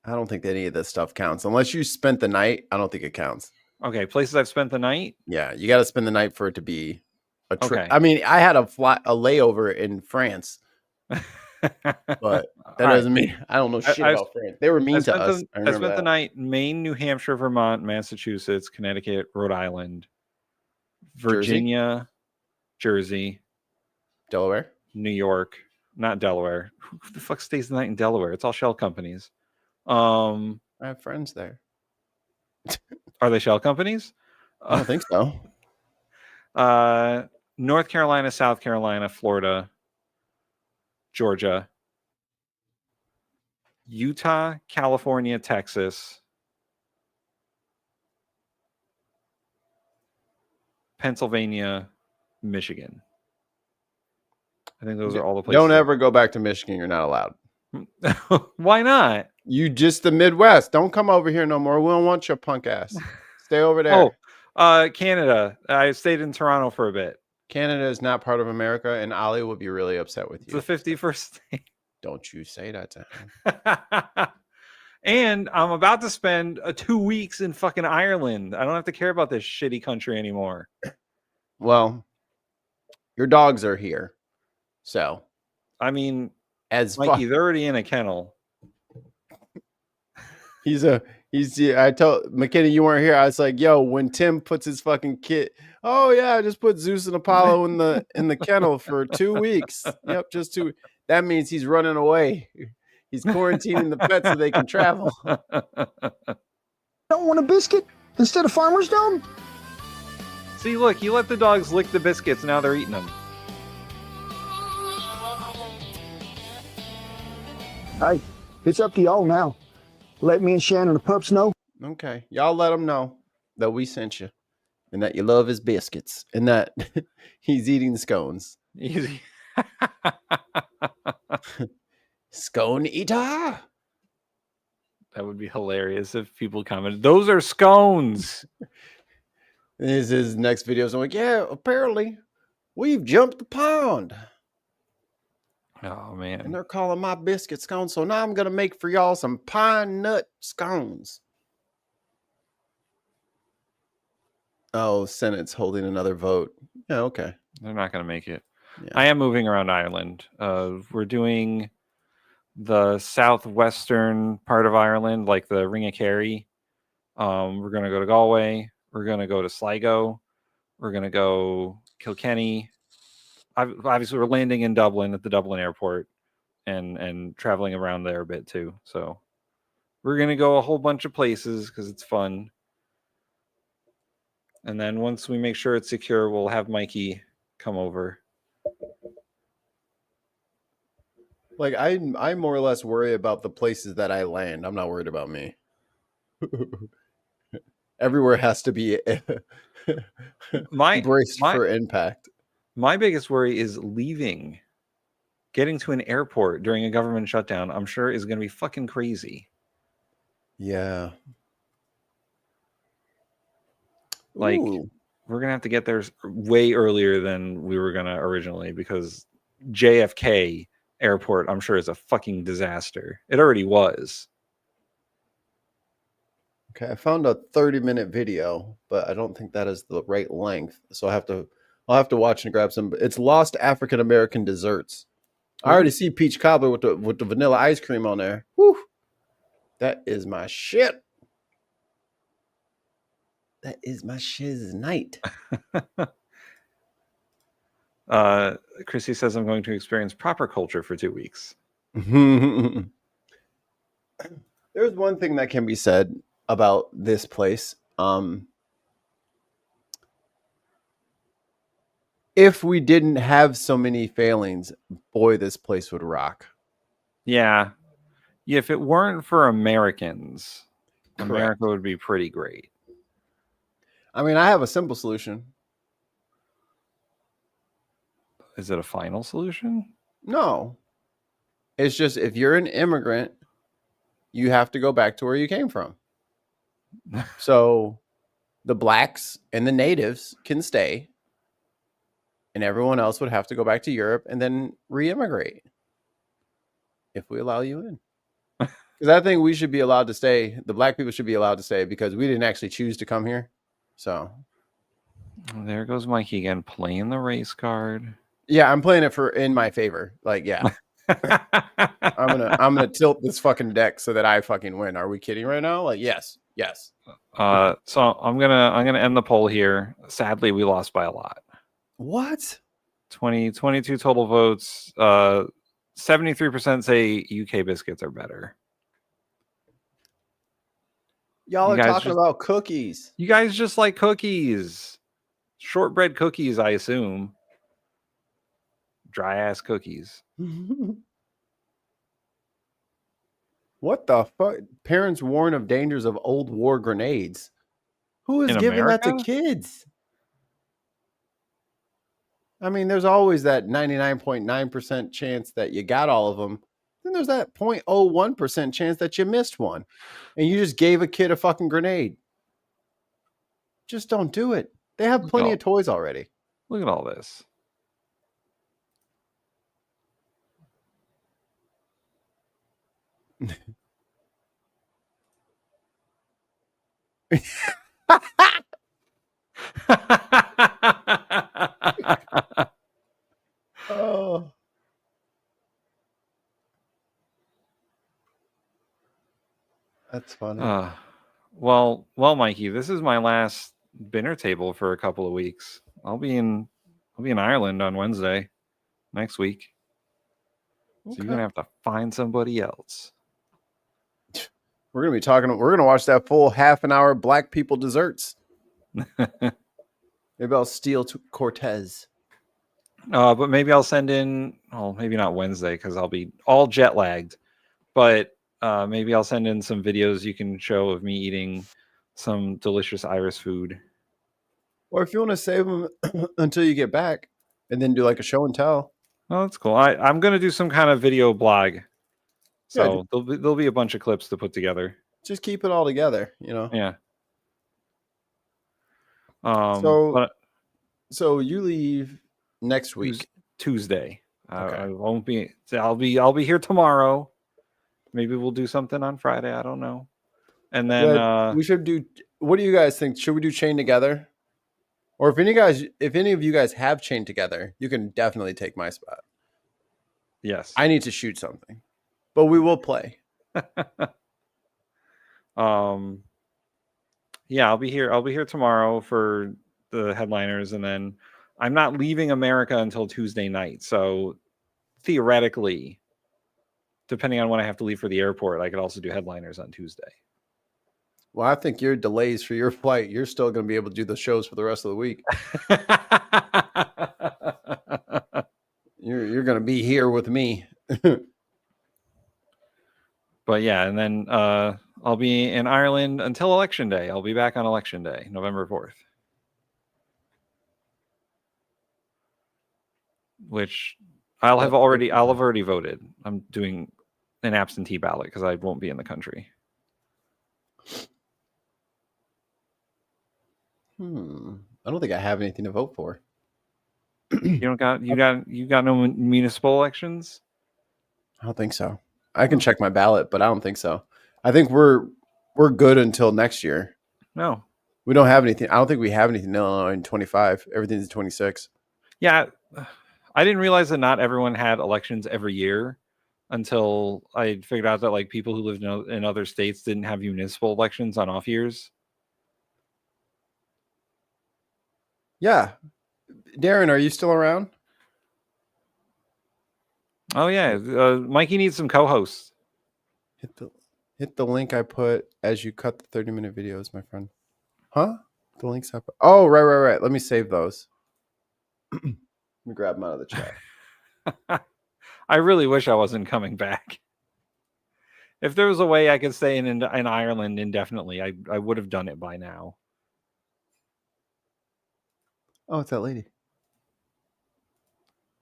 I don't think that any of this stuff counts. Unless you spent the night, I don't think it counts. Okay, places I've spent the night? Yeah, you got to spend the night for it to be a trip. Okay. I mean, I had a layover in France. But that doesn't mean I don't know shit about France. They were mean to us. I spent the night in Maine, New Hampshire, Vermont, Massachusetts, Connecticut, Rhode Island, Virginia, Jersey, Delaware, New York, not Delaware. Who the fuck stays the night in Delaware? It's all shell companies. I have friends there. Are they shell companies? I don't think so. North Carolina, South Carolina, Florida, Georgia, Utah, California, Texas, Pennsylvania, Michigan. I think those are all the places. Don't ever go back to Michigan. You're not allowed. Why not? You just the Midwest. Don't come over here no more. We don't want your punk ass. Stay over there. Canada. I stayed in Toronto for a bit. Canada is not part of America, and Ali will be really upset with you. It's the 51st state. Don't you say that to him. And I'm about to spend 2 weeks in fucking Ireland. I don't have to care about this shitty country anymore. Well, your dogs are here. So, I mean, as Mikey, they're already in a kennel. I told McKenna you weren't here. I was like, yo, when Tim puts his fucking kid, oh yeah, I just put Zeus and Apollo in the kennel for 2 weeks. Yep, just 2. That means he's running away. He's quarantining the pets so they can travel. Don't want a biscuit instead of Farmer's Dome? See, look, you let the dogs lick the biscuits. Now they're eating them. Hey, it's up to y'all now. Let me and Shannon the pups know. Okay, y'all let him know that we sent you, and that you love his biscuits, and that he's eating scones. Easy. Scone eater. That would be hilarious if people commented, "Those are scones." His next videos. I'm like, yeah, apparently we've jumped the pond. Oh And man. they're calling my biscuit scones. So now I'm gonna make for y'all some pine nut scones. Oh, Senate's holding another vote. Yeah, okay. They're not going to make it. Yeah. I am moving around Ireland. We're doing the southwestern part of Ireland, like the Ring of Kerry. We're going to go to Galway. We're going to go to Sligo. We're going to go Kilkenny. Obviously, we're landing in Dublin at the Dublin airport and traveling around there a bit too. So we're going to go a whole bunch of places because it's fun. And then once we make sure it's secure, we'll have Mikey come over. Like I more or less worry about the places that I land. I'm not worried about me. Everywhere has to be braced for impact. My biggest worry is leaving. Getting to an airport during a government shutdown, I'm sure, is going to be fucking crazy. Yeah. Like, we're going to have to get there way earlier than we were going to originally because JFK airport, I'm sure, is a fucking disaster. It already was. Okay, I found a 30-minute video, but I don't think that is the right length. So I'll have to watch and grab some. It's Lost African American Desserts. I already see peach cobbler with the vanilla ice cream on there. Whew. That is my shit. That is my shiz night. Chrissy says I'm going to experience proper culture for 2 weeks. There's one thing that can be said about this place. If we didn't have so many failings, boy, this place would rock. Yeah. If it weren't for Americans, Correct. America would be pretty great. I mean, I have a simple solution. Is it a final solution? No. It's just if you're an immigrant, you have to go back to where you came from. So the blacks and the natives can stay, and everyone else would have to go back to Europe and then re-immigrate if we allow you in. Because I think we should be allowed to stay. The black people should be allowed to stay because we didn't actually choose to come here. So there goes Mikey again, playing the race card. Yeah, I'm playing it in my favor. Like, yeah. I'm gonna tilt this fucking deck so that I fucking win. Are we kidding right now? Like, yes. So I'm gonna end the poll here. Sadly, we lost by a lot. What? 22 total votes. 73% say UK biscuits are better. Y'all are talking about cookies. You guys just like cookies. Shortbread cookies, I assume. Dry ass cookies. What the fuck? Parents warn of dangers of old war grenades. Who is giving that to kids? I mean, there's always that 99.9% chance that you got all of them. Then there's that 0.01% chance that you missed one. And you just gave a kid a fucking grenade. Just don't do it. They have plenty of toys already. Look at all this. Oh. That's funny. Well, Mikey, this is my last Bin-ner table for a couple of weeks. I'll be in Ireland on Wednesday next week. So you're gonna have to find somebody else. We're gonna watch that full half an hour Black People Desserts. Maybe I'll steal to Cortez. But maybe I'll send in. Well, maybe not Wednesday because I'll be all jet lagged. But maybe I'll send in some videos you can show of me eating some delicious Irish food. Or if you want to save them until you get back and then do like a show and tell. Oh, that's cool. I'm going to do some kind of video blog. So there'll be a bunch of clips to put together. Just keep it all together, you know? Yeah. So you leave next week. Tuesday. Okay. I won't be. I'll be here tomorrow. Maybe we'll do something on Friday. I don't know. And then we should do. What do you guys think? Should we do Chain Together? Or if any of you guys have Chain Together, you can definitely take my spot. Yes. I need to shoot something, but we will play. Yeah, I'll be here tomorrow for the headliners, and then I'm not leaving America until Tuesday night. So theoretically, depending on when I have to leave for the airport, I could also do headliners on Tuesday. Well, I think your delays for your flight, you're still going to be able to do the shows for the rest of the week. You're going to be here with me. But yeah, and then I'll be in Ireland until Election Day. I'll be back on Election Day, November 4th. Which I'll have already voted. I'm doing an absentee ballot because I won't be in the country. I don't think I have anything to vote for. You got no municipal elections? I don't think so. I can check my ballot, but I don't think so. I think we're good until next year. No. We don't have anything. I don't think we have anything in Illinois in 25. Everything's in 26. Yeah. I didn't realize that not everyone had elections every year until I figured out that like people who lived in other states didn't have municipal elections on off years. Yeah. Darren, are you still around? Oh yeah, Mikey needs some co-hosts. Hit the link I put as you cut the 30-minute videos, my friend. Huh? The links I put. Oh, right. Let me save those. Let me grab them out of the chat. I really wish I wasn't coming back. If there was a way I could stay in Ireland indefinitely, I would have done it by now. Oh, it's that lady.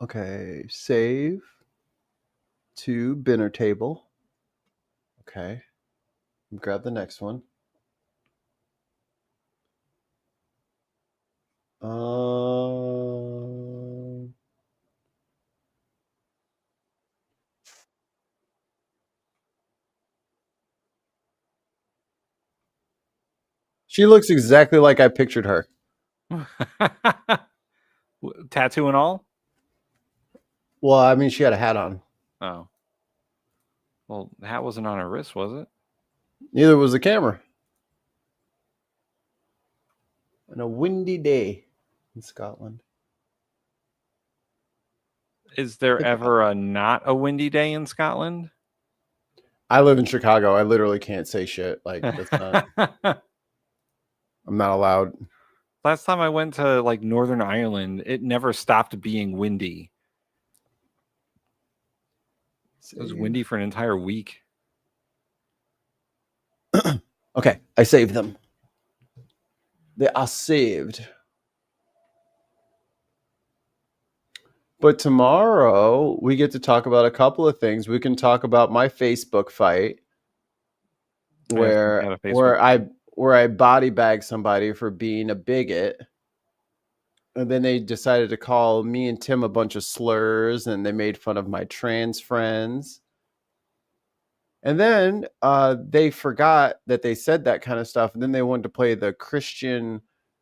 Okay, save to Bin-ner table. Okay, grab the next one. She looks exactly like I pictured her. Tattoo and all? Well, I mean, she had a hat on. Oh. Well, the hat wasn't on her wrist, was it? Neither was the camera. On a windy day in Scotland. Is there ever not a windy day in Scotland? I live in Chicago. I literally can't say shit. Like, that's not. I'm not allowed. Last time I went to like Northern Ireland, it never stopped being windy. It was windy for an entire week. Okay, I saved them. They are saved. But tomorrow we get to talk about a couple of things. We can talk about my Facebook fight where I body bagged somebody for being a bigot. And then they decided to call me and Tim a bunch of slurs, and they made fun of my trans friends. And then they forgot that they said that kind of stuff, and then they wanted to play the Christian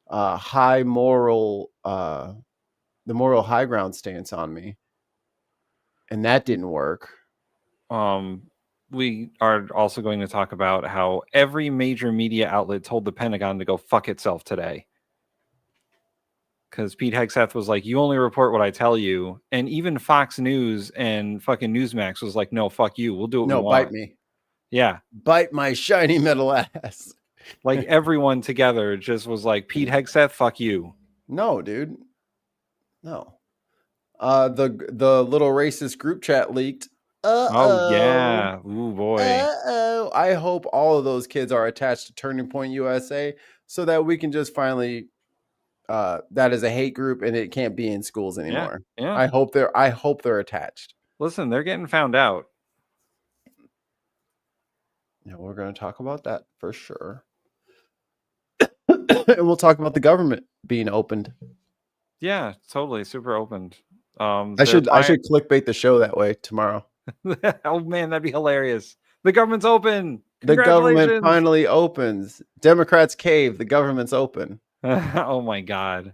high moral, the moral high ground stance on me, and that didn't work. We are also going to talk about how every major media outlet told the Pentagon to go fuck itself today. Because Pete Hegseth was like, you only report what I tell you. And even Fox News and fucking Newsmax was like, no, fuck you. We'll do what we want. Bite me. Yeah. Bite my shiny metal ass. Like everyone together just was like, Pete Hegseth, fuck you. No, dude. No. The little racist group chat leaked. Oh yeah. Ooh boy. I hope all of those kids are attached to Turning Point USA so that we can just finally that is a hate group and it can't be in schools anymore. Yeah. I hope they're attached. Listen, they're getting found out. Yeah, we're going to talk about that for sure. And we'll talk about the government being opened. Yeah, totally. Super opened. I should clickbait the show that way tomorrow. Oh man, that'd be hilarious. The government's open. The government finally opens. Democrats cave. The government's open. Oh my god.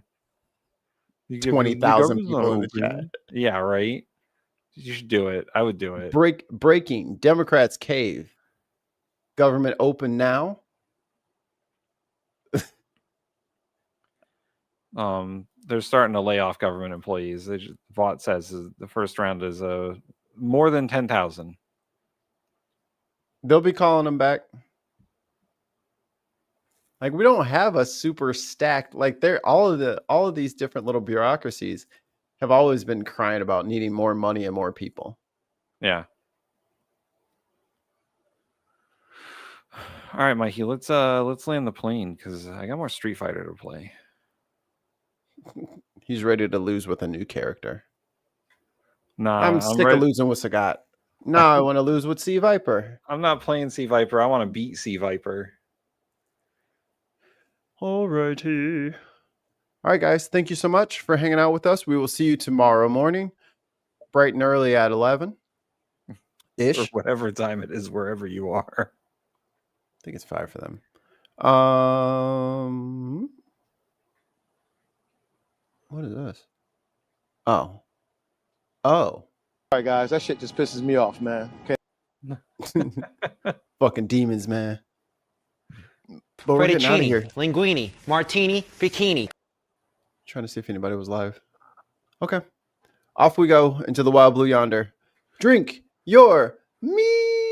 20,000 people in the chat. Yeah, right. You should do it. I would do it. Breaking. Democrats cave. Government open now. They're starting to lay off government employees. Vought says the first round is more than 10,000. They'll be calling them back. Like, we don't have a super stacked, like, they're all of these different little bureaucracies have always been crying about needing more money and more people. Yeah. All right, Mikey, let's land the plane because I got more Street Fighter to play. He's ready to lose with a new character. Nah, I'm sick of losing with Sagat. Now I want to lose with Sea Viper. I'm not playing Sea Viper. I want to beat Sea Viper. Alrighty. All right, guys. Thank you so much for hanging out with us. We will see you tomorrow morning, bright and early at 11 ish. Or whatever time it is, wherever you are. I think it's 5 for them. What is this? Oh. All right, guys. That shit just pisses me off, man. Okay. Fucking demons, man. But we're getting out of here. Linguini, martini, bikini. Trying to see if anybody was live. Okay. Off we go into the wild blue yonder. Drink your meat.